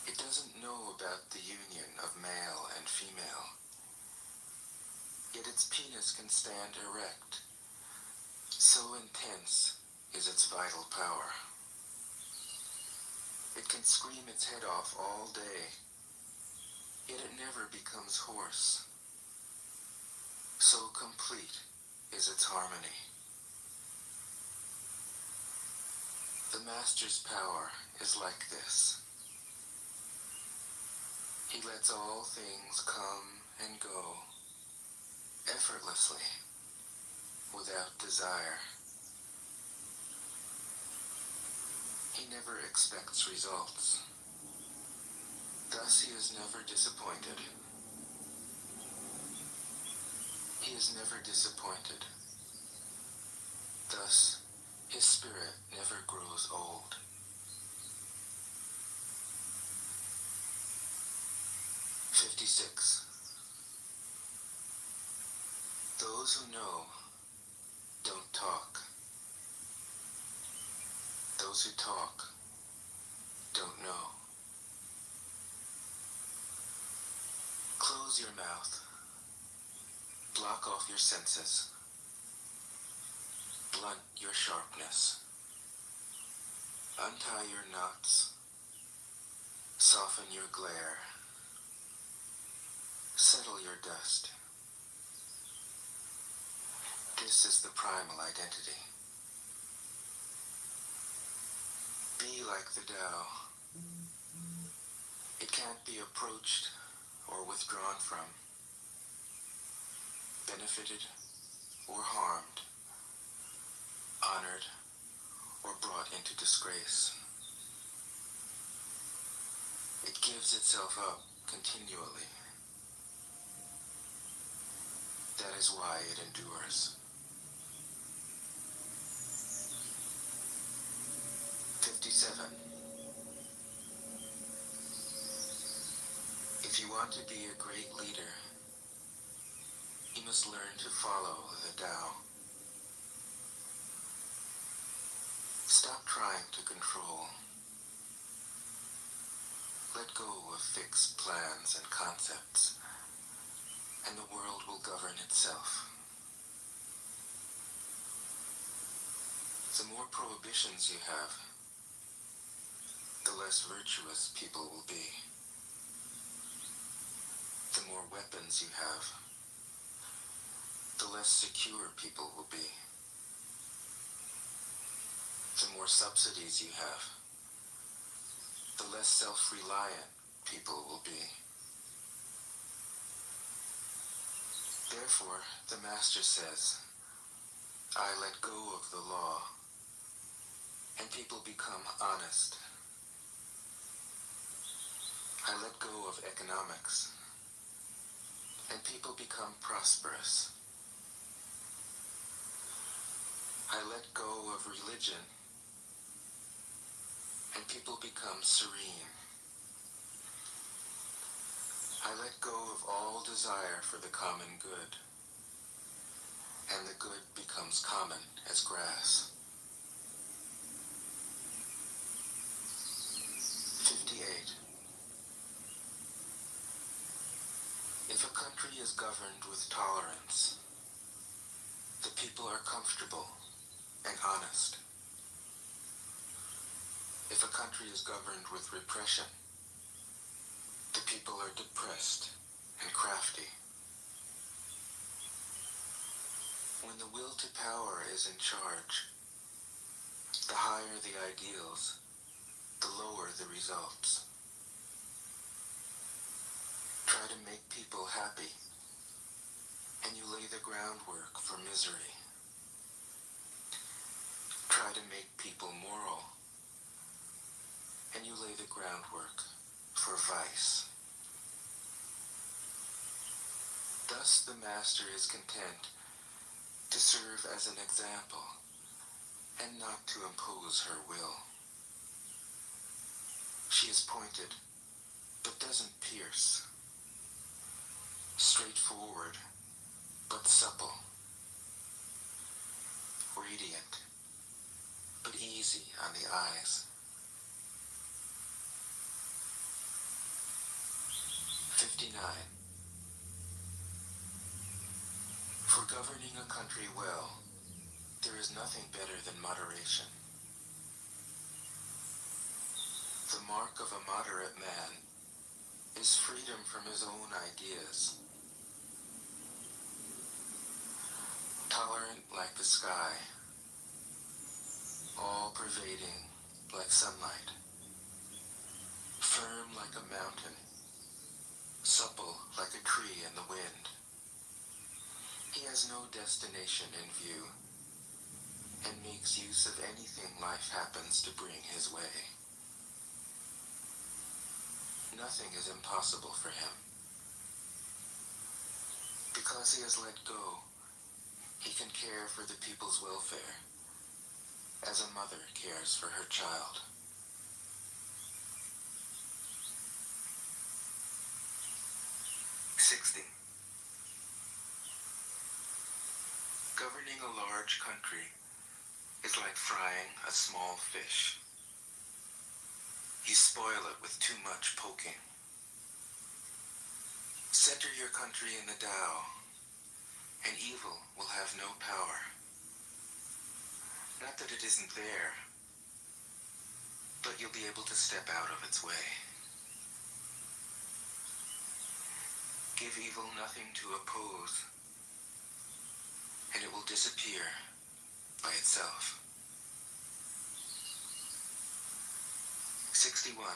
It doesn't know about the union of male and female, yet its penis can stand erect. So intense is its vital power. It can scream its head off all day, yet it never becomes hoarse. So complete is its harmony. The Master's power is like this. He lets all things come and go, effortlessly, without desire. He never expects results. Thus he is never disappointed. He is never disappointed. Thus, his spirit never grows old. 56. Those who know don't talk. Those who talk don't know. Close Close your mouth. Block off your senses. Blunt your sharpness. Untie your knots. Soften your glare. Settle your dust. This is the primal identity. Be like the Tao. It can't be approached or withdrawn from, benefited or harmed, honored or brought into disgrace. It gives itself up continually. That is why it endures. 57. If you want to be a great leader, you must learn to follow the Tao. Stop trying to control. Let go of fixed plans and concepts, and the world will govern itself. The more prohibitions you have, the less virtuous people will be. The more weapons you have, the less secure people will be. The more subsidies you have, the less self-reliant people will be. Therefore, the Master says, I let go of the law, and people become honest. I let go of economics, and people become prosperous. I let go of religion, and people become serene. I let go of all desire for the common good, and the good becomes common as grass. 58. If a country is governed with tolerance, the people are comfortable and honest. If a country is governed with repression, the people are depressed and crafty. When the will to power is in charge, the higher the ideals, the lower the results. Try to make people happy, and you lay the groundwork for misery. Try to make people moral, and you lay the groundwork for vice. Thus the Master is content to serve as an example and not to impose her will. She is pointed, but doesn't pierce. Straightforward, but supple. Radiant, but easy on the eyes. 59. For governing a country well, there is nothing better than moderation. The mark of a moderate man is freedom from his own ideas. Tolerant like the sky, all-pervading like sunlight, firm like a mountain, supple like a tree in the wind. He has no destination in view, and makes use of anything life happens to bring his way. Nothing is impossible for him. Because he has let go, he can care for the people's welfare, as a mother cares for her child. Governing a large country is like frying a small fish. You spoil it with too much poking. Center your country in the Tao, and evil will have no power. Not that it isn't there, but you'll be able to step out of its way. Give evil nothing to oppose, and it will disappear by itself. 61.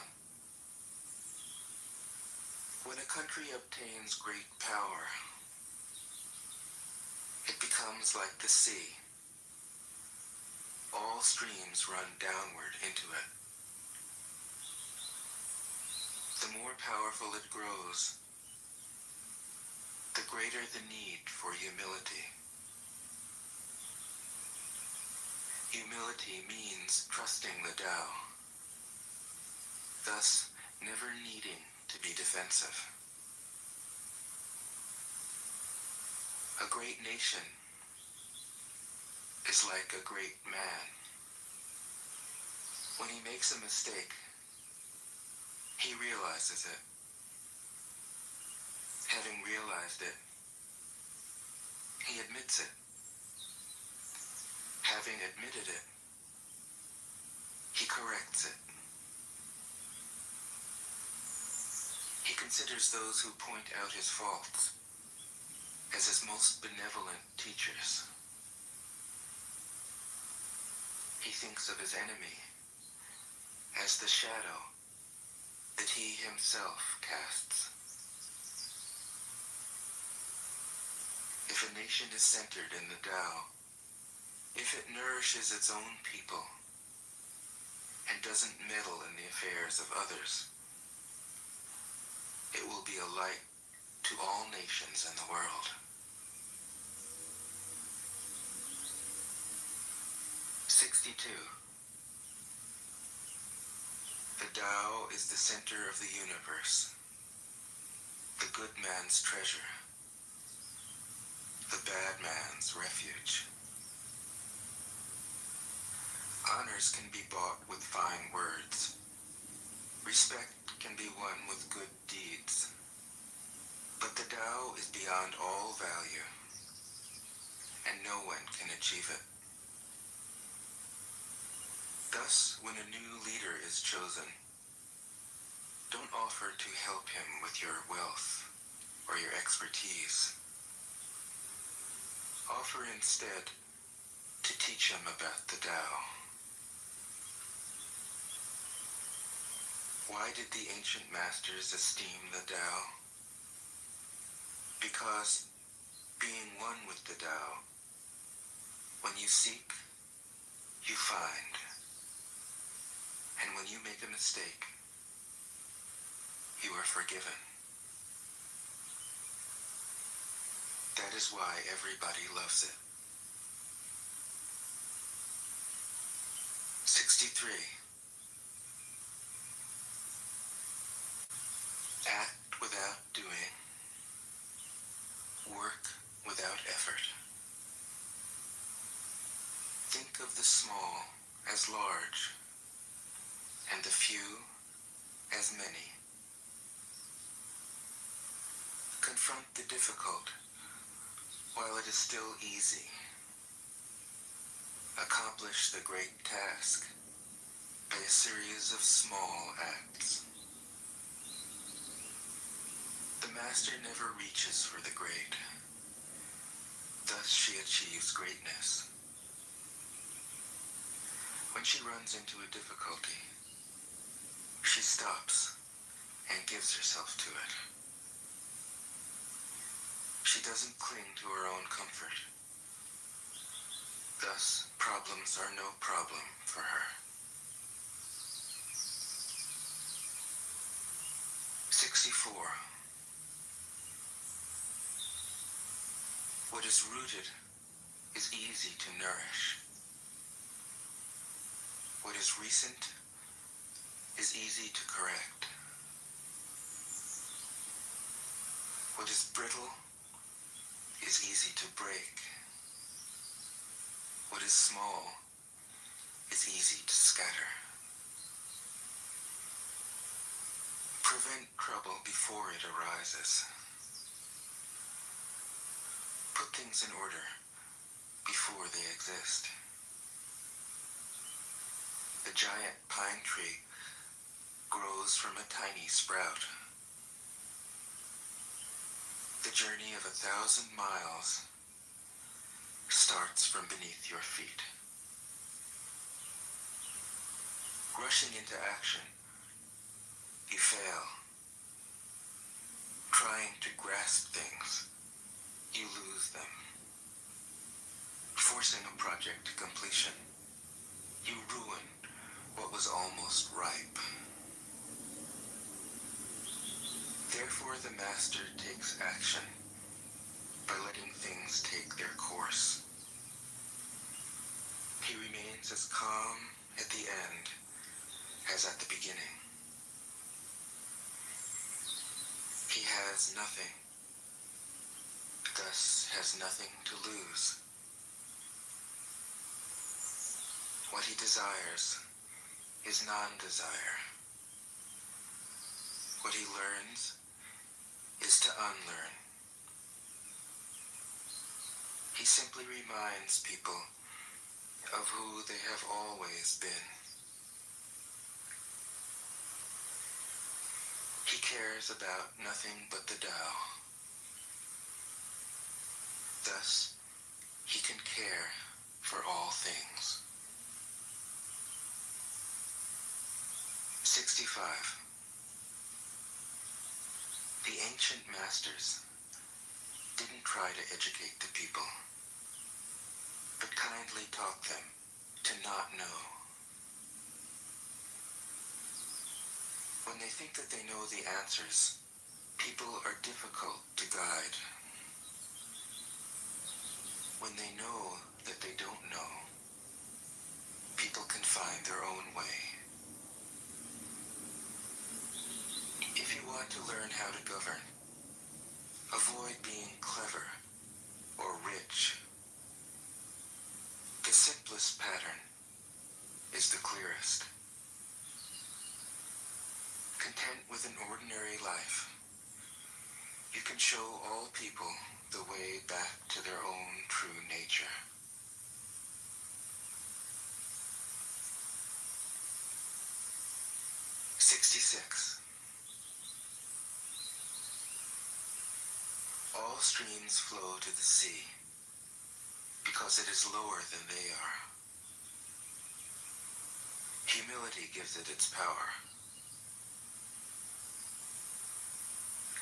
When a country obtains great power, it becomes like the sea. All streams run downward into it. The more powerful it grows, the greater the need for humility. Humility means trusting the Tao, thus never needing to be defensive. A great nation is like a great man. When he makes a mistake, he realizes it. Having realized it, he admits it. Having admitted it, he corrects it. He considers those who point out his faults as his most benevolent teachers. He thinks of his enemy as the shadow that he himself casts. If a nation is centered in the Tao, if it nourishes its own people and doesn't meddle in the affairs of others, it will be a light to all nations in the world. 62. The Tao is the center of the universe, the good man's treasure, the bad man's refuge. Honors can be bought with fine words. Respect can be won with good deeds. But the Tao is beyond all value, and no one can achieve it. Thus, when a new leader is chosen, don't offer to help him with your wealth or your expertise. Offer instead to teach him about the Tao. Why did the ancient masters esteem the Tao? Because being one with the Tao, when you seek, you find. And when you make a mistake, you are forgiven. That is why everybody loves it. 63. Act without doing. Work without effort. Think of the small as large, and the few as many. Confront the difficult while it is still easy. Accomplish the great task by a series of small acts. The master never reaches for the great. Thus she achieves greatness. When she runs into a difficulty, she stops and gives herself to it. She doesn't cling to her own comfort. Thus, problems are no problem for her. 64. What is rooted is easy to nourish. What is recent is easy to correct. What is brittle is easy to break. What is small is easy to scatter. Prevent trouble before it arises. put things in order before they exist. A giant pine tree grows from a tiny sprout. The journey of 1,000 miles starts from beneath your feet. Rushing into action, you fail. Trying to grasp things, you lose them. Forcing a project to completion, you ruin what was almost ripe. Therefore, the master takes action by letting things take their course. He remains as calm at the end as at the beginning. He has nothing, thus has nothing to lose. What he desires is non-desire. What he learns is to unlearn. He simply reminds people of who they have always been. He cares about nothing but the Tao. Thus, he can care for all things. 65. The ancient masters didn't try to educate the people, but kindly taught them to not know. When they think that they know the answers, people are difficult to guide. When they know that they don't know, people can find their own way. If you want to learn how to govern, avoid being clever or rich. The simplest pattern is the clearest. Content with an ordinary life, you can show all people the way back to their own true nature. All streams flow to the sea because it is lower than they are. Humility gives it its power.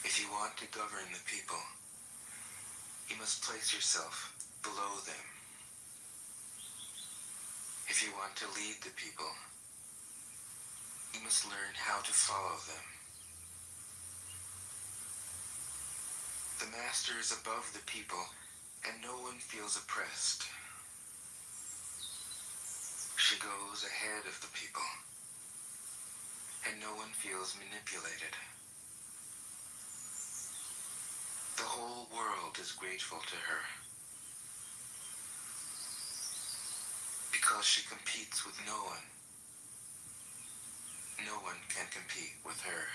If you want to govern the people, you must place yourself below them. If you want to lead the people, you must learn how to follow them. The master is above the people, and no one feels oppressed. She goes ahead of the people, and no one feels manipulated. The whole world is grateful to her, because she competes with no one. No one can compete with her.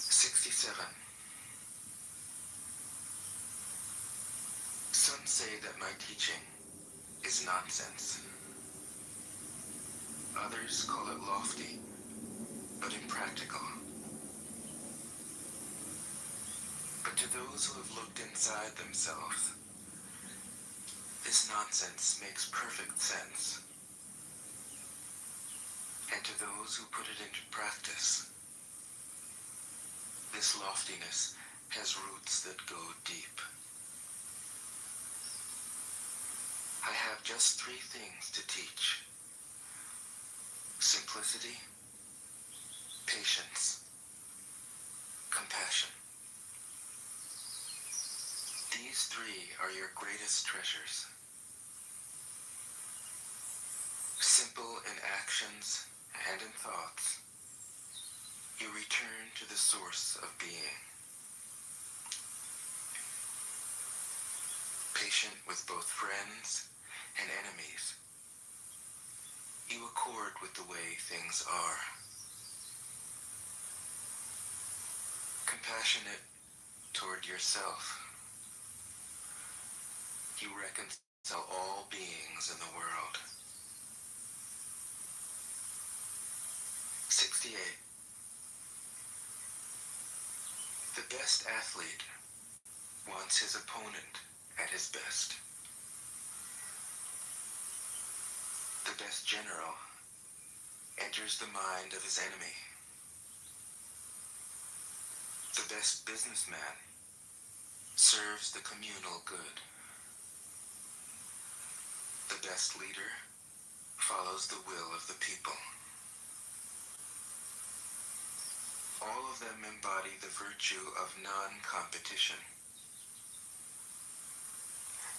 67. Some say that my teaching is nonsense. Others call it lofty, but impractical. But to those who have looked inside themselves, this nonsense makes perfect sense. And to those who put it into practice, this loftiness has roots that go deep. I have just 3 things to teach: simplicity, patience, compassion. These 3 are your greatest treasures. Simple in actions and in thoughts, you return to the source of being. Patient with both friends and enemies, you accord with the way things are. Compassionate toward yourself. You reconcile all beings in the world. 68. The best athlete wants his opponent at his best. The best general enters the mind of his enemy. The best businessman serves the communal good. The best leader follows the will of the people. All of them embody the virtue of non-competition.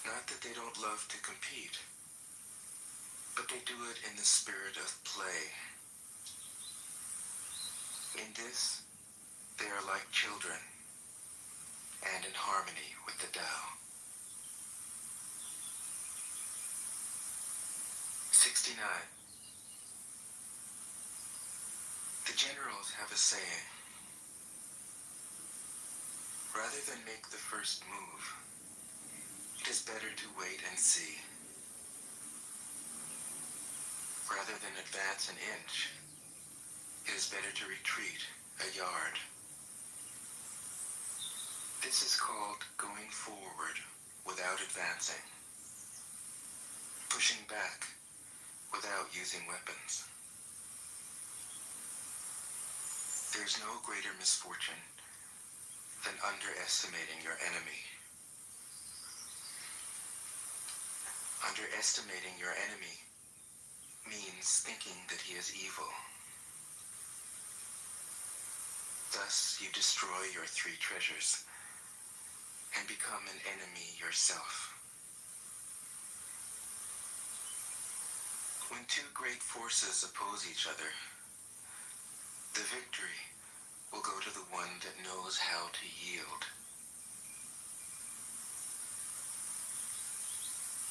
Not that they don't love to compete, but they do it in the spirit of play. In this, they are like children, and in harmony with the Tao. 69. The generals have a saying. Rather than make the first move, it is better to wait and see. Rather than advance an inch, it is better to retreat a yard. This is called going forward without advancing, pushing back without using weapons. There's no greater misfortune than underestimating your enemy. Underestimating your enemy means thinking that he is evil. Thus, you destroy your three treasures and become an enemy yourself. When two great forces oppose each other, the victory will go to the one that knows how to yield.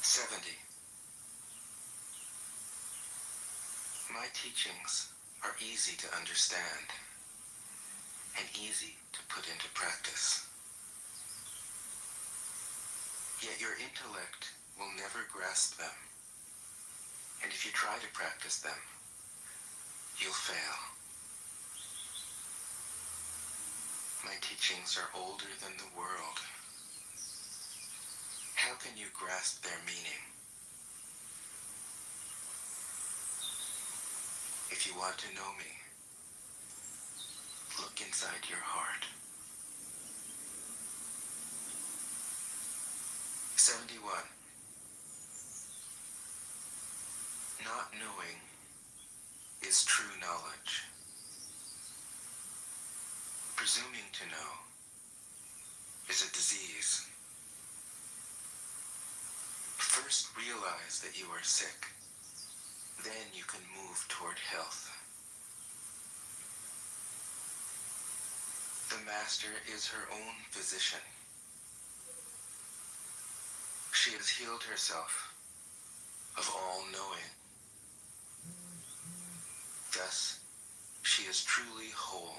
70. My teachings are easy to understand and easy to put into practice. Yet your intellect will never grasp them, and if you try to practice them, you'll fail. My teachings are older than the world. How can you grasp their meaning? If you want to know me, look inside your heart. 71. Not knowing is true knowledge. Presuming to know is a disease. First realize that you are sick. Then you can move toward health. The master is her own physician. She has healed herself of all knowing. Thus, she is truly whole.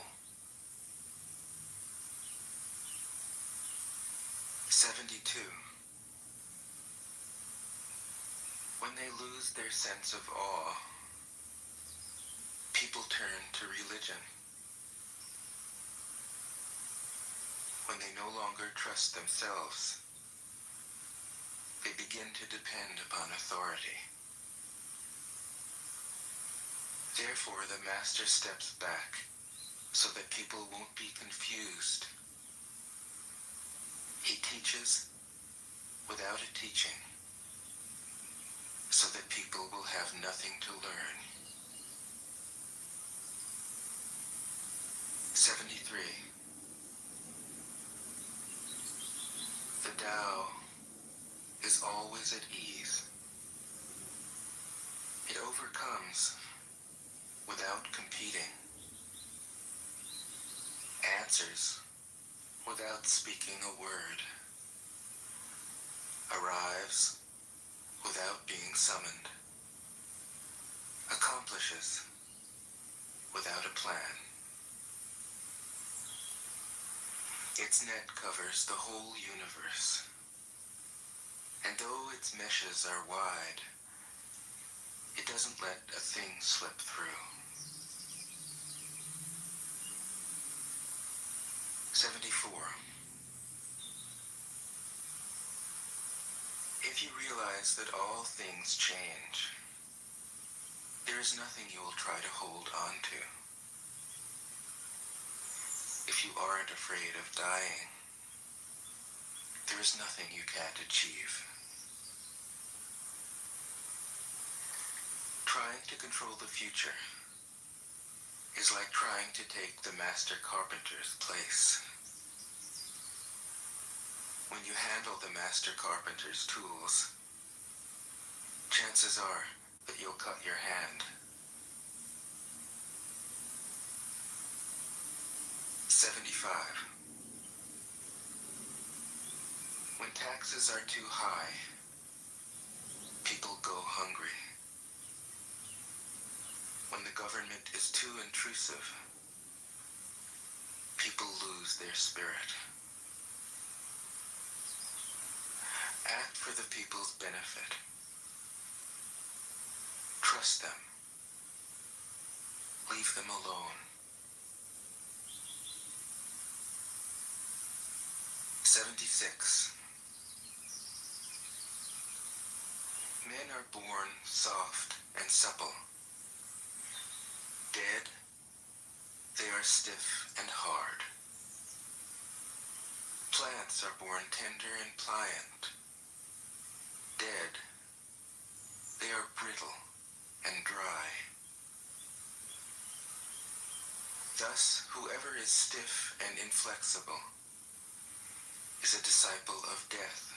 72. When they lose their sense of awe, people turn to religion. When they no longer trust themselves, they begin to depend upon authority. Therefore, the master steps back so that people won't be confused. He teaches without a teaching, so that people will have nothing to learn. 73. The Tao is always at ease. It overcomes without competing, answers without speaking a word, arrives without being summoned, accomplishes without a plan. Its net covers the whole universe. And though its meshes are wide, it doesn't let a thing slip through. 74. If you realize that all things change, there is nothing you will try to hold on to. If you aren't afraid of dying, there is nothing you can't achieve. Trying to control the future is like trying to take the master carpenter's place. When you handle the master carpenter's tools, chances are that you'll cut your hand. 75. When taxes are too high, people go hungry. When the government is too intrusive, people lose their spirit. Act for the people's benefit. Trust them. Leave them alone. 76. Men are born soft and supple. Dead, they are stiff and hard. Plants are born tender and pliant. Dead, they are brittle and dry. Thus, whoever is stiff and inflexible is a disciple of death.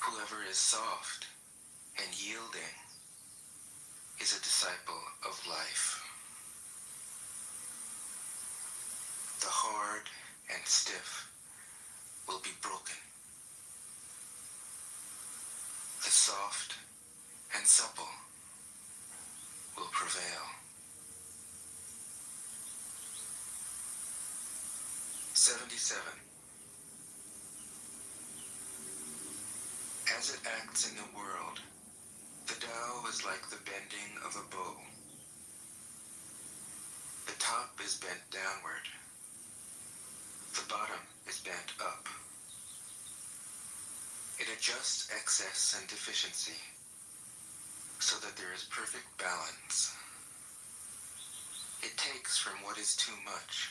Whoever is soft and yielding is a disciple of life. The hard and stiff will be broken. The soft and supple will prevail. 77. As it acts in the world, the Tao is like the bending of a bow. The top is bent downward. The bottom is bent up. It adjusts excess and deficiency so that there is perfect balance. It takes from what is too much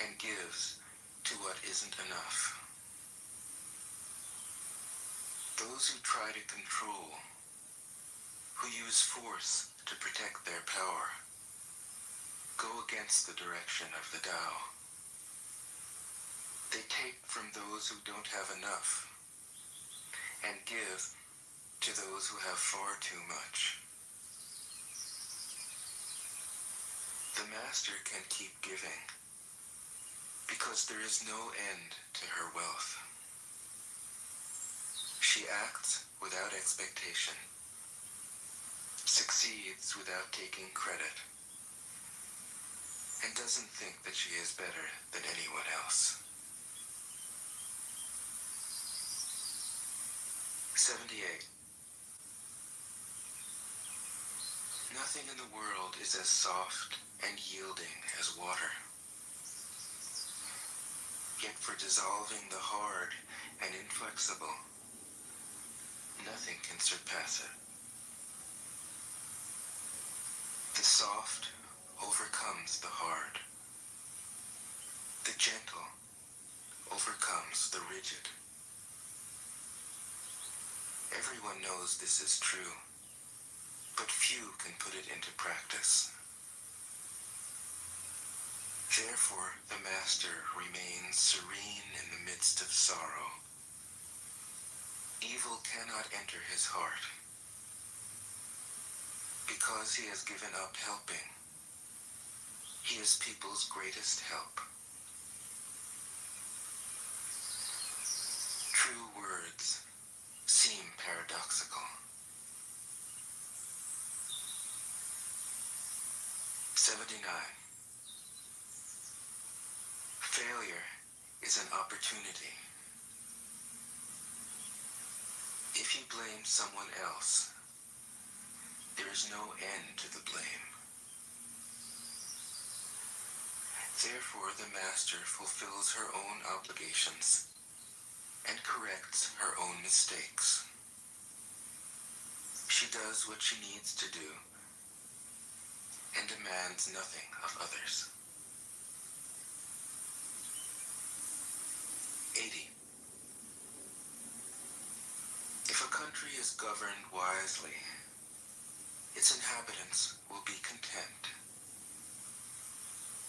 and gives to what isn't enough. Those who try to control, who use force to protect their power, go against the direction of the Tao. They take from those who don't have enough and give to those who have far too much. The master can keep giving because there is no end to her wealth. She acts without expectation, succeeds without taking credit, and doesn't think that she is better than anyone else. 78. Nothing in the world is as soft and yielding as water. Yet for dissolving the hard and inflexible, nothing can surpass it. The soft overcomes the hard. The gentle overcomes the rigid. Everyone knows this is true, but few can put it into practice. Therefore, the master remains serene in the midst of sorrow. Evil cannot enter his heart, because he has given up helping. He is people's greatest help. True words seem paradoxical. 79. Failure is an opportunity. If you blame someone else, there is no end to the blame. Therefore, the master fulfills her own obligations and corrects her own mistakes. She does what she needs to do and demands nothing of others. 80. If a country is governed wisely, its inhabitants will be content.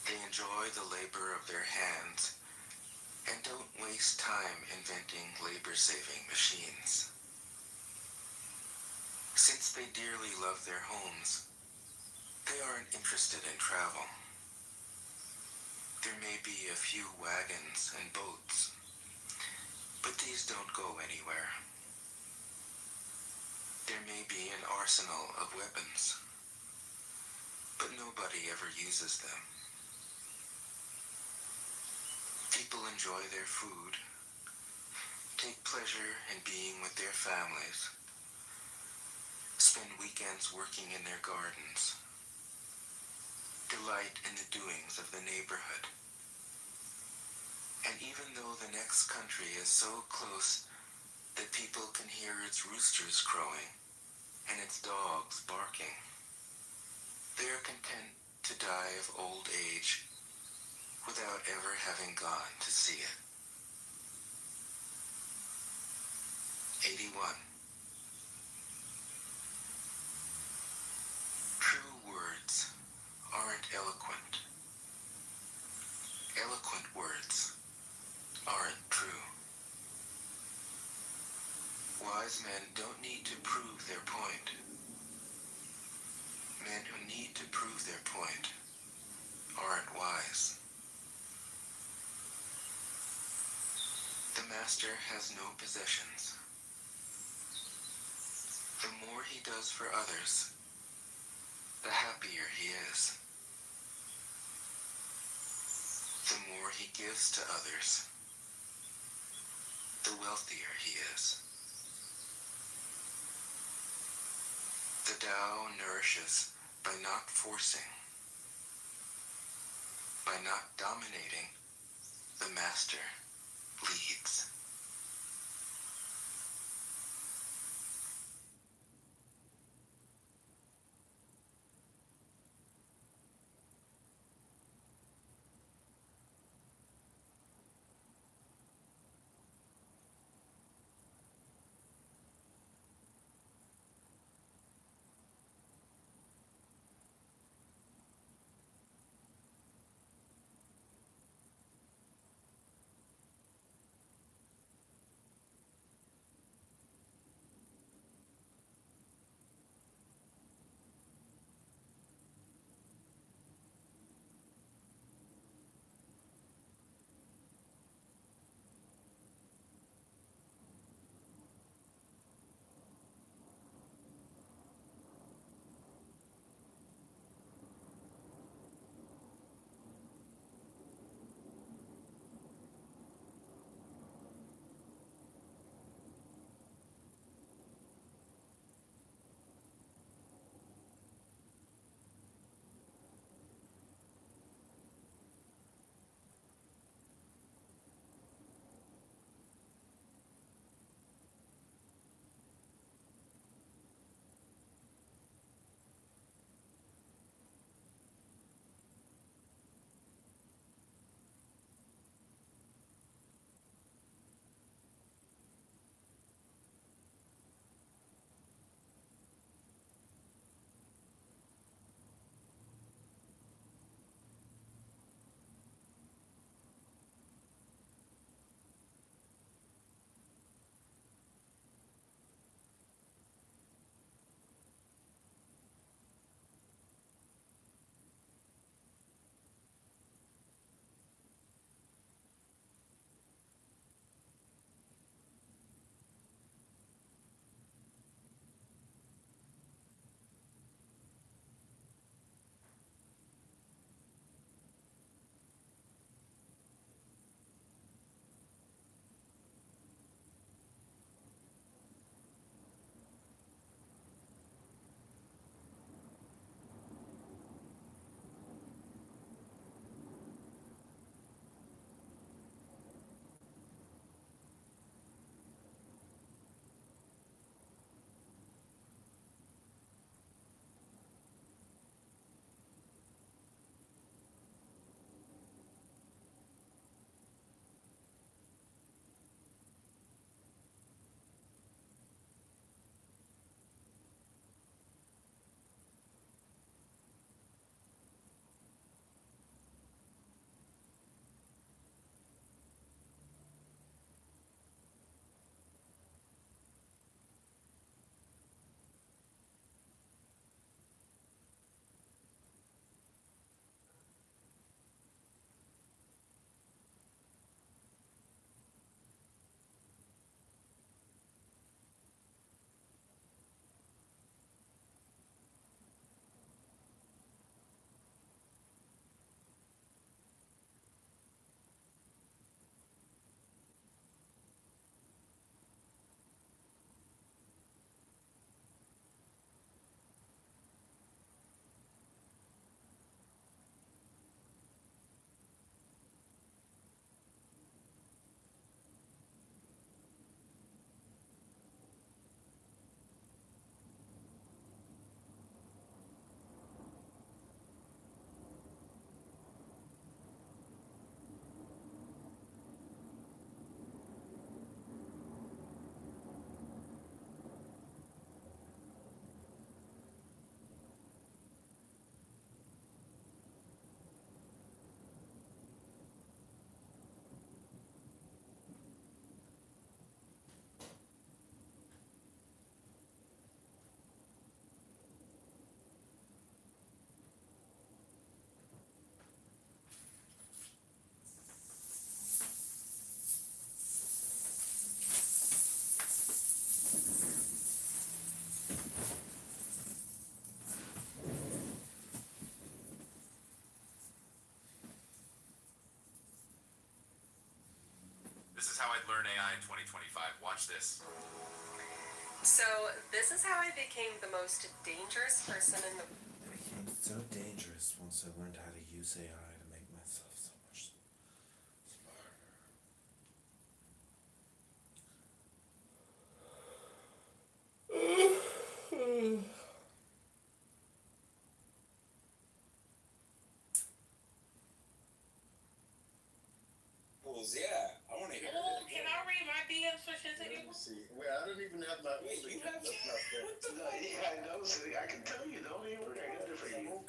They enjoy the labor of their hands and don't waste time inventing labor-saving machines. Since they dearly love their homes, they aren't interested in travel. There may be a few wagons and boats, but these don't go anywhere. There may be an arsenal of weapons, but nobody ever uses them. People enjoy their food, take pleasure in being with their families, spend weekends working in their gardens, delight in the doings of the neighborhood. And even though the next country is so close that people can hear its roosters crowing and its dogs barking, they are content to die of old age without ever having gone to see it. 81. True words aren't eloquent. Eloquent words aren't true. Wise men don't need to prove their point. Men who need to prove their point aren't wise. The master has no possessions. The more he does for others, the happier he is. The more he gives to others, the wealthier he is. The Tao nourishes by not forcing, by not dominating. The master leads. modern AI in 2025. Watch this. So this is how I became the most dangerous person in the. I became so dangerous once I learned how to use AI to make myself so much smarter. Yeah, I want to hear Oh, can I read my DMs for shit to Let you? me see. Wait, I don't even have my. Wait, you have That's not fair. No, yeah, I know. So I can tell you, don't even worry. I got it for you.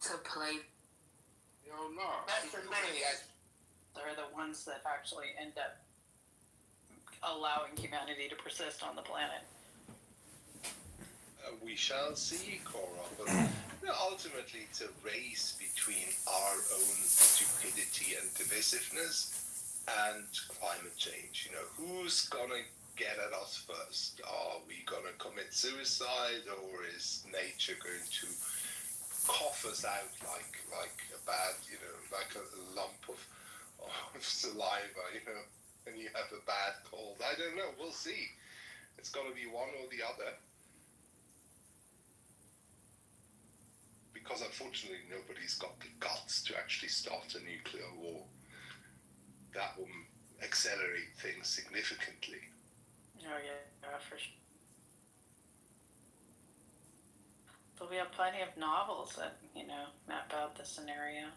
To play. No. That's the thing. They're the ones that actually end up allowing humanity to persist on the planet. We shall see, Cora, but ultimately it's a race between our own stupidity and divisiveness and climate change. You know, who's gonna get at us first? Are we gonna commit suicide, or is nature going to cough us out like a bad, like a lump of saliva, and you have a bad cold? I don't know. We'll see. It's gonna be one or the other. Because unfortunately nobody's got the guts to actually start a nuclear war. That will accelerate things significantly. Oh yeah, for sure. But we have plenty of novels that, map out the scenario.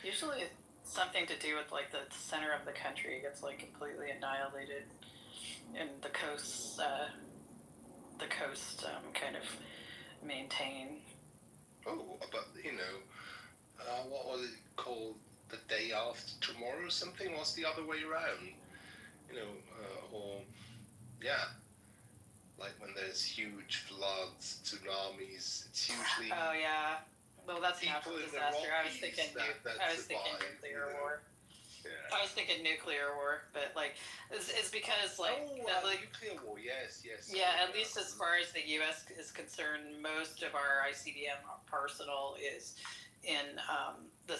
Usually it's something to do with like the center of the country gets like completely annihilated. and the coast kind of maintain. Oh, but what was it called? The day after tomorrow or something? Was the other way around? Or yeah, like when there's huge floods, tsunamis. It's usually Oh yeah. Well, that's people natural in the disaster. I was Rockies thinking. that I was thinking survive, nuclear war. Yeah. I was thinking nuclear war, but like, it's because like, nuclear war. Yes. yeah, at least as far as the U.S. is concerned, most of our ICBM arsenal is in the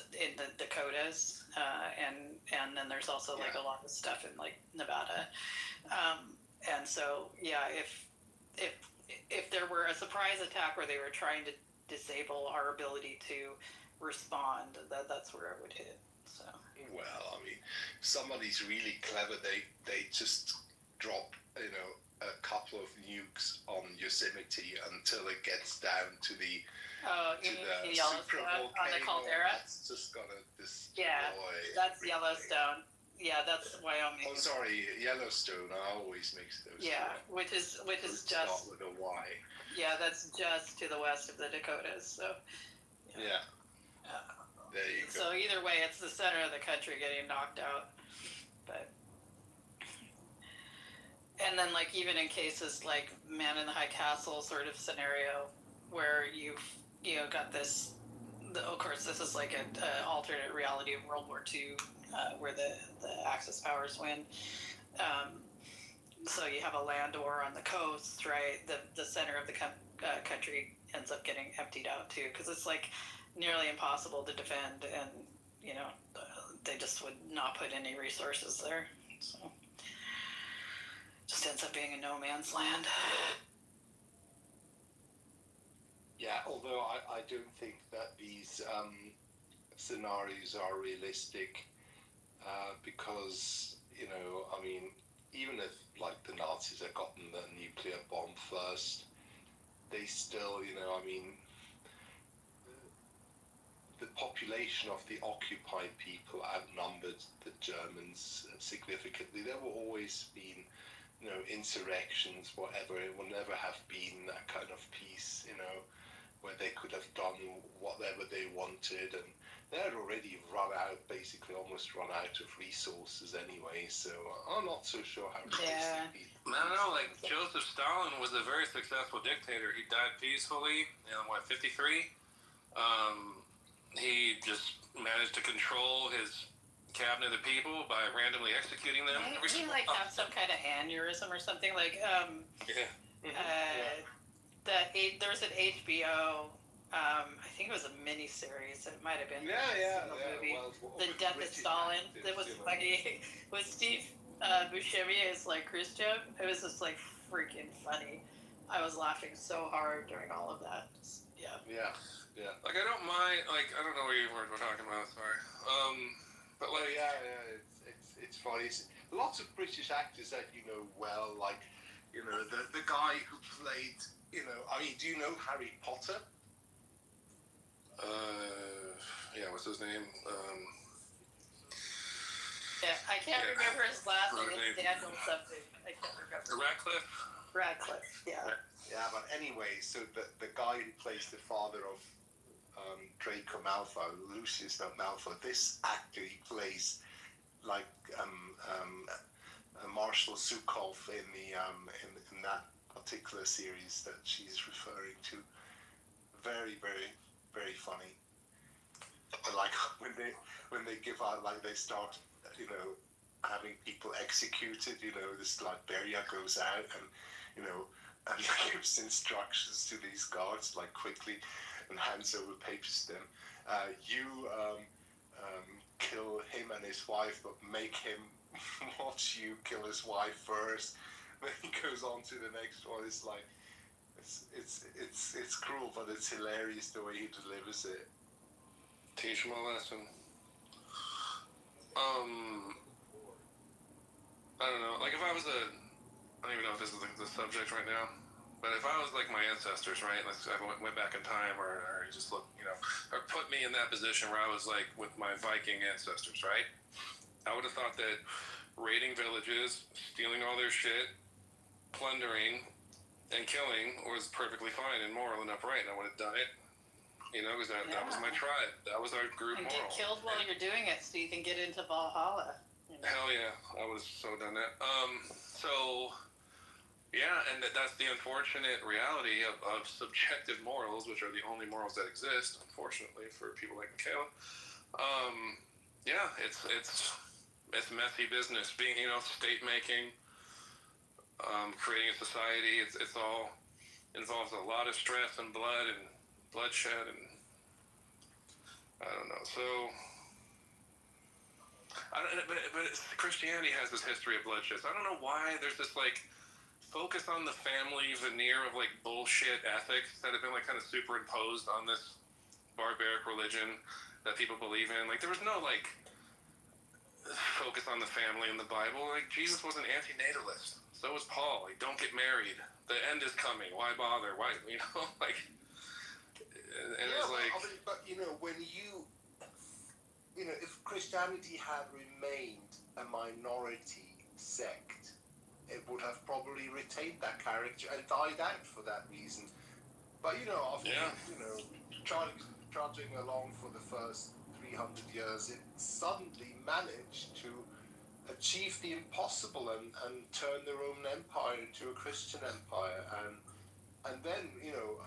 Dakotas, and then there's also like a lot of stuff in like Nevada, and so yeah, if there were a surprise attack where they were trying to disable our ability to respond, that's where it would hit. So. Well, I mean, if somebody's really clever, they just drop, a couple of nukes on Yosemite until it gets down to the super volcano. On the caldera. It's just gonna destroy. Yeah, that's Yellowstone. Yeah, that's Wyoming. Oh, sorry, Yellowstone. I always mix those. Yeah, which is just start with a Y. Yeah, that's just to the west of the Dakotas. So. Yeah. There you go. So either way, it's the center of the country getting knocked out. But and then like even in cases like Man in the High Castle sort of scenario where you've got this. Of course, this is like an alternate reality of World War II, where the Axis powers win. So you have a land war on the coast, right? The center of the country ends up getting emptied out too, because it's like nearly impossible to defend, and they just would not put any resources there. So just ends up being a no man's land. Yeah, although I don't think that these scenarios are realistic, because I mean, even if like the Nazis had gotten the nuclear bomb first, they still, I mean, the population of the occupied people outnumbered the Germans significantly. There will always been, insurrections, whatever. It will never have been that kind of peace, where they could have done whatever they wanted, and they had already almost run out of resources anyway. So I'm not so sure how. Yeah. I don't know. Like Joseph Stalin was a very successful dictator. He died peacefully in 53. He just managed to control his cabinet of people by randomly executing them. He like have some kind of aneurysm or something like. There's an HBO. I think it was a mini-series. It might have been a movie. Well, the Death of Stalin. That was funny. With Steve Buscemi as like Khrushchev. It was just like freaking funny. I was laughing so hard during all of that. Yeah. Like I don't mind. Like I don't know what we're talking about. Sorry. But like it's funny. Lots of British actors that you know well, like the guy who played. I mean, do you know Harry Potter? Yeah, what's his name? Yeah, I can't remember his last name. It's Daniel something. I can't remember. Radcliffe, yeah. Yeah, but anyway, so the guy who plays the father of Draco Malfoy, Lucius Malfoy, this actor, he plays like Marshal Zukov in in that particular series that she's referring to. Very, very, very funny. Like when they give out, like they start, having people executed. This Liberia goes out and and gives instructions to these guards like quickly, and hands over papers to them. You kill him and his wife, but make him watch you kill his wife first. Then he goes on to the next one. It's like it's cruel, but it's hilarious the way he delivers it. Teach him a lesson. I don't know. Like if I was I don't even know if this is the subject right now, but if I was like my ancestors, right? Like I went back in time, or just look, or put me in that position where I was like with my Viking ancestors, right? I would have thought that raiding villages, stealing all their shit, plundering, and killing was perfectly fine and moral and upright, and I would have done it. You know, because that was my tribe. That was our group And moral. get killed while you're doing it so you can get into Valhalla. You know? Hell yeah, I would have so done that. So, yeah, and that's the unfortunate reality of subjective morals, which are the only morals that exist, unfortunately, for people like Michaela. Yeah, it's messy business. Being, you know, state making, creating a society. It's all involves a lot of stress and blood and bloodshed, and I don't know. So, but Christianity has this history of bloodshed. So I don't know why there's this like focus on the family veneer of like bullshit ethics that have been like kind of superimposed on this barbaric religion that people believe in. Like there was no like focus on the family in the Bible. Like Jesus was an antinatalist. So was Paul. Like don't get married. The end is coming. Why bother? Why, you know, like. And yeah, it's like, but you know, when you know, if Christianity had remained a minority sect, it would have probably retained that character and died out for that reason. But you know, after you know, trudging along for the first 300 years, it suddenly managed to achieve the impossible and turn the Roman Empire into a Christian empire, and then you know.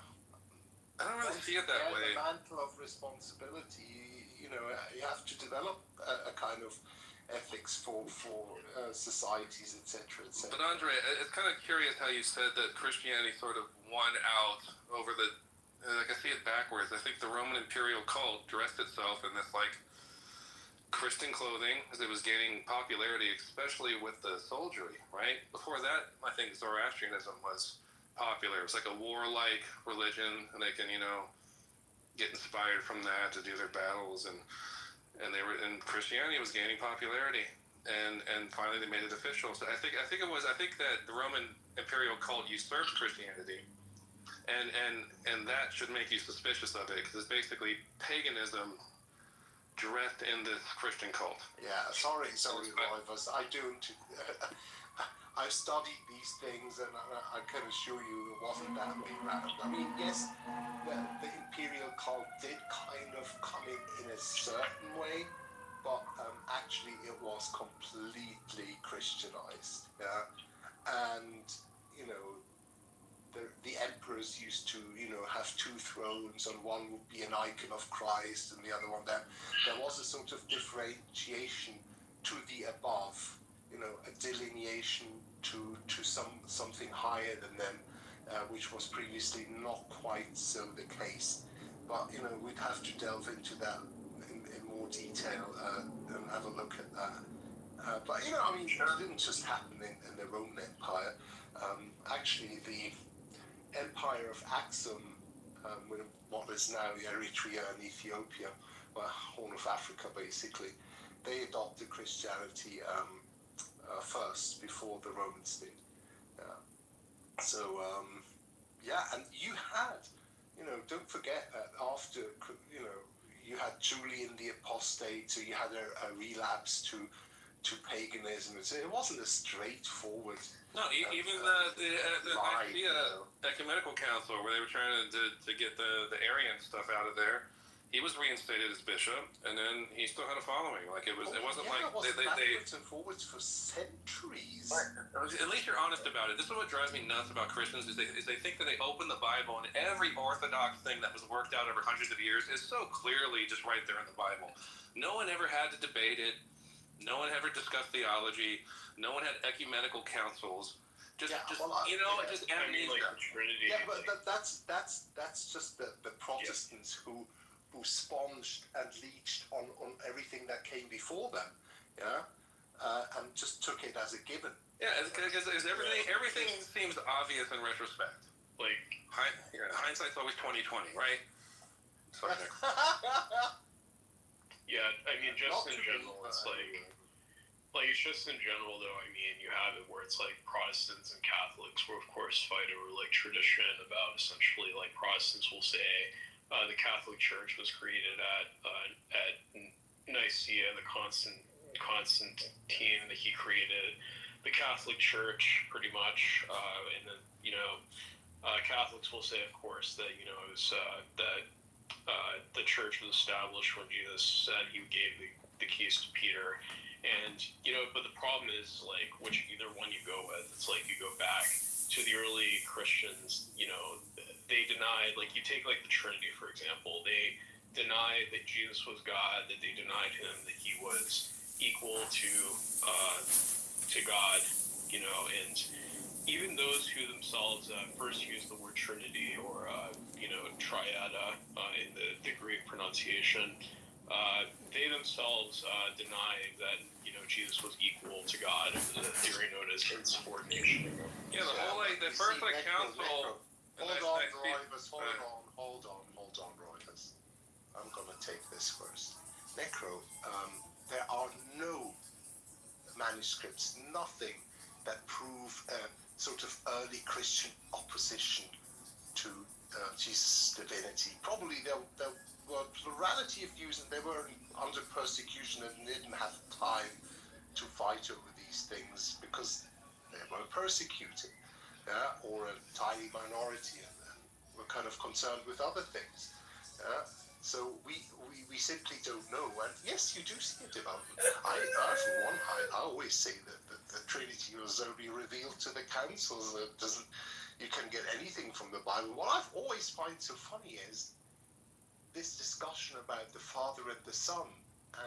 I don't really see it that way. The mantle of responsibility, you know, you have to develop a kind of ethics for societies, etc., etc. But Andre, it's kind of curious how you said that Christianity sort of won out over the. Like I see it backwards. I think the Roman imperial cult dressed itself in this like Christian clothing as it was gaining popularity, especially with the soldiery. Right before that, I think Zoroastrianism was popular. It was like a warlike religion, and they can, you know, get inspired from that to do their battles, and Christianity was gaining popularity, and finally they made it official. So I think that the Roman imperial cult usurped Christianity, and that should make you suspicious of it because it's basically paganism dressed in this Christian cult. Yeah, sorry, Roivas, I don't. I've studied these things, and I can assure you it wasn't that way around. I mean, yes, the imperial cult did kind of come in a certain way, but actually it was completely Christianized. Yeah, and you know, the emperors used to, you know, have two thrones, and one would be an icon of Christ, and the other one there was a sort of differentiation to the above. You know, a delineation to something higher than them, which was previously not quite so the case. But you know, we'd have to delve into that in more detail and have a look at that. But you know, I mean, it didn't just happen in the Roman Empire. Actually, the Empire of Axum, with what is now Eritrea and Ethiopia, well, Horn of Africa, basically, they adopted Christianity first before the Romans did. So yeah, and you had, you know, don't forget that after, you know, you had Julian the Apostate, so you had a relapse to paganism. It wasn't a straightforward. No, even the Ecumenical Council, where they were trying to get the Arian stuff out of there, he was reinstated as bishop, and then he still had a following. Like it wasn't like they backwards and forwards for centuries. At least you're honest about it. This is what drives me nuts about Christians is they think that they open the Bible and every orthodox thing that was worked out over hundreds of years is so clearly just right there in the Bible. No one ever had to debate it. No one ever discussed theology. No one had ecumenical councils. Just you know, just amnesia. Yeah, but that's just the Protestants who sponged and leached on everything that came before them, yeah, and just took it as a given. Yeah, because everything seems obvious in retrospect. Like hindsight's always 20/20, right? Sorry, Nick. Yeah, I mean, just in general, it's like it's just in general though. I mean, you have it where it's like Protestants and Catholics will of course fight over like tradition about essentially like Protestants will say the Catholic Church was created at Nicaea, the Constantine, that he created the Catholic Church, pretty much, and then Catholics will say, of course, that it was that the church was established when Jesus said he gave the keys to Peter, and but the problem is like which either one you go with. It's like you go back to the early Christians. They denied, like you take like the Trinity for example. They denied that Jesus was God. That they denied him that he was equal to God. And even those who themselves first use the word Trinity or triada in the Greek pronunciation, they themselves deny that Jesus was equal to God. The theory known as insubordination. Yeah, the whole the first council. Hold on, Roivers. I'm gonna take this first. Necro, there are no manuscripts, nothing that prove sort of early Christian opposition to Jesus' divinity. Probably there were a plurality of views, and they were under persecution and didn't have time to fight over these things because they were persecuted, or a tiny minority, and were kind of concerned with other things. So we simply don't know. And yes, you do see a development. For one, I always say that the Trinity was only revealed to the councils. You can get anything from the Bible. What I've always find so funny is this discussion about the Father and the Son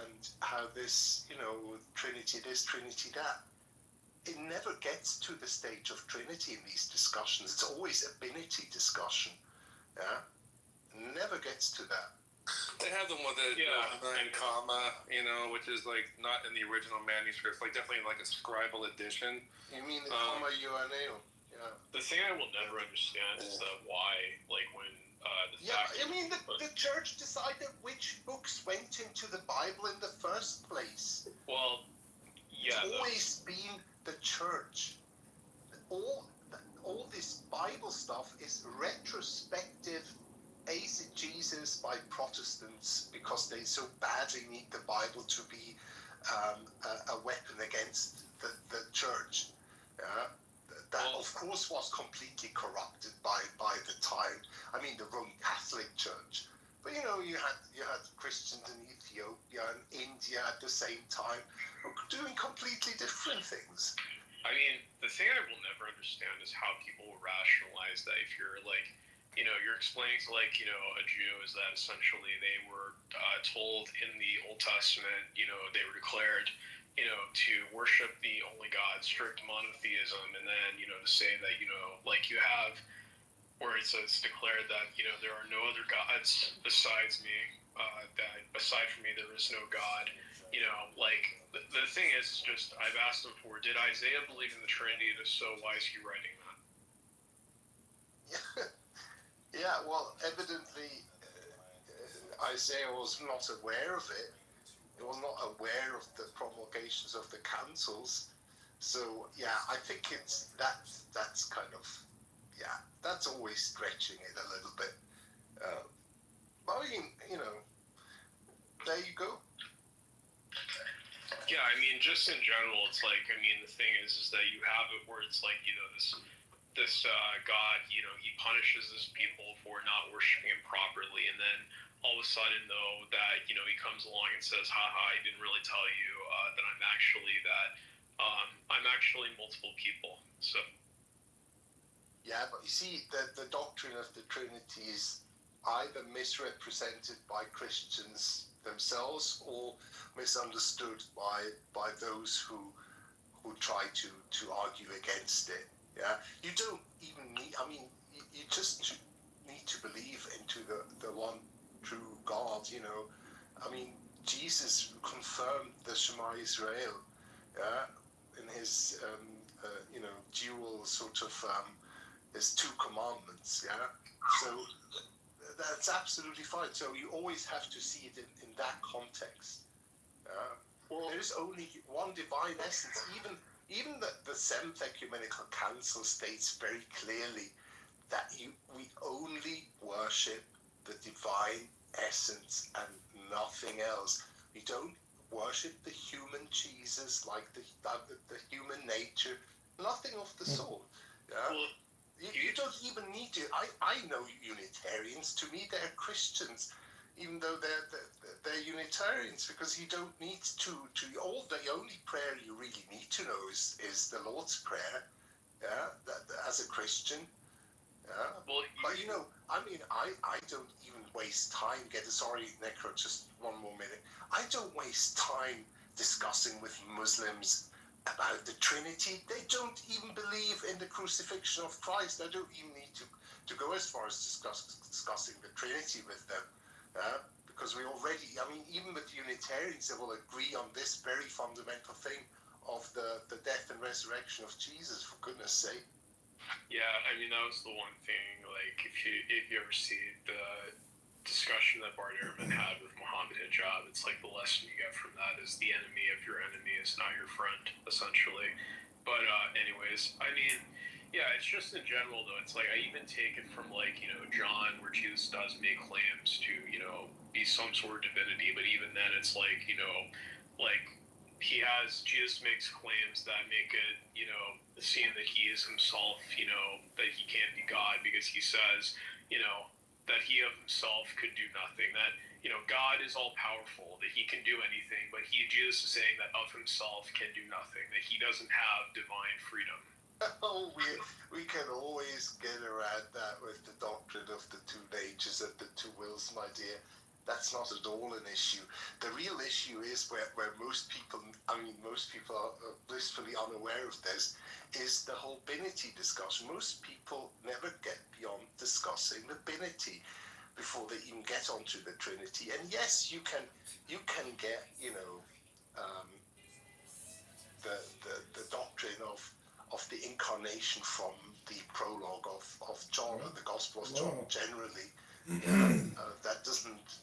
and how this, Trinity this, Trinity that. It never gets to the stage of Trinity in these discussions. It's always a binity discussion. Yeah, never gets to that. They have them with a and comma, which is like not in the original manuscript. Like definitely like a scribal edition. You mean the comma UNA? Yeah. The thing I will never understand is why, like when the church decided which books went into the Bible in the first place. Well, yeah, it's always been the church. All this Bible stuff is retrospective eisegesis by Protestants because they so badly need the Bible to be a weapon against the church. That of course was completely corrupted by the time. I mean, the Roman Catholic Church. But you had Christians in Ethiopia and India at the same time doing completely different things. I mean, the thing I will never understand is how people will rationalize that if you're like, you're explaining to like, a Jew is that essentially they were told in the Old Testament, they were declared, to worship the only God, strict monotheism, and then, to say that, like you have where it says declared that, there are no other gods besides me, that aside from me there is no God. Like the thing is just, I've asked him before, did Isaiah believe in the Trinity? If so, why is he writing that? Yeah, well, evidently Isaiah was not aware of it. He was not aware of the promulgations of the councils. So yeah, I think that's kind of, that's always stretching it a little bit. But I mean, there you go. Yeah, I mean, just in general, it's like, I mean, the thing is that you have it where it's like, this God, he punishes his people for not worshiping him properly, and then all of a sudden, though, that, he comes along and says, haha, I didn't really tell you that I'm actually multiple people, so. Yeah, but you see, the doctrine of the Trinity is either misrepresented by Christians themselves or misunderstood by those who try to argue against it. Yeah, you don't even need. I mean, you just need to believe into the one true God. I mean, Jesus confirmed the Shema Israel, in his dual sort of his two commandments. Yeah, so that's absolutely fine. So you always have to see it in that context. There is only one divine essence. Even the Seventh Ecumenical Council states very clearly that we only worship the divine essence and nothing else. We don't worship the human Jesus, like the human nature. Nothing of the sort. Yeah? Well, you don't even need to. I know Unitarians. To me, they're Christians, even though they're Unitarians, because you don't need to. The only prayer you really need to know is the Lord's Prayer. Yeah, as a Christian. Yeah. Well, but I mean, I don't even waste time sorry, Necro, just one more minute. I don't waste time discussing with Muslims about the Trinity. They don't even believe in the crucifixion of Christ. I don't even need to go as far as discussing the Trinity with them. Because we already, I mean, even with Unitarians, they will agree on this very fundamental thing of the death and resurrection of Jesus, for goodness sake. Yeah, I mean, that was the one thing, like, if you ever see the discussion that Bart Ehrman had with Muhammad Hijab, it's like the lesson you get from that is the enemy of your enemy is not your friend, essentially. But anyways, I mean, yeah, it's just in general, though, it's like, I even take it from, like, John, where Jesus does make claims to, be some sort of divinity, but even then, it's like, like, Jesus makes claims that make it, seem that he is himself, that he can't be God, because he says, that he of himself could do nothing, that, God is all powerful, that he can do anything, but Jesus is saying that of himself can do nothing, that he doesn't have divine freedom. Oh, we can always get around that with the doctrine of the two natures and the two wills, my dear. That's not at all an issue. The real issue is where most people are blissfully unaware of this, is the whole binity discussion. Most people never get beyond discussing the binity before they even get onto the Trinity. And yes, you can get, the doctrine of the incarnation from the prologue of John, or the Gospel of John generally. That doesn't,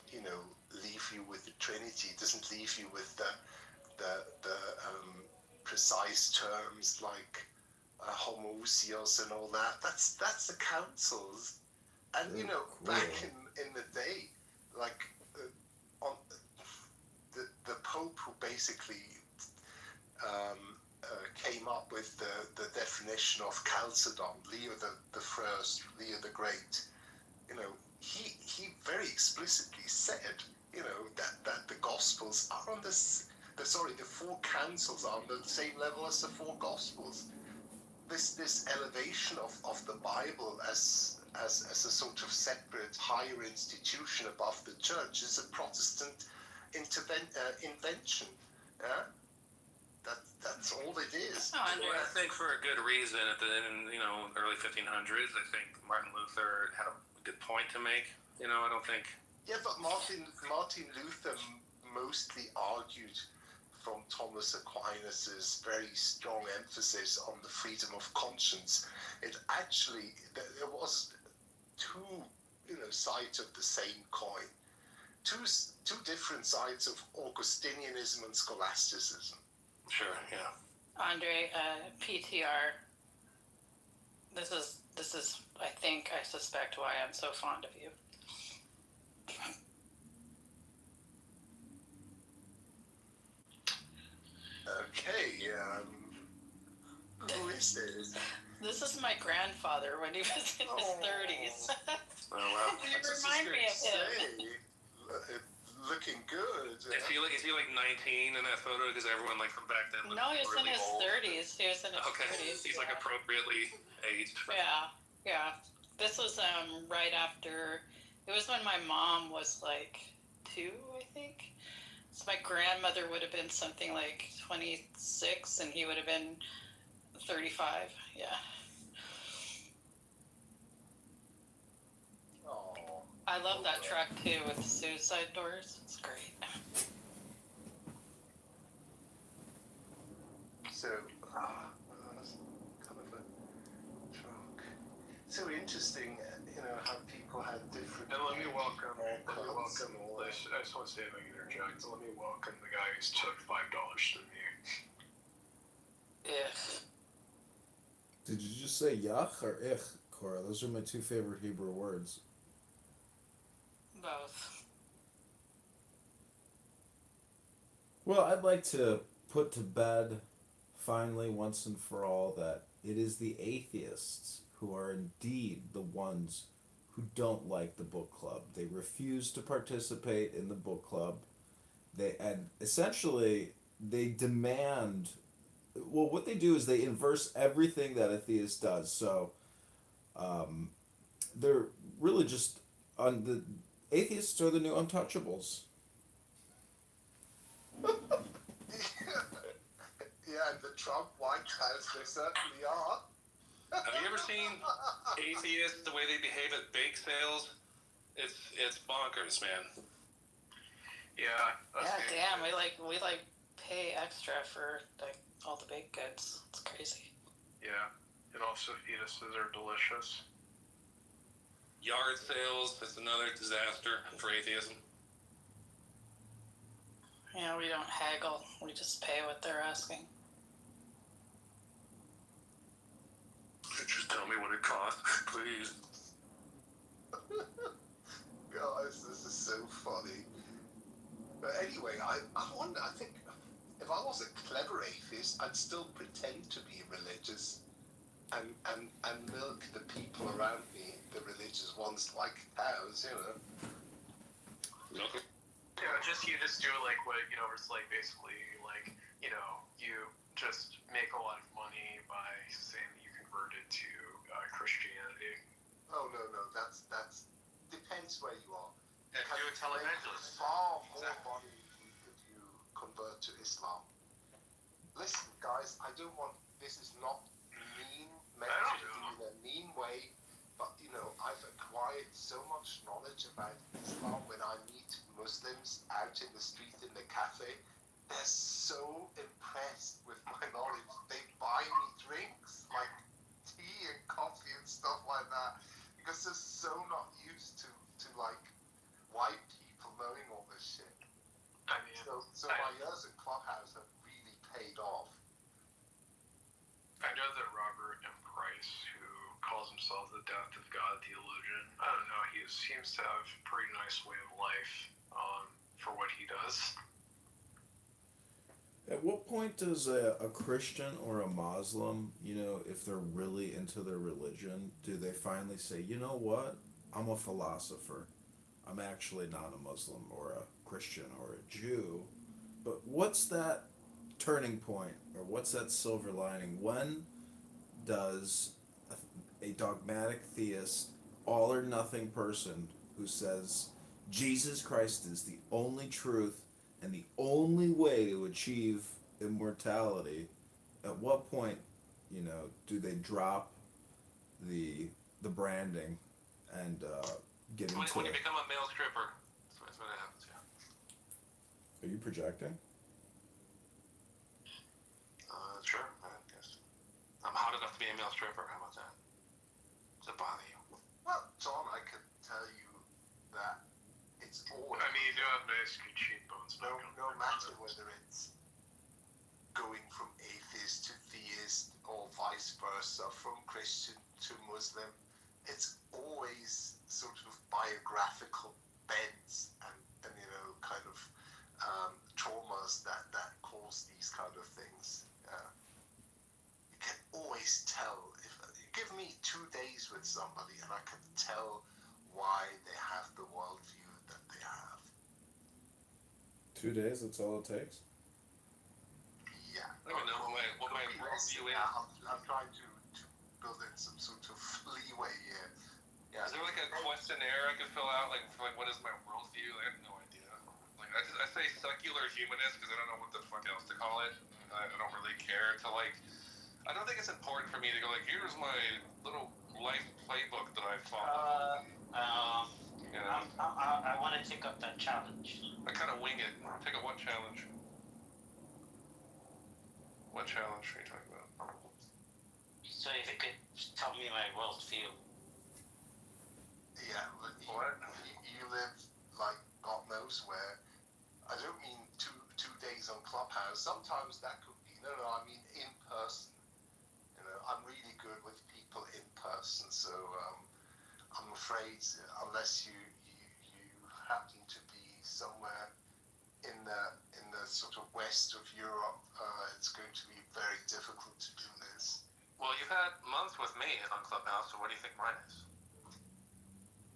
leave you with the Trinity. It doesn't leave you with the precise terms like homoousios and all that. That's the councils. And back in the day, like on the Pope who basically came up with the definition of Chalcedon, Leo the First, Leo the Great. He very explicitly said, that the Gospels are on the four councils are on the same level as the four Gospels. This elevation of the Bible as a sort of separate higher institution above the church is a Protestant invention. Yeah? That's all it is. Oh, Well, I think for a good reason at the early 1500s, I think Martin Luther had a good point to make. I don't think. Yeah, but Martin Luther mostly argued from Thomas Aquinas's very strong emphasis on the freedom of conscience. It actually, there was two, sides of the same coin. Two different sides of Augustinianism and scholasticism. Sure, yeah. Andre, PTR. This is, I suspect why I'm so fond of you. Okay, who is this? This is my grandfather when he was in his 30s. Oh, wow. You remind me of him. Looking good. Is he like 19 in that photo? Because everyone from back then. No, he was in really his old. 30s. He was in his Okay, 30s. he's appropriately aged. Yeah. This was right after. It was when my mom was 2, I think. So my grandmother would have been something like 26, and he would have been 35. Yeah. Oh. I love that truck too with the suicide doors. It's great. So, that's kind of a truck. So interesting, how people had different. And let me welcome. I just want to say, if I can interject, let me welcome the guy who's took $5 from me. If. Did you just say yach or ich, Cora? Those are my two favorite Hebrew words. Both. Well, I'd like to put to bed, finally, once and for all, that it is the atheists who are indeed the ones who don't like the book club. They refuse to participate in the book club. And essentially they demand. Well, what they do is they inverse everything that a theist does. So um, they're really just on the atheists are the new untouchables. Yeah, and the Trump White House, they certainly are. Have you ever seen atheists, the way they behave at bake sales? It's bonkers, man. Yeah. Yeah, damn. We pay extra for like all the baked goods. It's crazy. Yeah, and also fetuses are delicious. Yard sales, that's another disaster for atheism. Yeah, we don't haggle. We just pay what they're asking. Just tell me what it costs, please. Guys, this is so funny. But anyway, I wonder, I think if I was a clever atheist, I'd still pretend to be religious and milk the people around me, the religious ones, like cows, you know. Okay. Yeah, you just do like what, it's like basically like, you just make a lot of money by saying that you converted to Christianity. Oh, no, that's depends where you are. And do a televangelist. Far more money if you convert to Islam. Listen, guys, this is not meant to be in a mean way, but, I've acquired so much knowledge about Islam when I meet Muslims out in the street, in the cafe. They're so impressed with my knowledge. They buy me drinks, like tea and coffee and stuff like that, because they're so not used to like white people knowing all this shit. I mean, so my years at Clubhouse have really paid off. I know that Robert M. Price, who calls himself the Death of God theologian, I don't know, he seems to have a pretty nice way of life for what he does. At what point does a Christian or a Muslim, if they're really into their religion, do they finally say, you know what? I'm a philosopher. I'm actually not a Muslim or a Christian or a Jew. But what's that turning point, or what's that silver lining? When does a dogmatic theist, all or nothing person who says Jesus Christ is the only truth and the only way to achieve immortality, at what point, do they drop the branding and get into When you become a male stripper, that's what happens, yeah. Are you projecting? Sure, I guess. I'm hot enough to be a male stripper, how about that? Does it bother you? Well, John, I can tell you that it's always... I mean, you do have nice, good cheekbones. No matter whether it's going from atheist to theist or vice versa, from Christian to Muslim, it's always sort of biographical bends and kind of traumas that cause these kind of things. You can always tell. If you give me 2 days with somebody and I can tell why they have the worldview that they have. 2 days, that's all it takes? Yeah. I don't know what my worldview is. I'm trying to build in some sort of leeway here. Yeah, is there like a questionnaire I could fill out, like what is my worldview? I have no idea. Like I say secular humanist because I don't know what the fuck else to call it. I don't really care to like. I don't think it's important for me to go like, here's my little life playbook that I followed. I want to take up that challenge. I kind of wing it. Take a what challenge? What challenge are you talking about? So if you could tell me my worldview. Yeah, but you live like God knows where. I don't mean two days on Clubhouse. Sometimes that could be I mean in person. I'm really good with people in person, so I'm afraid unless you happen to be somewhere in the sort of West rest of Europe, it's going to be very difficult to do this. Well, you've had months with me on Clubhouse, so what do you think mine is?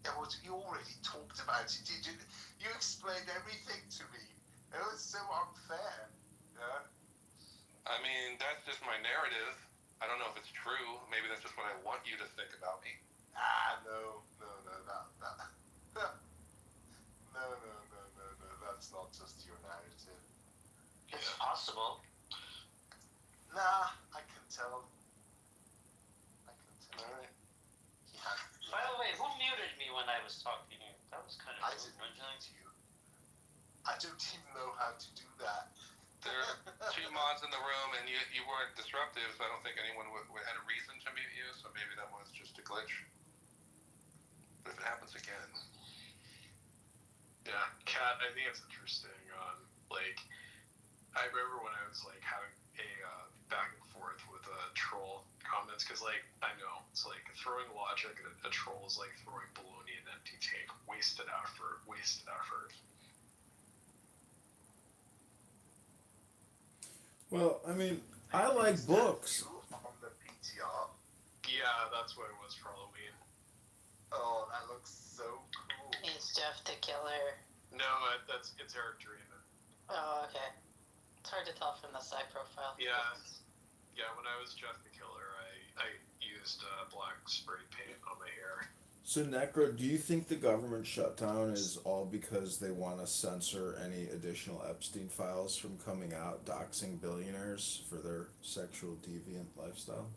Yeah, well, you already talked about it. You explained everything to me. It was so unfair. Yeah. I mean, that's just my narrative. I don't know if it's true. Maybe that's just what I want you to think about me. No, that's not just your narrative. It's possible. Nah, I can tell. Alright. By the way, who muted me when I was talking? That was kind of I didn't mute you. I don't even know how to do that. There are two mods in the room, and you weren't disruptive, so I don't think anyone had a reason to mute you, so maybe that was just a glitch. But if it happens again... Yeah, Kat, I think it's interesting. Like, I remember when I was like having a back and forth with troll comments, because like I know it's like throwing logic at a troll is like throwing baloney in an empty tank. Wasted effort. Well, I mean, I like books. On the PTR. Yeah, that's what it was for Halloween. Oh, that looks so cool. It's Jeff the Killer. No, it's Eric Dreamin. Oh, okay. It's hard to tell from the side profile. Yeah. When I was Jeff the Killer, I used black spray paint on my hair. So, Necro, do you think the government shutdown is all because they want to censor any additional Epstein files from coming out, doxing billionaires for their sexual deviant lifestyle?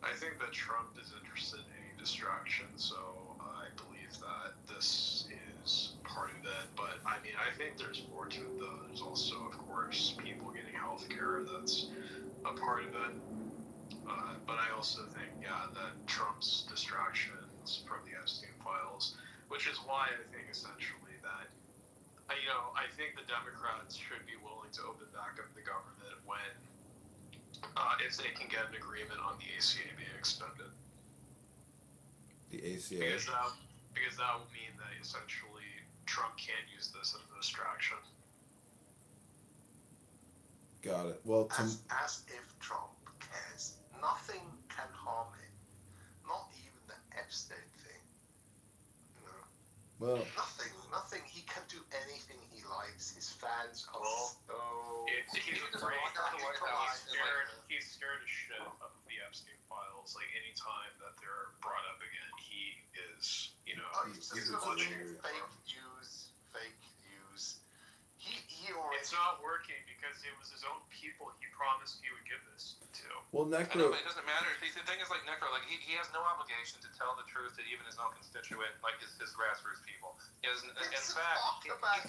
I think that Trump is interested in any distraction, so I believe that this is part of it. But I mean, I think there's more to it, though. There's also, of course, people getting health care. That's a part of it. But I also think, that Trump's distractions from the Epstein files, which is why I think essentially that, I think the Democrats should be willing to open back up the government when, if they can get an agreement on the ACA being expended. The ACA? Because that will mean that essentially Trump can't use this as a distraction. Got it. Well, as if Trump cares. Nothing can harm him. Not even the Epstein thing. Well, nothing. He can do anything he likes. His fans are so... He's scared as shit of the Epstein files. Like, anytime that they're brought up again, he is, he's watching fake news. He already... It's not working because it was his own people he promised he would give this to. Well, I know, Necro... but it doesn't matter. See, the thing is, like, Necro, like, he has no obligation to tell the truth to even his own constituent, like his grassroots people. He has, in fact,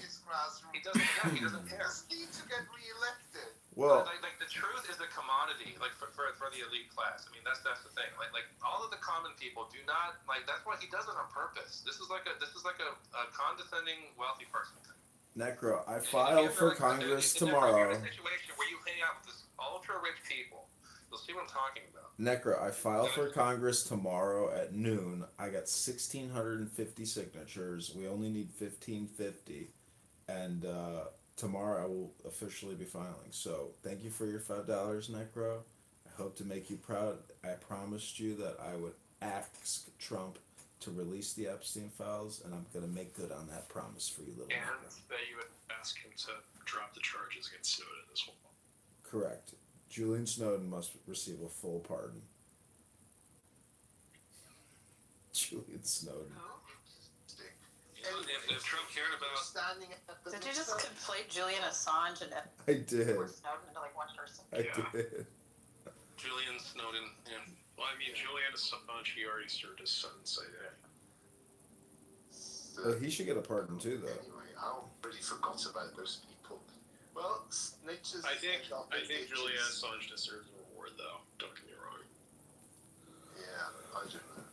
his grassroots. He doesn't care. He doesn't care. He needs to get reelected. Well, like the truth is a commodity, like for the elite class. I mean, that's the thing. Like all of the common people do not like. That's why he does it on purpose. This is like a condescending wealthy person thing. Necro, I file for Congress tomorrow. You're in a situation where you hang out with this ultra rich people. You'll see what I'm talking about. Necro, I file for Congress tomorrow at noon. I got 1,650 signatures. We only need 1,550, and tomorrow I will officially be filing. So thank you for your $5, Necro. I hope to make you proud. I promised you that I would ask Trump to release the Epstein files, and I'm going to make good on that promise for you, little And Necro. that you would ask him to drop the charges against Snowden as well. Correct. Julian Snowden must receive a full pardon. Julian Snowden. If Trump cared about... Did you just conflate Julian Assange and I did. Snowden into like one person? I did. Julian Snowden, yeah. Well, I mean, Julian Assange, he already served his sentence, I think. Well, he should get a pardon too, though. Anyway, I already forgot about those people. Well, snitches... I think Julian Assange deserves a reward, though. Don't get me wrong. Yeah, I don't know.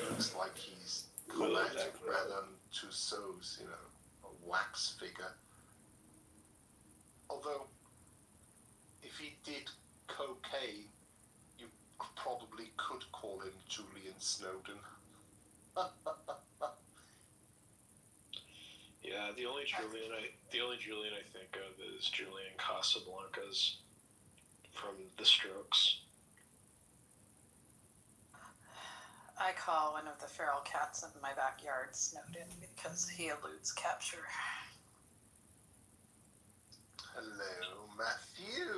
Looks like he's collected Madame Tussauds, a wax figure. Although, if he did cocaine, you probably could call him Julian Snowden. Yeah, The only Julian I think of is Julian Casablancas from The Strokes. I call one of the feral cats in my backyard Snowden because he eludes capture. Hello, Matthew.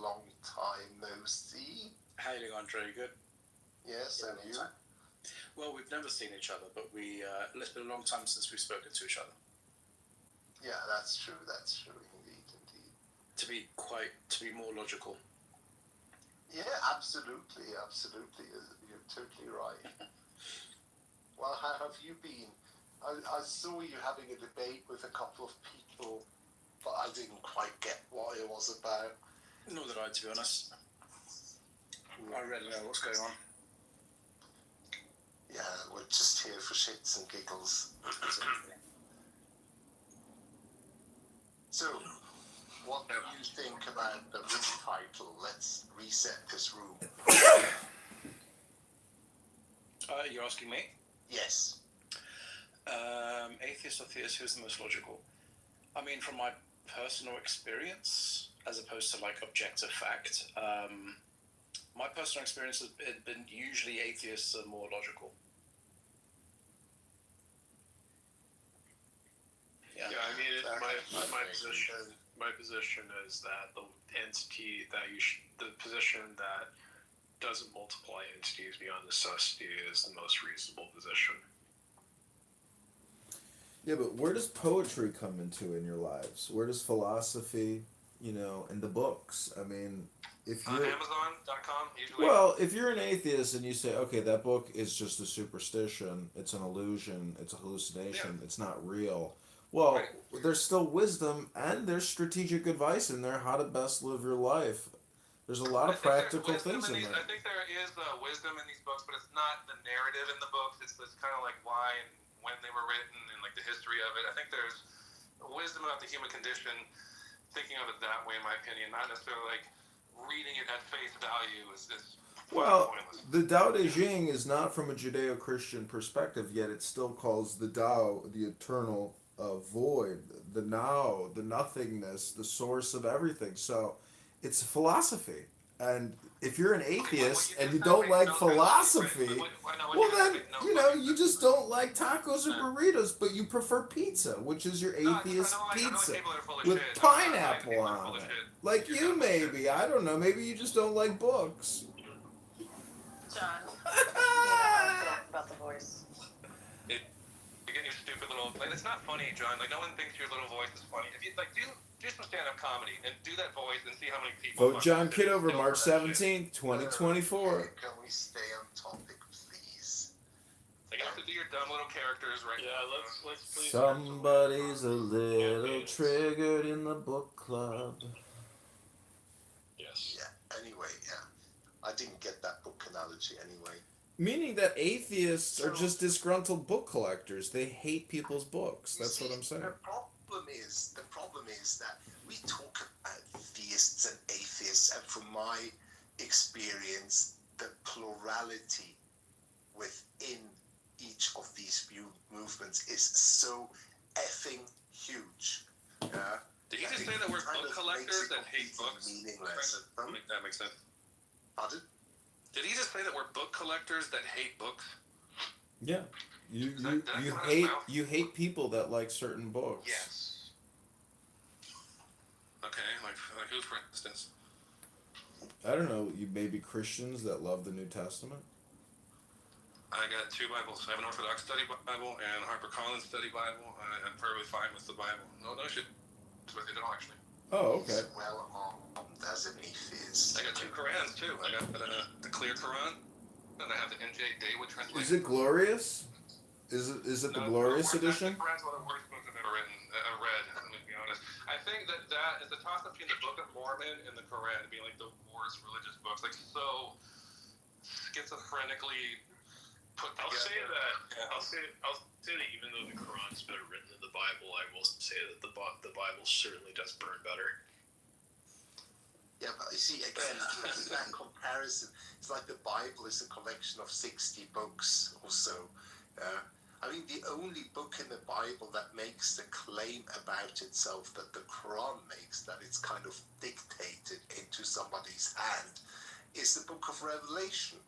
Long time no see. How you doing, Andre? Good? Yes, and you? Well, we've never seen each other, but it's been a long time since we've spoken to each other. Yeah, that's true, indeed. To be more logical. Yeah, absolutely. You're totally right. Well, how have you been? I saw you having a debate with a couple of people, but I didn't quite get what it was about. Nor did I, to be honest. I really know what's going on. Yeah, we're just here for shits and giggles. So, what do you think about the room title? Let's reset this room. You're asking me? Yes. Atheist or theist, who's the most logical? I mean, from my personal experience, as opposed to like objective fact, my personal experience has been usually atheists are more logical. Yeah, I mean, my position is that the entity that the position that doesn't multiply entities beyond necessity is the most reasonable position. Yeah, but where does poetry come into in your lives? Where does philosophy, and the books? I mean, if you're Amazon.com usually. Well, if you're an atheist and you say, okay, that book is just a superstition, it's an illusion, it's a hallucination, it's not real. Well, there's still wisdom and there's strategic advice in there how to best live your life. There's a lot of practical things in there. I think there is wisdom in these books, but it's not the narrative in the books. It's kind of like why and when they were written and like the history of it. I think there's wisdom about the human condition, thinking of it that way, in my opinion, not necessarily like reading it at face value is Well, pointless. the Tao Te Ching is not from a Judeo-Christian perspective, yet it still calls the Tao the eternal void, the now, the nothingness, the source of everything. So it's a philosophy. And if you're an atheist and you don't like philosophy, well then, you just don't like tacos or burritos, but you prefer pizza, which is your atheist pizza with pineapple on it. Like you maybe, I don't know, maybe you just don't like books. John, about the voice. You get your stupid little. Like, it's not funny, John. Like no one thinks your little voice is funny. If you like, do some stand-up comedy and do that voice and see how many people. Vote John Kitover, March 17th, 2024. Can we stay on topic, please? Like you have to do your dumb little characters right now. Yeah, let's please. Somebody's a little triggered in the book club. Yes. Yeah. Anyway, yeah. I didn't get that book analogy anyway. Meaning that atheists are just disgruntled book collectors. They hate people's books. That's what I'm saying. The problem is that we talk about theists and atheists, and from my experience, the plurality within each of these movements is so effing huge. Did he just say that we're book collectors that hate books? Meaningless. Make that make sense. Pardon? Did he just say that we're book collectors that hate books? Yeah. You hate people that like certain books. Yes. Okay, like who, for instance? I don't know. You maybe Christians that love the New Testament. I got two Bibles. I have an Orthodox study Bible and HarperCollins study Bible. I'm perfectly fine with the Bible. No shit with it at all, actually. Oh, okay. Well, as an atheist. I got two Qurans too. I got the clear Quran, and I have the NJ Dawood translation. Is it glorious? Is it the glorious edition? The Quran's one of the worst books I've ever read. Let me be honest. I think that is a toss up between the Book of Mormon and the Quran being like the worst religious books, like so schizophrenically put together. I'll say that even though the Quran's better written than the Bible, I will say that the Bible certainly does burn better. Yeah, but you see, again, that comparison, it's like the Bible is a collection of 60 books or so. I mean, the only book in the Bible that makes the claim about itself that the Quran makes, that it's kind of dictated into somebody's hand, is the book of Revelation.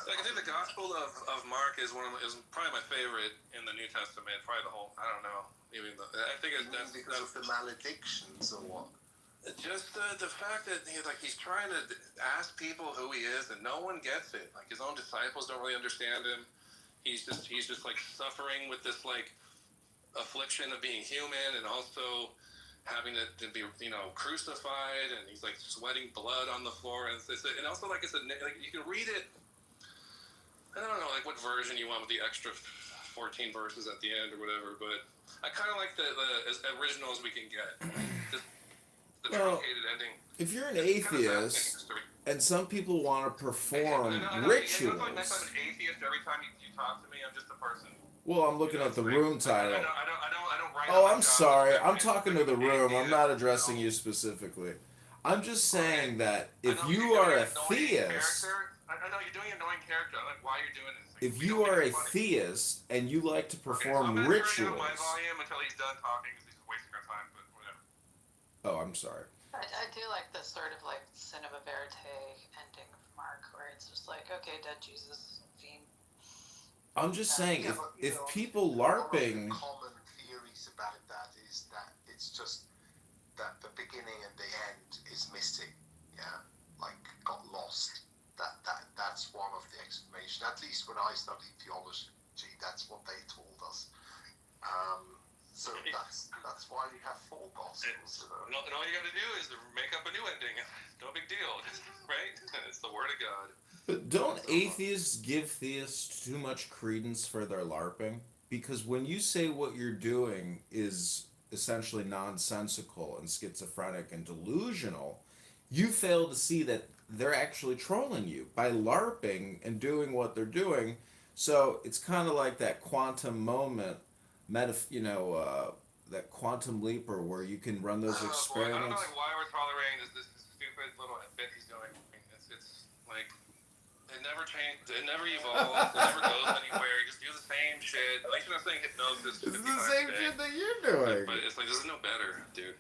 Like, I think the Gospel of Mark is is probably my favorite in the New Testament. Probably the whole. I don't know. I think that's because of the maledictions or what? Just the fact that he's trying to ask people who he is, and no one gets it. Like, his own disciples don't really understand him. He's just like suffering with this like affliction of being human, and also having to be crucified, and he's like sweating blood on the floor, and also like you can read it. I don't know like what version you want with the extra 14 verses at the end or whatever, but I kind of like the as original as we can get. Just the truncated ending. If you're an atheist, and some people want to perform rituals. I'm an atheist every time you talk to me. I'm just a person. Well, I'm looking at the room title. I don't write. Oh, I'm sorry. I'm talking to the room. I'm not addressing you specifically. I'm just saying that if you are a theist. I know you're doing an annoying character. I like why you're doing this. If you are a theist and you like to perform rituals. Turn down my volume until he's done talking because he's wasting our time. But whatever. Oh, I'm sorry. I do like the sort of like cinema verite ending of Mark, where it's just like, okay, dead Jesus, fiend. I'm just saying, if people LARPing. Common theories about that is that it's just that the beginning and the end is missing. Yeah, like got lost. That's one of the explanations. At least when I studied theology, that's what they told us. So that's why we have 4 gospels. And all you got to do is make up a new ending. No big deal, right? It's the word of God. But don't atheists give theists too much credence for their LARPing? Because when you say what you're doing is essentially nonsensical and schizophrenic and delusional, you fail to see that they're actually trolling you by LARPing and doing what they're doing. So it's kind of like that quantum moment, that quantum leaper where you can run those experiments. I don't know why we're tolerating this stupid little bit he's doing. It's like it never changed, it never evolves, it never goes anywhere. You just do the same shit. At least you're not saying hypnosis. It's the same shit that you're doing. But it's like this is no better, dude.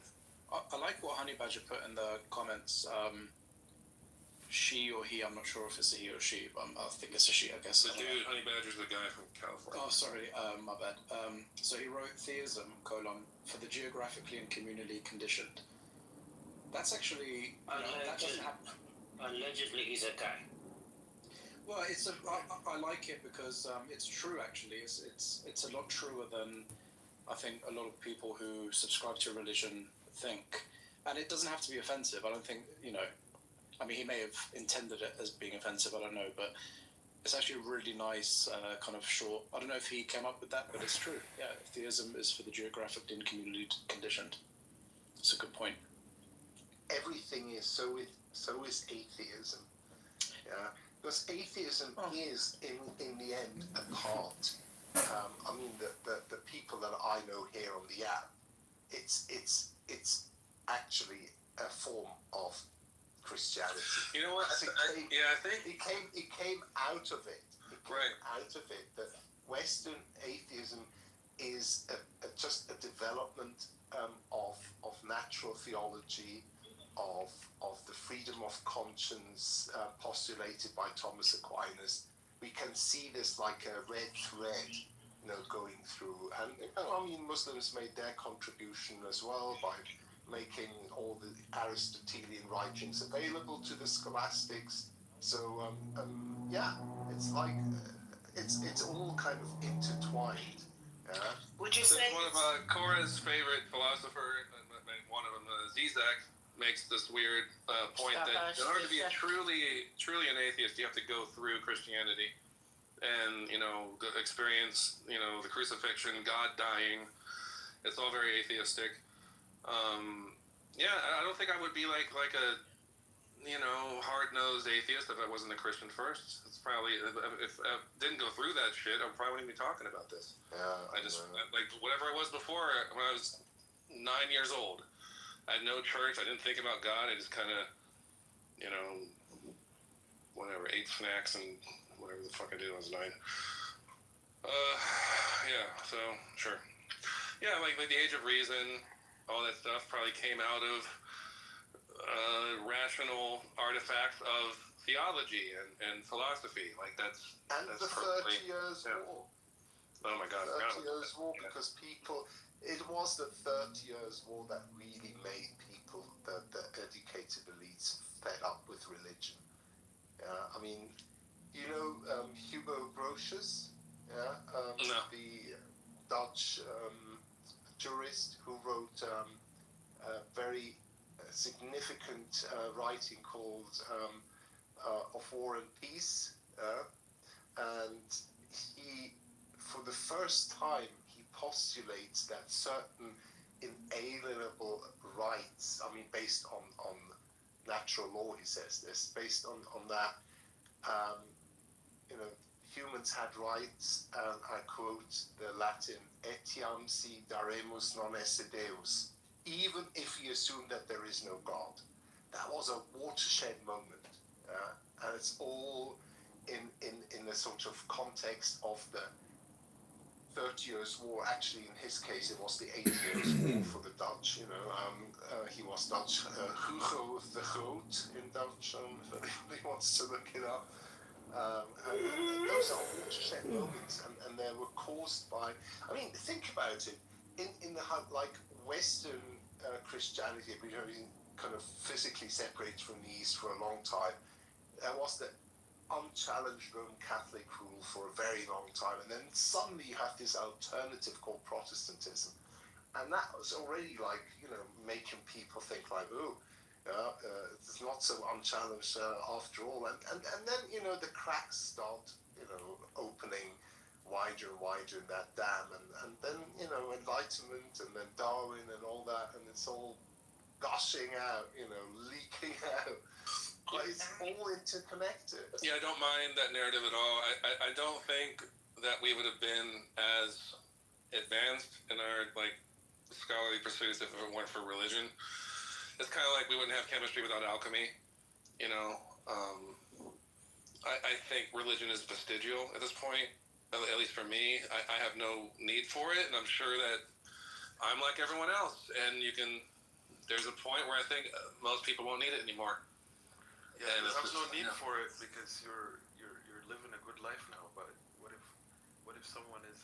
I like what Honey Badger put in the comments. She or he, I'm not sure if it's a he or she, but I think it's a she, I guess. The dude, Honey Badger's the guy from California. Oh, sorry, my bad. So he wrote theism, for the geographically and communally conditioned. That's actually... that doesn't happen. Allegedly he's a guy. Well, I like it because it's true, actually. It's a lot truer than I think a lot of people who subscribe to religion think. And it doesn't have to be offensive. I don't think, I mean, he may have intended it as being offensive, I don't know, but it's actually a really nice kind of short. I don't know if he came up with that, but it's true. Yeah, theism is for the geographically and communally conditioned. It's a good point. Everything is so is atheism. Yeah, because atheism is in the end a part. I mean, the people that I know here on the app, it's actually a form of Christianity. You know what? I think it came out of it. Out of it that Western atheism is just a development of natural theology, of the freedom of conscience postulated by Thomas Aquinas. We can see this like a red thread, going through. And I mean, Muslims made their contribution as well by making all the Aristotelian writings available to the scholastics. So yeah, it's like it's all kind of intertwined. Would you say one of Cora's favorite philosophers, one of them, Zizek, makes this weird point that in order to be truly an atheist, you have to go through Christianity and experience the crucifixion, God dying. It's all very atheistic. Yeah, I don't think I would be like a hard-nosed atheist if I wasn't a Christian first. It's probably if I didn't go through that shit, I probably wouldn't be talking about this. Yeah, I just like whatever I was before when I was 9 years old. I had no church. I didn't think about God. I just kind of, whatever, ate snacks and whatever the fuck I did when I was 9. Yeah. So sure. Yeah, like the Age of Reason, all that stuff probably came out of rational artifacts of theology and philosophy. Like that's the perfectly, 30 Years War. Oh my God! 30 Years War, because it was the 30 Years War that really made people, the educated elites, fed up with religion. I mean, Hugo Grotius, the Dutch jurist who wrote a very significant writing called Of War and Peace, and he, for the first time, he postulates that certain inalienable rights, I mean, based on natural law, he says this, based on that, humans had rights, and I quote the Latin, etiam si daremus non esse Deus, even if you assume that there is no God. That was a watershed moment, and it's all in the sort of context of the 30 Years War. Actually, in his case, it was the 8 Years War for the Dutch. He was Dutch, Hugo the Groot in Dutch, if anybody wants to look it up. And those are watershed moments, and they were caused by, I mean, think about it, in the, like, Western Christianity, which has been kind of physically separated from the East for a long time. There was the unchallenged Roman Catholic rule for a very long time, and then suddenly you have this alternative called Protestantism, and that was already like, making people think like, it's not so unchallenged after all, and then the cracks start opening wider and wider in that dam, and then Enlightenment, and then Darwin and all that, and it's all gushing out, leaking out. But it's all interconnected. Yeah, I don't mind that narrative at all. I don't think that we would have been as advanced in our scholarly pursuits if it weren't for religion. It's kind of like we wouldn't have chemistry without alchemy. I think religion is vestigial at this point, at least for me. I have no need for it, and I'm sure that I'm like everyone else. And there's a point where I think most people won't need it anymore. Yeah, there's no need for it because you're living a good life now. But what if someone is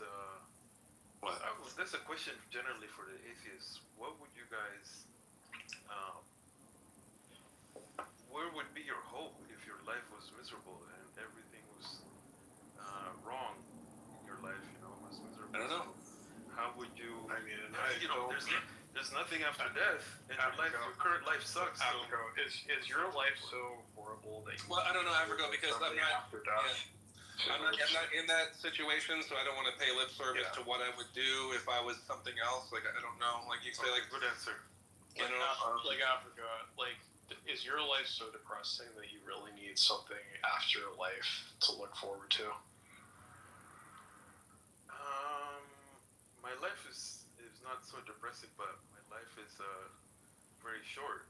What? That's a question generally for the atheists. What would you guys? Where would be your hope if your life was miserable and everything was wrong in your life? Was miserable. I don't know. How would you? I mean, there's nothing after death, and your life, your current life sucks. Africa, is your life so horrible that you? Well, I don't know Africa because I'm not. I'm not in that situation, so I don't want to pay lip service to what I would do if I was something else. Like I don't know. Like you say, good answer. Like Africa, is your life so depressing that you really need something after life to look forward to? My life is not so depressing, but my life is very short,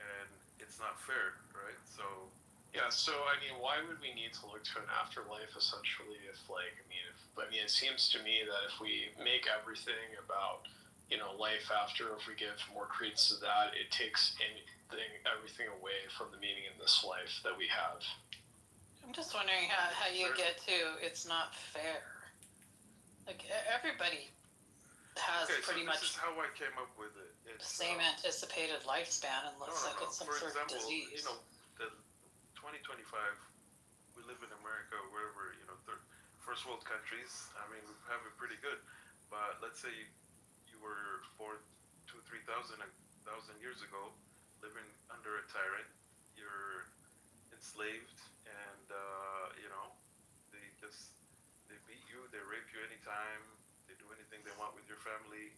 and it's not fair, right? So. Yeah, so I mean, why would we need to look to an afterlife essentially if it seems to me that if we make everything about, life after, if we give more credence to that, it takes everything away from the meaning in this life that we have. I'm just wondering how you get to it's not fair. Like everybody has pretty much. This is how I came up with it. It's the same anticipated lifespan unless it's some sort of disease. The 2025, we live in America, wherever, first world countries. I mean, we have it pretty good. But let's say you were born 2,000-3,000 years ago, living under a tyrant. You're enslaved, and they beat you, they rape you anytime, they do anything they want with your family.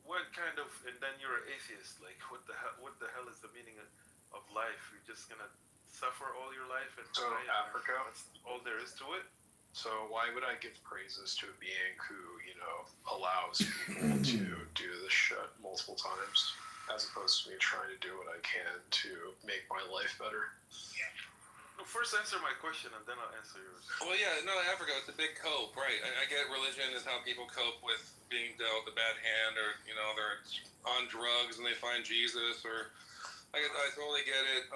What kind of? And then you're an atheist. Like, what the hell is the meaning of life? You're just gonna suffer all your life and die. Africa, that's all there is to it. So why would I give praises to a being who, allows people to do this shit multiple times, as opposed to me trying to do what I can to make my life better? No, first answer my question and then I'll answer yours. Well, yeah, no, Africa, it's a big cope, right? I get religion is how people cope with being dealt the bad hand, or they're on drugs and they find Jesus, or I totally get it.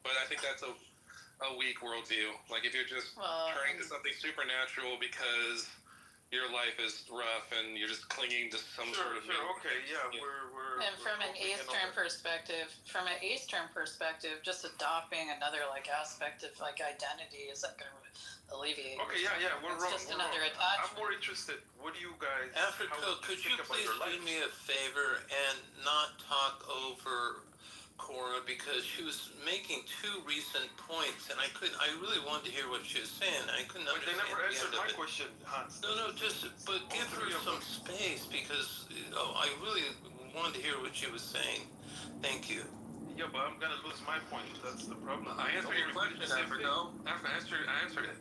But I think that's a weak worldview. Like if you're just turning to something supernatural because your life is rough and you're just clinging to some sort of okay, yeah, we're and from an Eastern perspective, just adopting another aspect of identity isn't going to alleviate. Okay, yeah, we're wrong. Just another attachment. I'm more interested. What do you guys? Africa, could you please do me a favor and not talk over Cora, because she was making two recent points, and I really wanted to hear what she was saying. I couldn't understand. They never answered my question, Hans. No, but give her some space, because I really wanted to hear what she was saying. Thank you. Yeah, but I'm gonna lose my point. That's the problem. I answered your question, Africa. I answered it.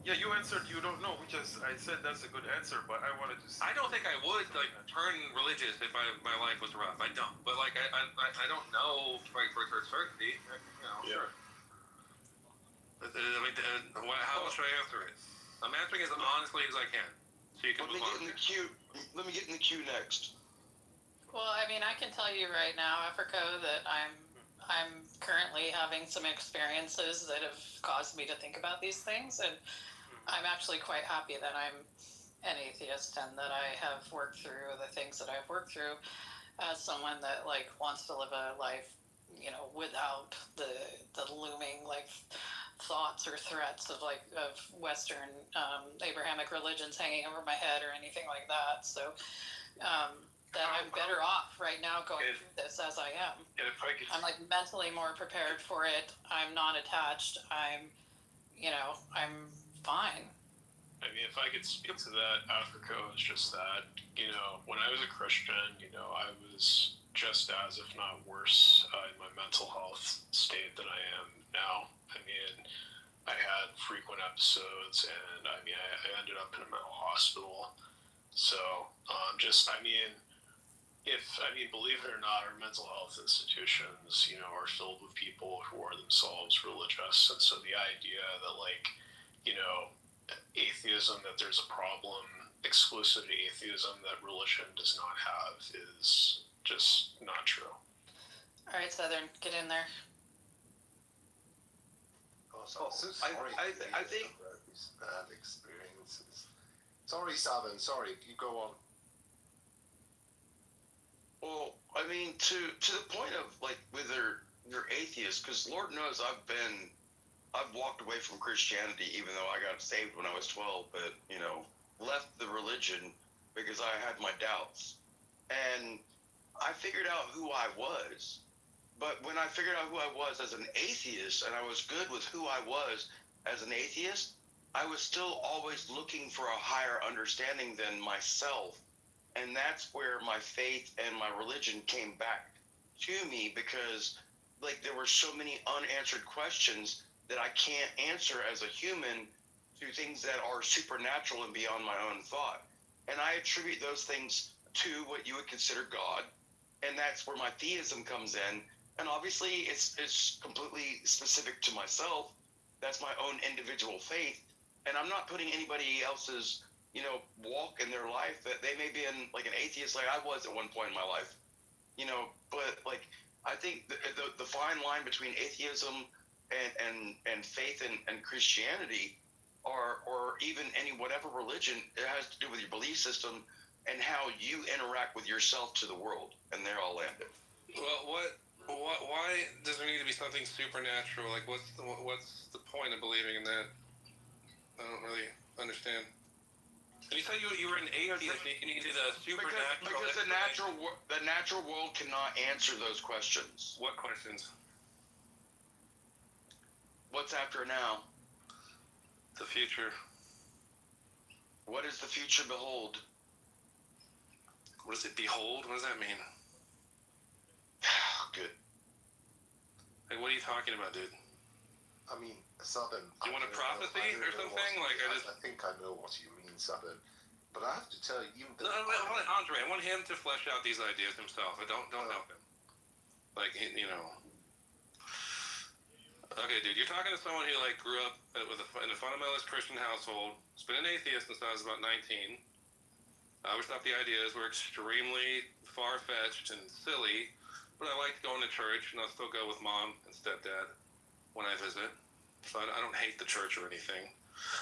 Yeah, you answered you don't know, which is, I said that's a good answer, but I wanted to see. I don't think I would turn religious if my life was rough. I don't. But I don't know for certainty. Sure. But, how else should I answer it? I'm answering as honestly as I can, so you can move on. Let me get in the queue next. Well, I mean, I can tell you right now, Africa, that I'm currently having some experiences that have caused me to think about these things, and I'm actually quite happy that I'm an atheist and that I have worked through the things that I've worked through as someone that wants to live a life, without the looming thoughts or threats of Western Abrahamic religions hanging over my head or anything like that. So that I'm better off right now going through this as I am. I'm mentally more prepared for it. I'm not attached. I'm fine. I mean, if I could speak to that, Africa was just that, when I was a Christian, I was just as, if not worse, in my mental health state than I am now. I mean, I had frequent episodes, and I ended up in a mental hospital. So, believe it or not, our mental health institutions, are filled with people who are themselves religious. And so the idea that, atheism, that there's a problem exclusive to atheism that religion does not have is just not true. All right, Southern, get in there. I think these bad experiences. Sorry, Southern. Sorry, you go on. Well, I mean, to the point of whether you're atheist, because Lord knows I've walked away from Christianity, even though I got saved when I was 12, but left the religion because I had my doubts, and I figured out who I was. But when I figured out who I was as an atheist, and I was good with who I was as an atheist, I was still always looking for a higher understanding than myself. And that's where my faith and my religion came back to me, because there were so many unanswered questions that I can't answer as a human to things that are supernatural and beyond my own thought. And I attribute those things to what you would consider God. And that's where my theism comes in. And obviously it's completely specific to myself. That's my own individual faith. And I'm not putting anybody else's walk in their life that they may be in an atheist like I was at one point in my life, but I think the fine line between atheism and faith and Christianity, or even any whatever religion, it has to do with your belief system and how you interact with yourself to the world, and there I'll land it. Well, why does there need to be something supernatural? What's the point of believing in that? I don't really understand. And you said you were an atheist. You needed a supernatural. Because the natural world cannot answer those questions. What questions? What's after now? The future. What does the future behold? What does it behold? What does that mean? Good. What are you talking about, dude? I mean, Southern. You want a prophecy or something? I think I know what you mean, Southern. But I have to tell you, No, Andre, I want him to flesh out these ideas himself. I don't help him. Okay, dude, you're talking to someone who like grew up in a fundamentalist Christian household. Has been an atheist since I was about 19. I always thought the ideas were extremely far-fetched and silly, but I liked going to church, and I'll still go with mom and stepdad when I visit. So I don't hate the church or anything.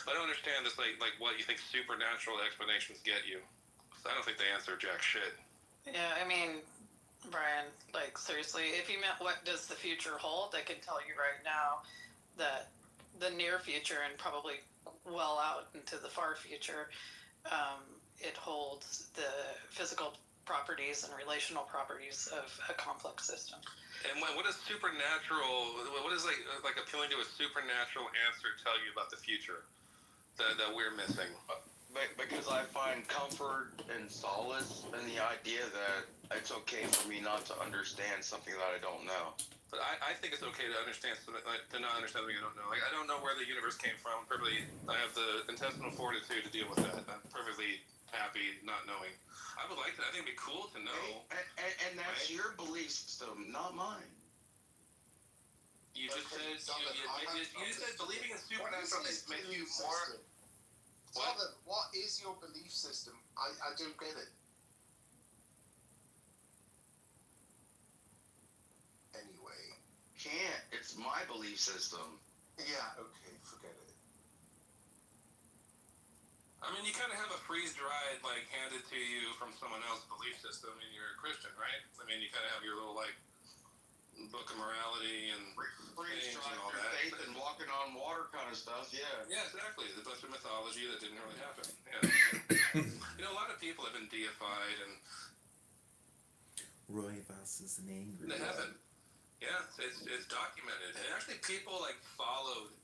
I don't understand this like what you think supernatural explanations get you. I don't think they answer jack shit. Yeah, I mean, Brian, like seriously, if you meant what does the future hold, I can tell you right now that the near future and probably well out into the far future, it holds the physical properties and relational properties of a complex system. And what is supernatural? What is like appealing to a supernatural answer tell you about the future that we're missing? Because I find comfort and solace in the idea that it's okay for me not to understand something that I don't know. But I think it's okay to understand something, to not understand something I don't know. Like I don't know where the universe came from. I have the intestinal fortitude to deal with that. I'm perfectly happy not knowing. I would like to. I think it'd be cool to know. And that's right? your belief system, not mine. You just said you said believing in supernatural things makes you more. Southern, what is your belief system? I don't get it. Anyway. Can't. It's my belief system. Yeah, okay, forget it. I mean, you kind of have a freeze-dried, like, handed to you from someone else's belief system, and you're a Christian, right? I mean, you kind of have your little, like, book of morality and freeze-dried and all your that. faith and walking on water kind of stuff, yeah. Yeah, exactly. It's a bunch of mythology that didn't really happen. Yeah. You know, a lot of people have been deified and... Roy Voss is an angry They haven't. Yeah, it's documented. And actually people, like, followed...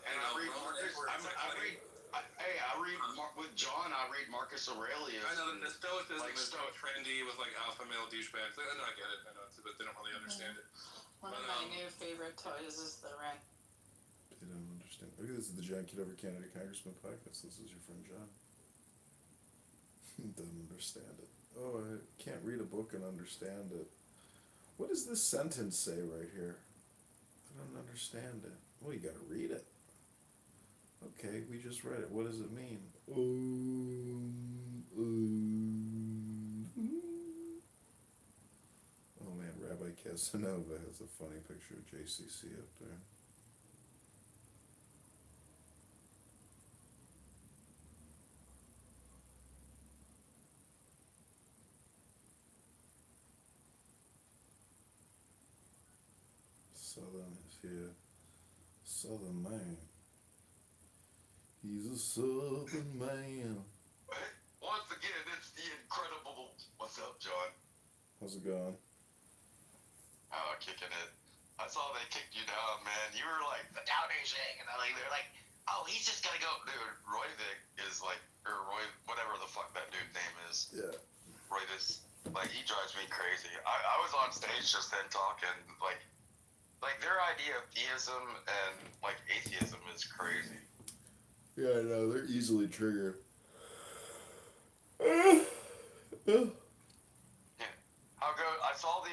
And I read with John, I read Marcus Aurelius. I know that the Stoicism like is so trendy with like alpha male douchebags. I know, I get it. I know, but they don't really understand it. One of my new favorite toys is the rat. They don't understand. Look, this is the John Kitover Canada Congressman podcast. This is your friend John. Doesn't understand it. Oh, I can't read a book and understand it. What does this sentence say right here? I don't understand it. Well, you gotta read it. Okay, we just read it. What does it mean? Oh man, Rabbi Casanova has a funny picture of JCC up there. Southern is here. Southern man. He's a Southern man. Once again, it's the incredible. What's up, John? How's it going? Oh, kicking it. I saw they kicked you down, man. You were like the Downation, and they're like, oh, he's just gonna go. Dude, Royvik is like, or Roy, whatever the fuck that dude's name is. Yeah. Royvis. Like, he drives me crazy. I was on stage just then talking, like their idea of theism and like atheism is crazy. Yeah, I know, they're easily triggered. Yeah. How good? I saw the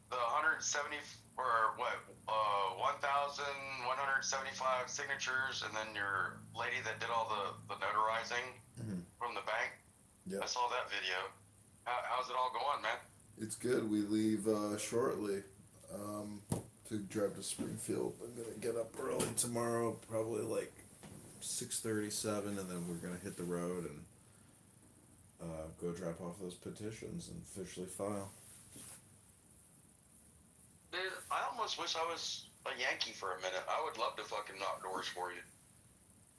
170 or what 1,175 signatures, and then your lady that did all the notarizing from the bank. Yeah. I saw that video. How's it all going, man? It's good. We leave shortly to drive to Springfield. I'm gonna get up early tomorrow, probably like 6:37, and then we're gonna hit the road and go drop off those petitions and officially file. Dude, I almost wish I was a Yankee for a minute. I would love to fucking knock doors for you.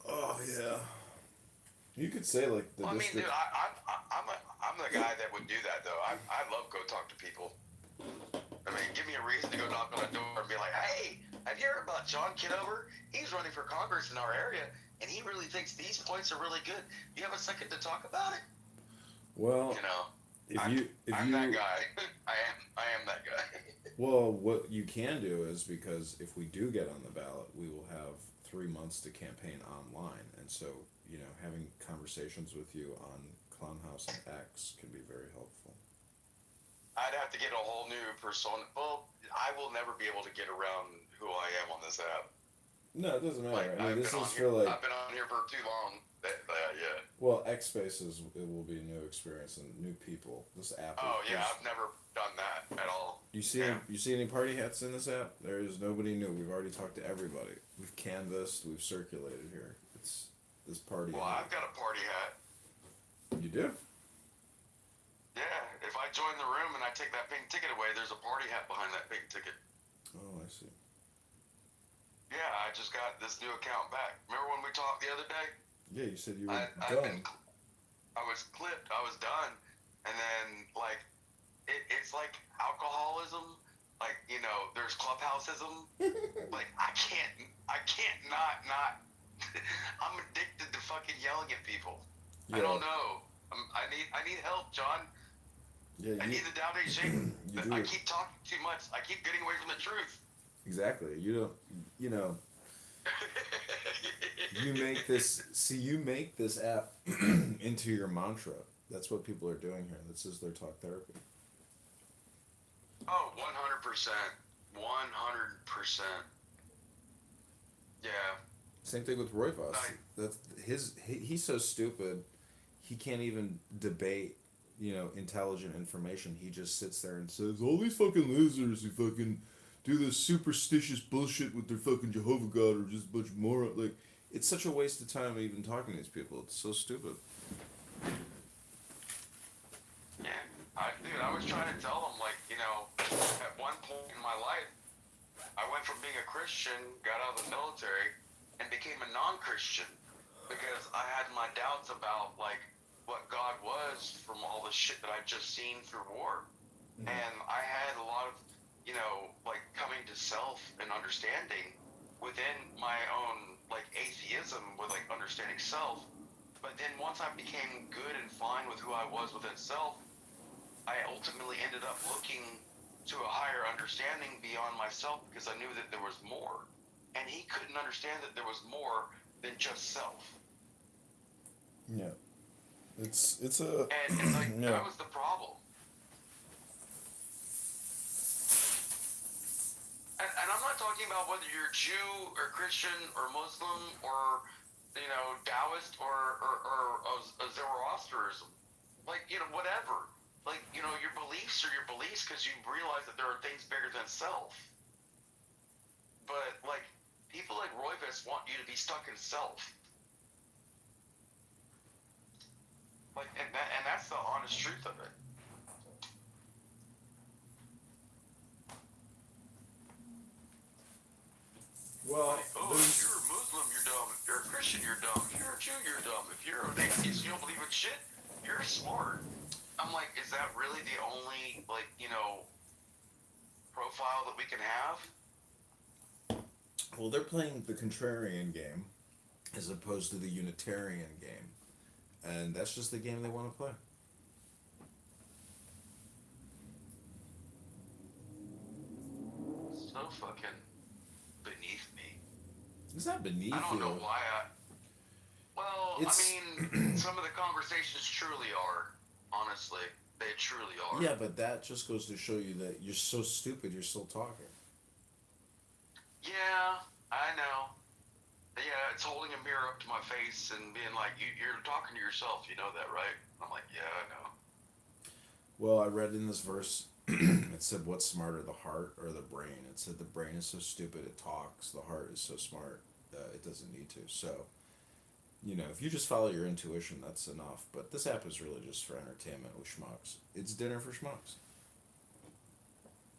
Oh yeah. You could say like the Well, I mean, district. dude, I'm the guy that would do that though. I love go talk to people. I mean, give me a reason to go knock on a door and be like, hey, have you heard about John Kitover? He's running for Congress in our area, and he really thinks these points are really good. You have a second to talk about it? Well, You know, I'm that guy. I am that guy. Well, what you can do is, because if we do get on the ballot, we will have 3 months to campaign online, and so having conversations with you on Clownhouse and X can be very helpful. I'd have to get a whole new persona. Well, I will never be able to get around who I am on this app. No, it doesn't matter. Like, I mean, this is for I've like. been on here for too long. Yeah. Well, X Spaces, it will be a new experience and new people. This app. Oh yeah, I've never done that at all. You see, you see any party hats in this app? There is nobody new. We've already talked to everybody. We've canvassed. We've circulated here. It's this party. Well, I've got a party hat. You do? Yeah. If I join the room and I take that pink ticket away, there's a party hat behind that pink ticket. Oh, I see. Yeah, I just got this new account back. Remember when we talked the other day? Yeah, you said you were done. I was clipped. I was done, and then like it's like alcoholism. Like, you know, there's clubhouseism. Like I can't not. I'm addicted to fucking yelling at people. Yeah. I don't know. I need help, John. Yeah, I need the Tao Te Ching. do I it. keep talking too much. I keep getting away from the truth. Exactly. You don't. You know. You make this app into your mantra. That's what people are doing here. This is their talk therapy. Oh, 100%. 100%. Yeah. Same thing with Roy Voss. That's he's so stupid, he can't even debate, intelligent information. He just sits there and says, all these fucking losers who fucking do this superstitious bullshit with their fucking Jehovah God are just a bunch of morons. Like, it's such a waste of time even talking to these people. It's so stupid. Yeah, I was trying to tell them, like, at one point in my life, I went from being a Christian, got out of the military, and became a non-Christian because I had my doubts about, like, what God was from all the shit that I'd just seen through war. Mm-hmm. And I had a lot of, like, coming to self and understanding within my own, like, atheism with, like, understanding self. But then once I became good and fine with who I was within self, I ultimately ended up looking to a higher understanding beyond myself because I knew that there was more. And he couldn't understand that there was more than just self. Yeah. It's a... And like, yeah. That was the problem. And I'm not talking about whether you're Jew or Christian or Muslim or, Taoist or Zoroastrianism. Like, whatever. Like, your beliefs are your beliefs because you realize that there are things bigger than self. But, like, people like Royvis want you to be stuck in self. Like, and that's the honest truth of it. Well, like, if you're a Muslim, you're dumb. If you're a Christian, you're dumb. If you're a Jew, you're dumb. If you're an atheist, you don't believe in shit, you're smart. I'm like, is that really the only, like, profile that we can have? Well, they're playing the contrarian game as opposed to the Unitarian game. And that's just the game they want to play. So fucking beneath me. It's not beneath you. I don't know why I mean, some of the conversations truly are. Honestly, they truly are. Yeah, but that just goes to show you that you're so stupid you're still talking. Yeah, I know. Yeah, it's holding a mirror up to my face and being like, you're talking to yourself, you know that, right? I'm like, yeah, I know. Well, I read in this verse, it said, what's smarter, the heart or the brain? It said the brain is so stupid it talks, the heart is so smart it doesn't need to. So, if you just follow your intuition, that's enough. But this app is really just for entertainment with schmucks. It's dinner for schmucks.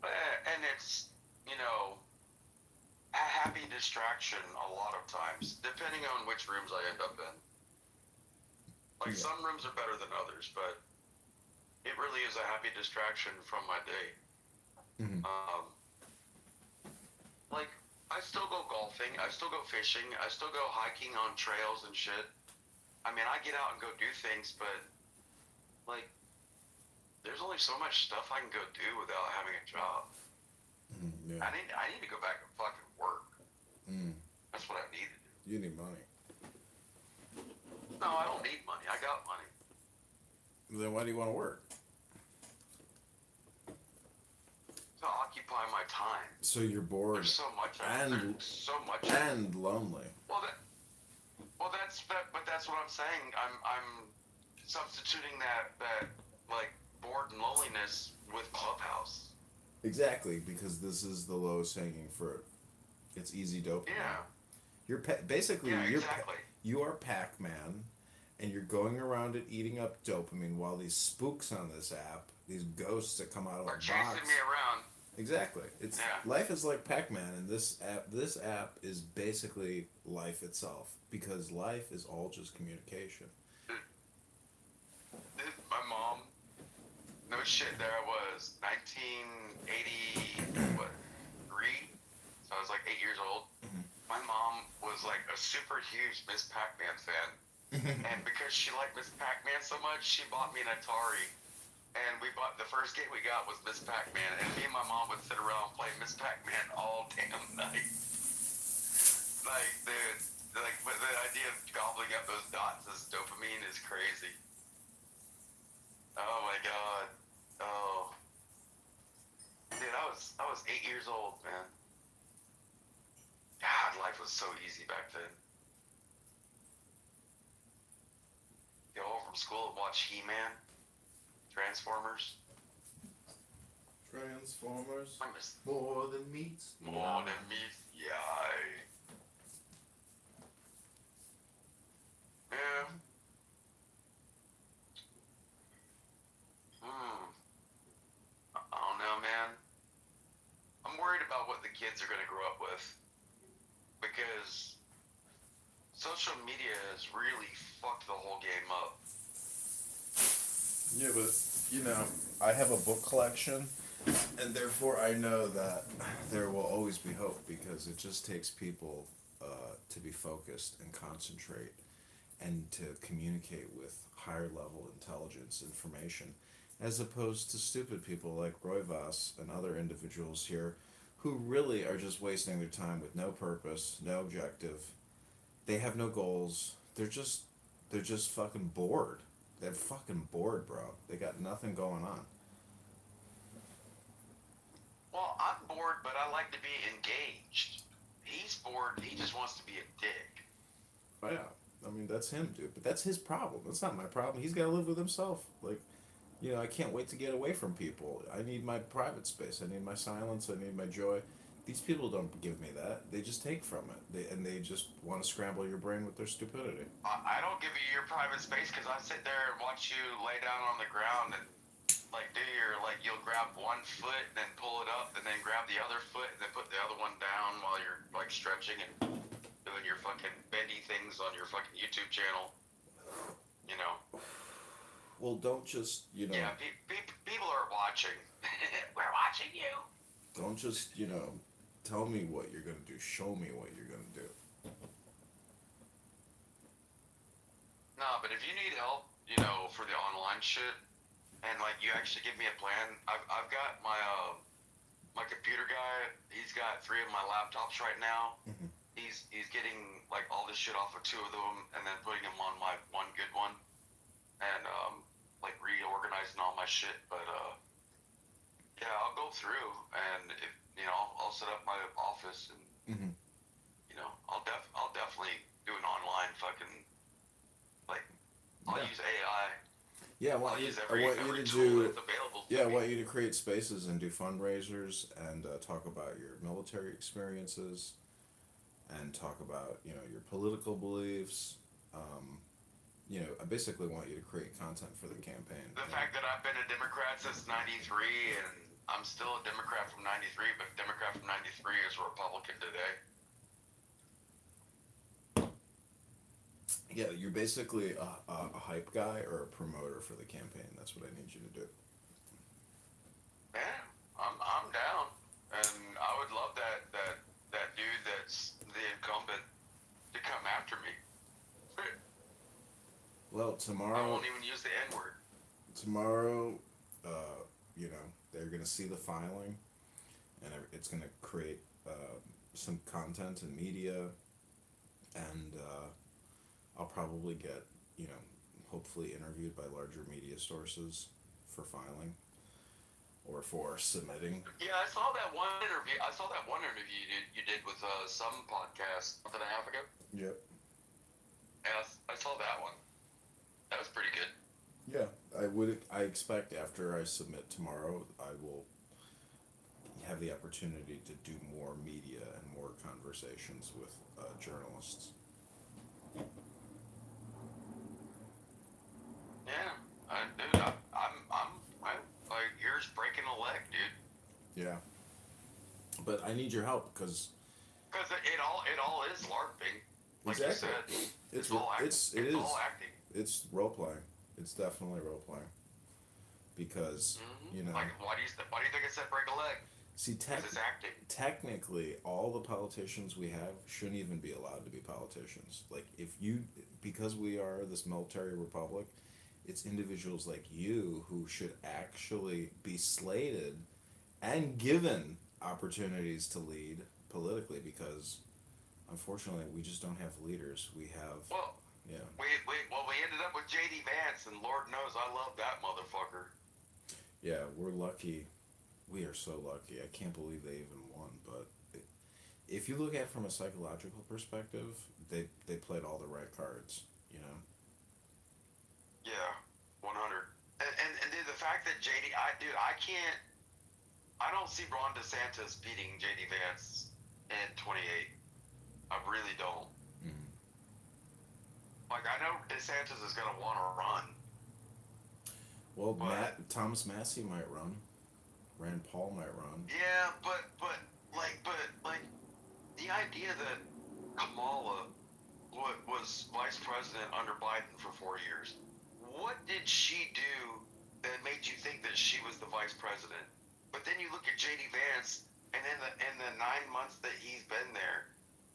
And it's, a happy distraction a lot of times, depending on which rooms I end up in. Like, some rooms are better than others, but it really is a happy distraction from my day. Mm-hmm. Like, I still go golfing, I still go fishing, I still go hiking on trails and shit. I mean, I get out and go do things, but, like, there's only so much stuff I can go do without having a job. Mm, yeah. I need to go back and fucking work. Mm. That's what I need to do. You need money. No, I don't need money. I got money. Then why do you want to work? To occupy occupy my time. So you're bored. There's so much. And there's so much. And lonely. Well, but that's what I'm saying. I'm substituting that like bored and loneliness with Clubhouse. Exactly, because this is the lowest hanging fruit. It's easy dopamine. Yeah. You're basically Yeah, exactly. You are Pac-Man, and you're going around it eating up dopamine while these spooks on this app, these ghosts that come out of Are the chasing box. me around. Exactly. It's Yeah. Life is like Pac-Man, and this app is basically life itself, because life is all just communication. My mom, no shit, there I was, 1983, so I was like 8 years old. My mom was like a super huge Miss Pac-Man fan, and because she liked Miss Pac-Man so much, she bought me an Atari, and the first game we got was Miss Pac-Man, and me and my mom would sit around and play Miss Pac-Man all damn night. Like, dude, but the idea of gobbling up those dots as dopamine is crazy. Oh my god. Oh. Dude, I was 8 years old, man. God, life was so easy back then. Go home from school and watch He-Man, Transformers. More than meats. More than meat, yeah. Yeah. I don't know, man. I'm worried about what the kids are going to grow up with, because social media has really fucked the whole game up. Yeah, but I have a book collection, and therefore I know that there will always be hope, because it just takes people to be focused and concentrate and to communicate with higher level intelligence information, as opposed to stupid people like Roy Voss and other individuals here who really are just wasting their time with no purpose, no objective. They have no goals. They're just fucking bored. They're fucking bored, bro. They got nothing going on. Well, I'm bored, but I like to be engaged. He's bored. He just wants to be a dick. Oh, yeah. I mean, that's him, dude. But that's his problem. That's not my problem. He's got to live with himself. Like, I can't wait to get away from people. I need my private space. I need my silence. I need my joy. These people don't give me that. They just take from it. They just want to scramble your brain with their stupidity. I don't give you your private space, because I sit there and watch you lay down on the ground and you'll grab one foot and then pull it up and then grab the other foot and then put the other one down while you're like stretching and doing your fucking bendy things on your fucking YouTube channel. Well, don't just, Yeah, people are watching. We're watching you. Don't just, tell me what you're going to do. Show me what you're going to do. No, but if you need help, for the online shit, and you actually give me a plan, I've got my computer guy. He's got 3 of my laptops right now. Mm-hmm. He's getting all this shit off of 2 of them, and then putting them on my one good one, and reorganizing all my shit. But yeah, I'll go through, and if I'll set up my office, and I'll definitely do an online fucking I'll use AI. Yeah, I want you to create spaces and do fundraisers and talk about your military experiences and talk about your political beliefs. I basically want you to create content for the campaign. The fact that I've been a Democrat since '93 and I'm still a Democrat from '93, but a Democrat from '93 is a Republican today. Yeah, you're basically a hype guy or a promoter for the campaign. That's what I need you to do. Yeah, I'm down, and I would love that dude that's the incumbent to come after me. Well, tomorrow. I won't even use the N-word. Tomorrow, they're gonna see the filing, and it's gonna create some content and media, and I'll probably get, hopefully interviewed by larger media sources for filing. or for submitting. Yeah, I saw that one interview. You did with some podcast a month and a half ago. Yep. Yeah, I saw that one. That was pretty good. Yeah, I expect after I submit tomorrow, I will have the opportunity to do more media and more conversations with journalists. Yeah, dude, I'm like yours breaking a leg, dude. Yeah, but I need your help because it all is LARPing. Like exactly. you said, It's all acting. It's role playing. It's definitely role playing. Because you know. Like, why do you think I said break a leg? See, it's acting. Technically, all the politicians we have shouldn't even be allowed to be politicians. Like, because we are this military republic, it's individuals like you who should actually be slated and given opportunities to lead politically, because unfortunately we just don't have leaders. We have we ended up with JD Vance, and Lord knows I love that motherfucker. Yeah, we're lucky. We are so lucky. I can't believe they even won. But if you look at it from a psychological perspective, they played all the right cards. You know. Yeah, 100. And dude, the fact that I don't see Ron DeSantis beating JD Vance in 28. I really don't. Mm-hmm. Like, I know DeSantis is gonna want to run. Well, Thomas Massey might run. Rand Paul might run. Yeah, but the idea that Kamala was vice president under Biden for 4 years, what did she do that made you think that she was the vice president? But then you look at JD Vance, and in the 9 months that he's been there,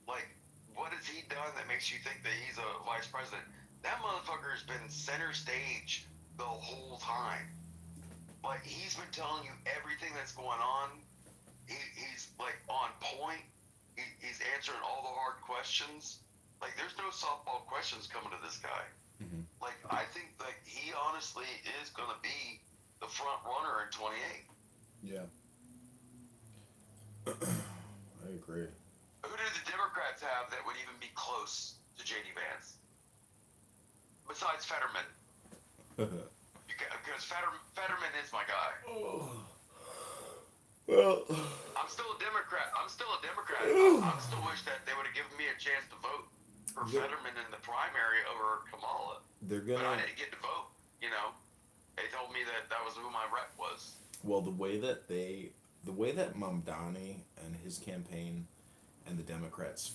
like, what has he done that makes you think that he's a vice president? That motherfucker has been center stage the whole time. Like, he's been telling you everything that's going on. He's like on point. He's answering all the hard questions. Like, there's no softball questions coming to this guy. Mm-hmm. Like, I think like he honestly is going to be the front runner in 28. Yeah. I agree. Who do the Democrats have that would even be close to JD Vance? Besides Fetterman. Because Fetterman is my guy. Oh. Well, I'm still a Democrat. I still wish that they would have given me a chance to vote for Fetterman in the primary over Kamala. But I didn't get to vote. You know, they told me that was who my rep was. Well, the way that Mamdani and his campaign and the Democrats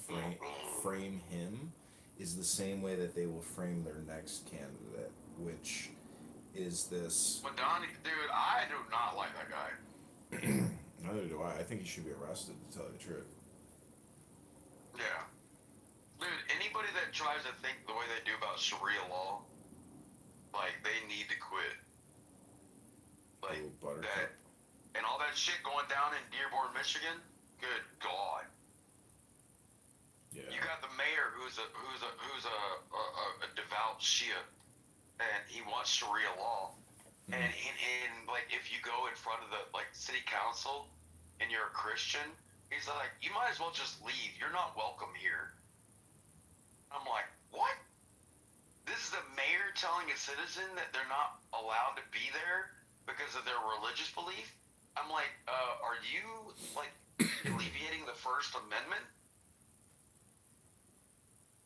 frame him is the same way that they will frame their next candidate, which is this. Mamdani, dude, I do not like that guy. Neither do I. I think he should be arrested, to tell you the truth. Yeah. Dude, anybody that tries to think the way they do about Sharia law, like, they need to quit. Like, that, and all that shit going down in Dearborn, Michigan, good God. Yeah. You got the mayor who's a devout Shia, and he wants Sharia law. Mm-hmm. And like, if you go in front of the city council and you're a Christian, he's like, you might as well just leave. You're not welcome here. I'm like, what? This is the mayor telling a citizen that they're not allowed to be there because of their religious belief? I'm like, are you like alleviating the First Amendment?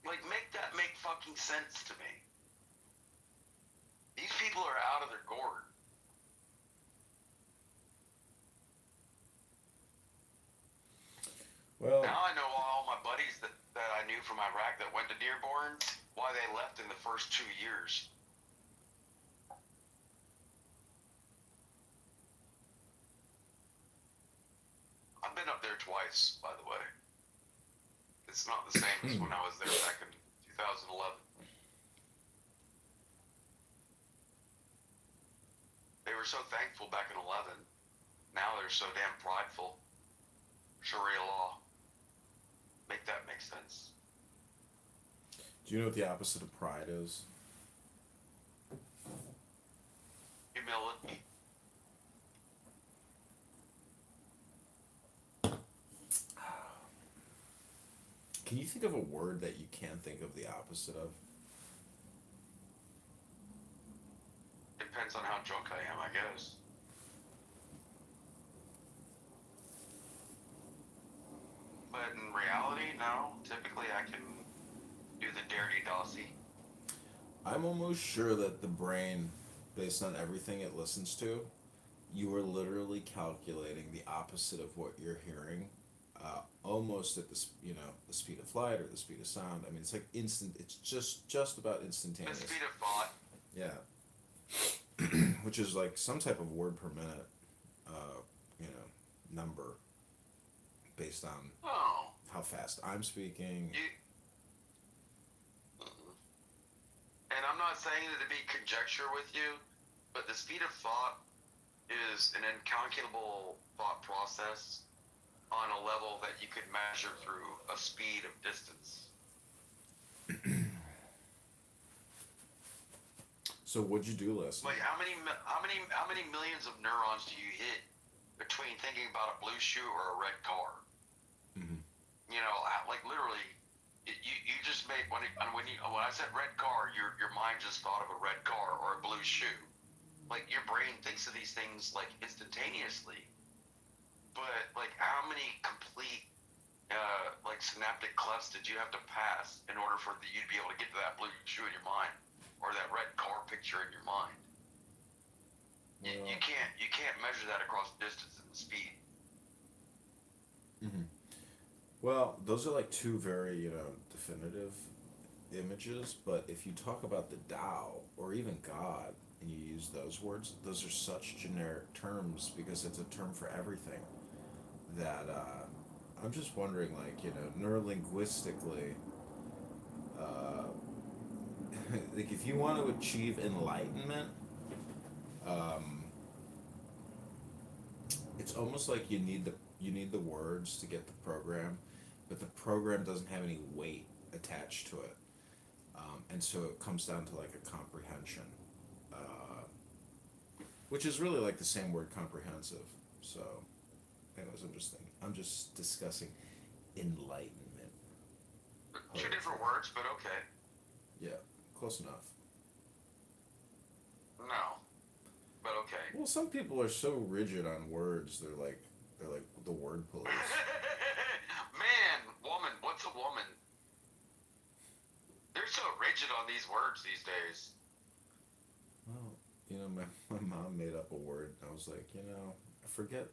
Like, make that make fucking sense to me. These people are out of their gourd. Well, now I know all my buddies that I knew from Iraq that went to Dearborn, why they left in the first 2 years. I've been up there twice, by the way. It's not the same as when I was there back in 2011. They were so thankful back in 11. Now they're so damn prideful. Sharia law. Make that make sense. Do you know what the opposite of pride is? Humility. Can you think of a word that you can't think of the opposite of? Depends on how drunk I am, I guess. But in reality, no. Typically, I can do the dirty dossy. I'm almost sure that the brain, based on everything it listens to, you are literally calculating the opposite of what you're hearing, almost at the speed of light or the speed of sound. I mean, it's like instant. It's just about The instantaneous. speed of thought. Yeah. Which is like some type of word per minute, number, based on Oh. how fast I'm speaking. And I'm not saying it to be conjecture with you, but the speed of thought is an incalculable thought process on a level that you could measure through a speed of distance. So what'd you do last night? Like how many millions of neurons do you hit between thinking about a blue shoe or a red car? Mm-hmm. You know, like literally, you just made when I said red car, your mind just thought of a red car or a blue shoe. Like your brain thinks of these things like instantaneously. But like how many complete like synaptic clefts did you have to pass in order for you to be able to get to that blue shoe in your mind or that red car picture in your mind? Well, you can't measure that across distance and speed. Mm-hmm. Well, those are like two very definitive images. But if you talk about the Tao or even God, and you use those words, those are such generic terms because it's a term for everything. That I'm just wondering, like neurolinguistically, like if you want to achieve enlightenment, it's almost like you need the words to get the program, but the program doesn't have any weight attached to it, and so it comes down to like a comprehension, which is really like the same word comprehensive. So, anyways, I'm just discussing enlightenment. Two different words, but okay. Yeah, close enough. No, but okay. Well, some people are so rigid on words. They're like the word police. Man, woman, what's a woman? They're so rigid on these words these days. Well, my mom made up a word, and I was like, I forget.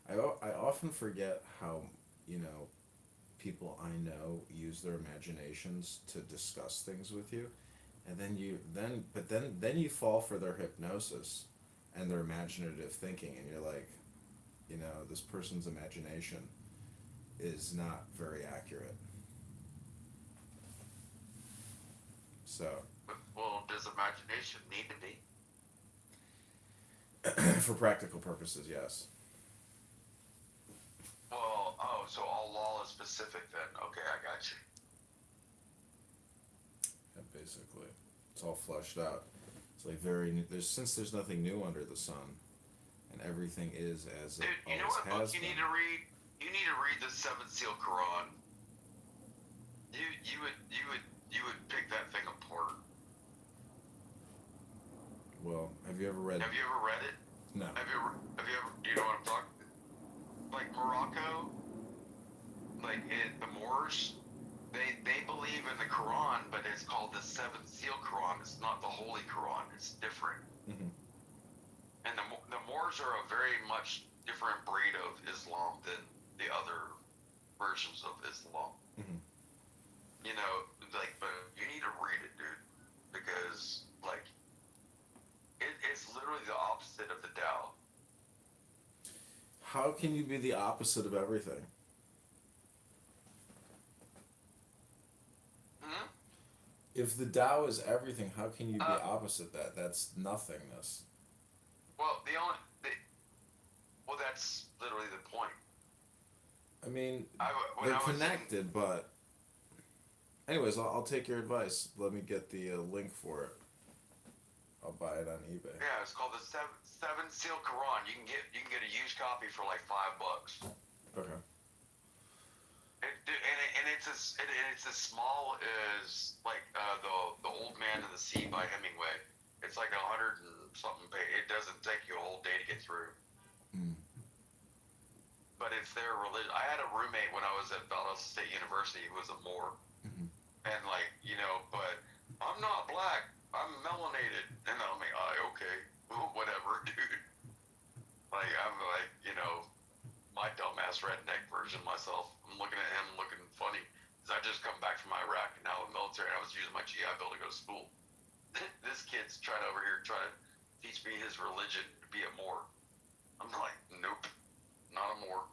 I often forget how people I know use their imaginations to discuss things with you, and then you fall for their hypnosis and their imaginative thinking, and you're like, this person's imagination is not very accurate. So. Well, does imagination need to be? For practical purposes, yes. Well, so all law is specific then. Okay, I got you. Yeah, basically, it's all fleshed out. It's like there's nothing new under the sun, and everything is as it Dude, you know always what book has you been. need to read? You need to read the Seventh Seal Quran. You would pick that thing apart. Well, have you ever read? Have you ever read it? No. Have you ever? Do you know what I'm talking? Like Morocco, like the Moors, they believe in the Quran, but it's called the Seventh Seal Quran. It's not the Holy Quran. It's different. Mm-hmm. And the Moors are a very much different breed of Islam than the other versions of Islam. Mm-hmm. But you need to read it, dude, because like it's literally the opposite of the Tao. How can you be the opposite of everything? Hmm? If the Tao is everything, how can you be opposite that? That's nothingness. Well, that's literally the point. I mean, when they're I was connected, but anyways, I'll take your advice. Let me get the link for it. I'll buy it on eBay. Yeah, it's called the Seven Seal Quran. You can get a used copy for like $5. Okay. And it's as small as like the Old Man to the Sea by Hemingway. It's like 100 and something page. It doesn't take you a whole day to get through. But it's their religion. I had a roommate when I was at Valdosta State University who was a Moor, and like but I'm not black. I'm melanated, and I'm like, okay, whatever, dude. Like I'm like my dumbass redneck version of myself. I'm looking at him looking funny because I just come back from Iraq and now in the military. And I was using my GI Bill to go to school. This kid's trying to teach me his religion to be a Moor. I'm like, nope, not a Moor.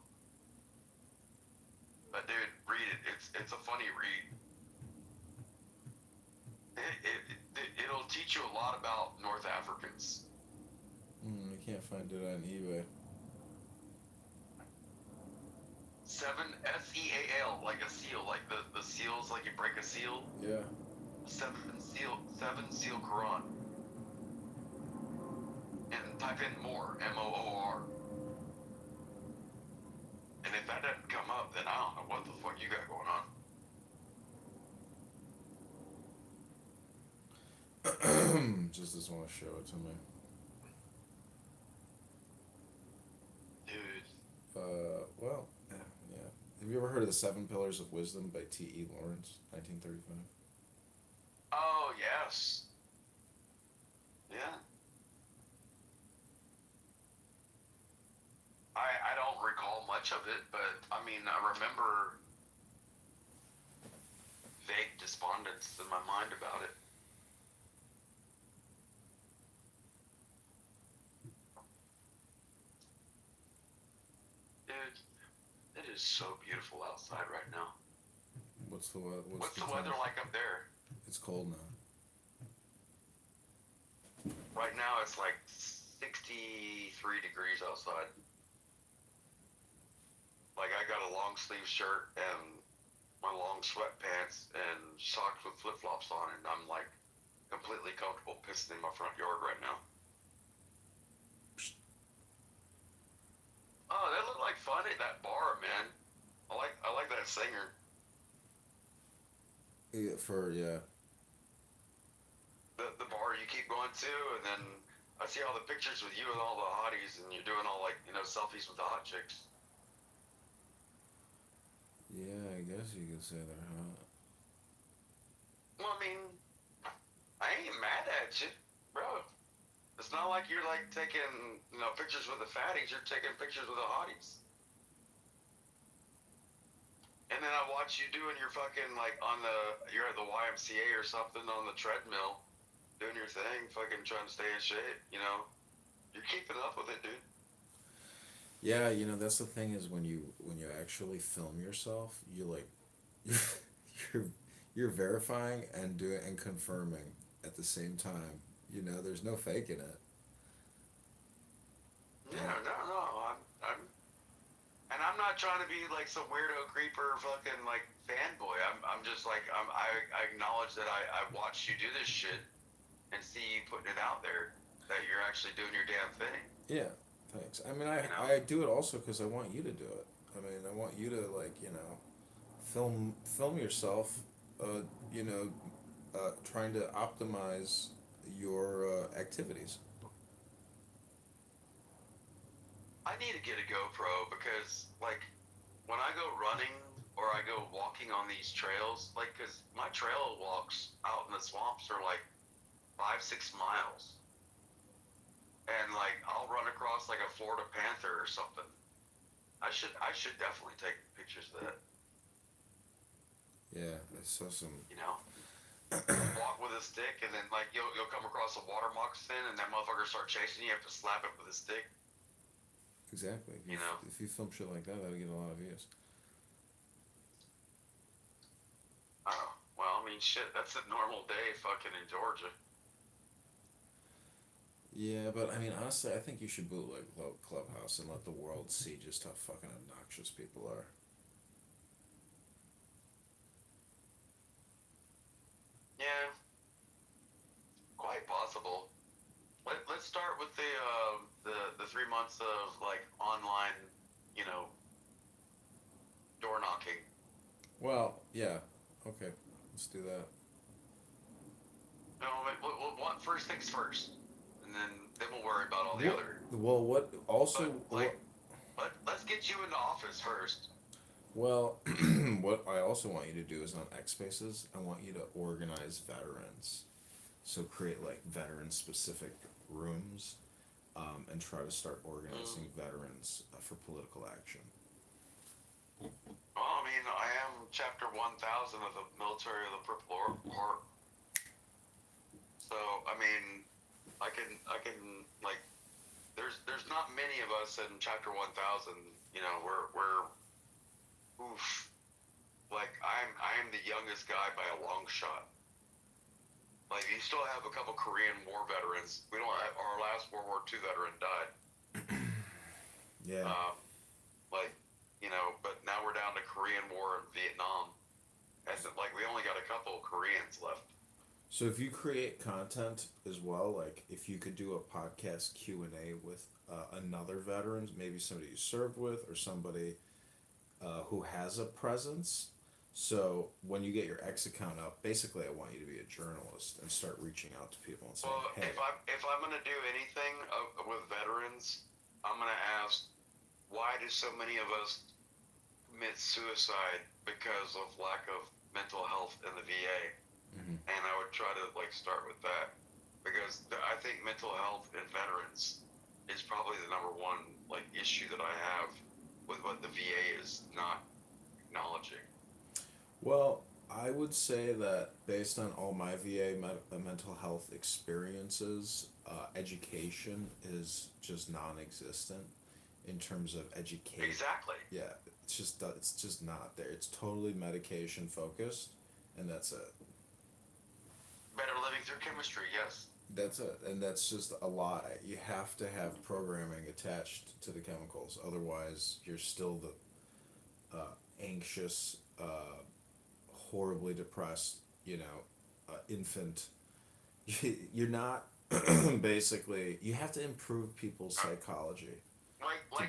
But dude, read it. It's a funny read. It'll teach you a lot about North Africans. I can't find it on eBay. 7 SEAL, like a seal, like the seals, like you break a seal. Yeah. 7 seal Quran. And type in Moor, MOOR. And if that doesn't come up, then I don't know what the fuck you got going on. Just doesn't want to show it to me. Dude. Well, yeah. Have you ever heard of the 7 Pillars of Wisdom by T.E. Lawrence, 1935? Oh, yes. Yeah. I don't recall much of it, but I mean, I remember vague despondence in my mind about it. Dude, it is so beautiful outside right now. What's the weather like up there? It's cold now. Right now it's like 63 degrees outside. Like I got a long sleeve shirt and my long sweatpants and socks with flip flops on, and I'm like completely comfortable pissing in my front yard right now. Oh, that looked like fun at that bar, man. I like that singer. Yeah. The bar you keep going to, and then I see all the pictures with you and all the hotties, and you're doing all like selfies with the hot chicks. Yeah, I guess you could say they're hot. Well, I mean, I ain't mad at you, bro. It's not like you're like taking pictures with the fatties. You're taking pictures with the hotties. And then I watch you doing your fucking you're at the YMCA or something on the treadmill, doing your thing, fucking trying to stay in shape. You're keeping up with it, dude. Yeah, that's the thing is when you actually film yourself, you're verifying and confirming at the same time. There's no faking it. Yeah, no. I'm not trying to be like some weirdo creeper fucking like fanboy. I'm just like I acknowledge that I watched you do this shit and see you putting it out there, that you're actually doing your damn thing. Yeah, thanks. I mean, I do it also because I want you to do it. I mean, I want you to film yourself, trying to optimize your activities. I need to get a GoPro because, like, when I go running or I go walking on these trails, because my trail walks out in the swamps are like 5-6 miles. And, I'll run across, a Florida panther or something. I should definitely take pictures of that. Yeah, I saw some... Walk with a stick, and then, you'll come across a water moccasin, and that motherfucker start chasing you. You have to slap it with a stick. Exactly. If you film shit like that, that'll get a lot of views. Oh, well, I mean, shit, that's a normal day fucking in Georgia. Yeah, but I mean, honestly, I think you should bootleg Clubhouse and let the world see just how fucking obnoxious people are. Yeah, quite possible. Let's start with the 3 months of online, door knocking. Well, yeah. Okay, let's do that. No, first things first, and then we'll worry about all the Well, other. well, what also Let's get you into office first. Well, what I also want you to do is on X Spaces, I want you to organize veterans. So create like veteran specific rooms, and try to start organizing veterans for political action. Well, I mean, I am Chapter 1000 of the Military of the Purple Heart. So, I mean, I can like, there's not many of us in Chapter 1000. You know, we're oof. Like, I am the youngest guy by a long shot. Like, you still have a couple Korean War veterans. We don't have, our last World War II veteran died. Yeah. Like, you know, but now we're down to Korean War and Vietnam. And, like, we only got a couple Koreans left. So if you create content as well, like if you could do a podcast Q&A with another veteran, maybe somebody you served with or somebody who has a presence. So when you get your X account up, basically I want you to be a journalist and start reaching out to people and saying, Well, hey. if I'm gonna do anything with veterans, I'm gonna ask, why do so many of us commit suicide because of lack of mental health in the VA? Mm-hmm. And I would try to like start with that, because I think mental health in veterans is probably the number one like issue that I have with what the VA is not acknowledging. Well, I would say that based on all my VA mental health experiences, education is just non-existent in terms of education. Exactly. Yeah, it's just not there. It's totally medication focused, and that's it. Better living through chemistry, yes. That's it, and that's just a lie. You have to have programming attached to the chemicals, otherwise you're still the anxious, horribly depressed, infant. You're not basically. You have to improve people's psychology. Like my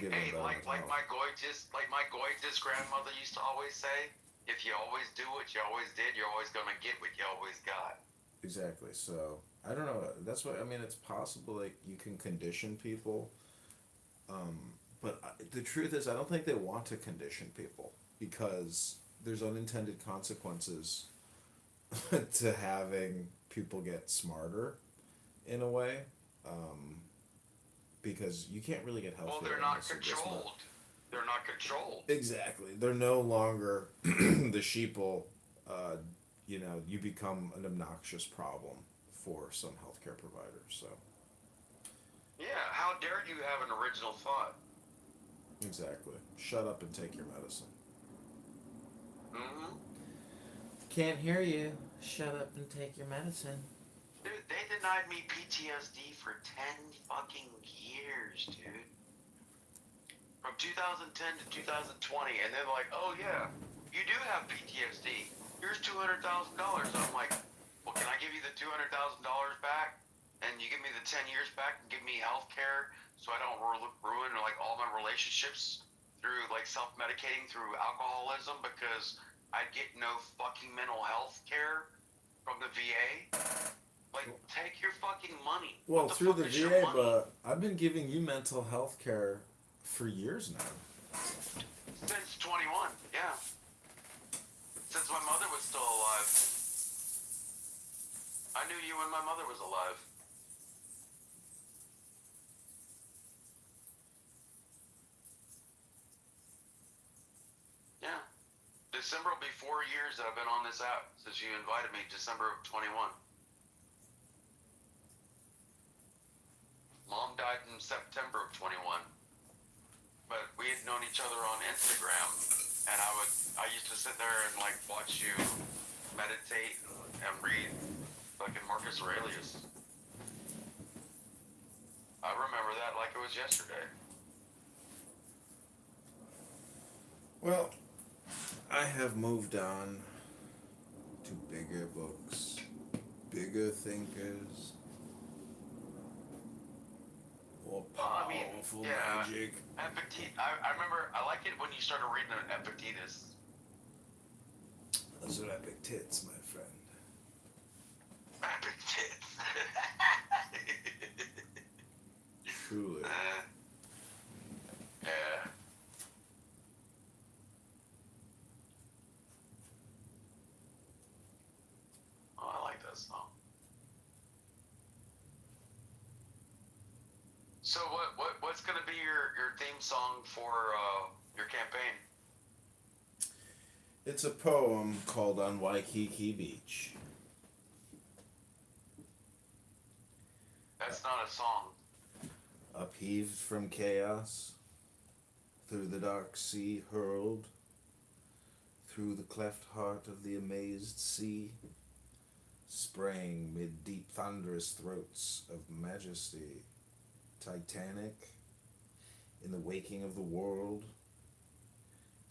Goitis grandmother used to always say, if you always do what you always did, you're always gonna get what you always got. Exactly. So I don't know. That's what I mean. It's possible like you can condition people, but the truth is, I don't think they want to condition people because there's unintended consequences to having people get smarter, in a way, because you can't really get healthy. Well, they're not controlled. They're not controlled. Exactly. They're no longer the sheeple. You become an obnoxious problem for some healthcare providers. So. Yeah, how dare you have an original thought? Exactly. Shut up and take your medicine. Mm-hmm. Can't hear you. Shut up and take your medicine. Dude, they denied me PTSD for 10 fucking years, dude. From 2010 to 2020, and they're like, oh yeah, you do have PTSD. Here's $200,000. I'm like, well, can I give you the $200,000 back? And you give me the 10 years back and give me health care so I don't ruin like all my relationships through like self-medicating through alcoholism because I get no fucking mental health care from the VA? Like, take your fucking money. Well, through the VA, but I've been giving you mental health care for years now. Since 21, yeah. Since my mother was still alive. I knew you when my mother was alive. Yeah. December will be 4 years that I've been on this app since you invited me, December of 21. Mom died in September of 21. But we had known each other on Instagram, and I used to sit there and like watch you meditate and read fucking Marcus Aurelius. I remember that like it was yesterday. Well, I have moved on to bigger books, bigger thinkers, more powerful magic. I remember, I like it when you started reading Epictetus. Those are epic tits, my friend. Epic tits. Truly. Yeah. Oh, I like that song. So what's gonna be your theme song for your campaign? It's a poem called On Waikiki Beach. That's not a song. Upheaved from chaos, through the dark sea hurled, through the cleft heart of the amazed sea, sprang mid deep thunderous throats of majesty, titanic, in the waking of the world,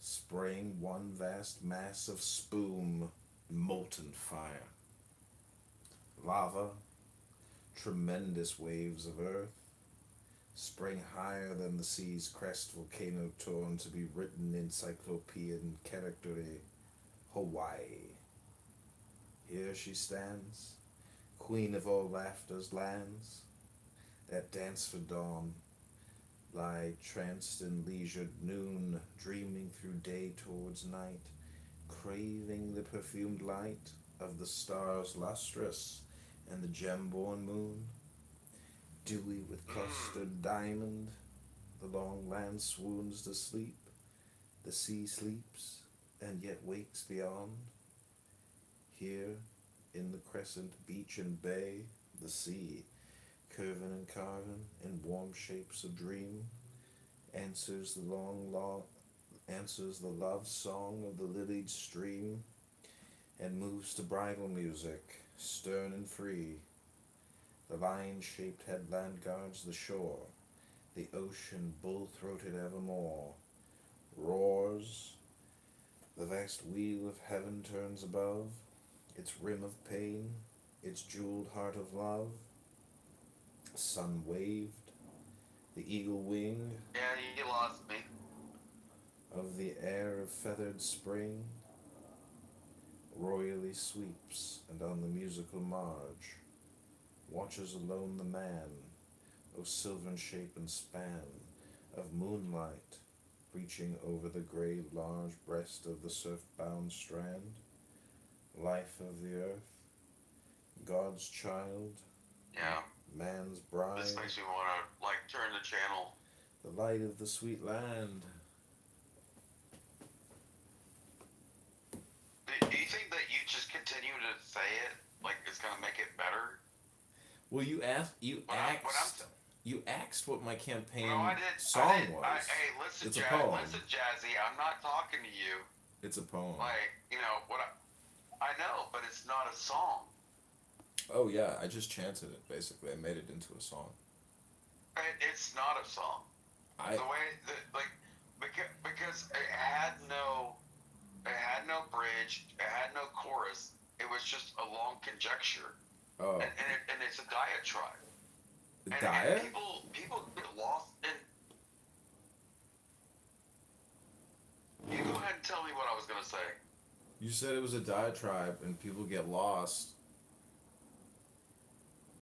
sprang one vast mass of spume, molten fire, lava, tremendous waves of earth, sprang higher than the sea's crest, volcano torn to be written in cyclopean character, Hawaii. Here she stands, queen of all laughter's lands, that dance for dawn, lie tranced in leisured noon, dreaming through day towards night, craving the perfumed light of the stars lustrous and the gem-born moon. Dewy with clustered diamond, the long land swoons to sleep, the sea sleeps and yet wakes beyond. Here, in the crescent beach and bay, the sea, curving and carving in warm shapes of dream, answers the answers the love song of the lilied stream, and moves to bridal music, stern and free. The lion-shaped headland guards the shore, the ocean bull-throated evermore, roars, the vast wheel of heaven turns above, its rim of pain, its jeweled heart of love, sun waved, the eagle winged, Yeah, you lost me. of the air of feathered spring, royally sweeps, and on the musical marge, watches alone the man, O sylvan shape and span of moonlight, reaching over the grey large breast of the surf-bound strand, life of the earth, God's child, Yeah. man's bride, This makes me wanna like turn the channel. the light of the sweet land. Do you think that you just continue to say it, like it's gonna make it better? Well, you asked what my campaign No, I did. song was. Hey, listen, It's a poem. listen, Jazzy. I'm not talking to you. It's a poem. Like, you know what? I know, but it's not a song. Oh yeah, I just chanted it. Basically, I made it into a song. It's not a song. The way because it had no bridge, it had no chorus. It was just a long conjecture. Oh. And it's a diatribe. And people get lost in. You go ahead and tell me what I was gonna say. You said it was a diatribe and people get lost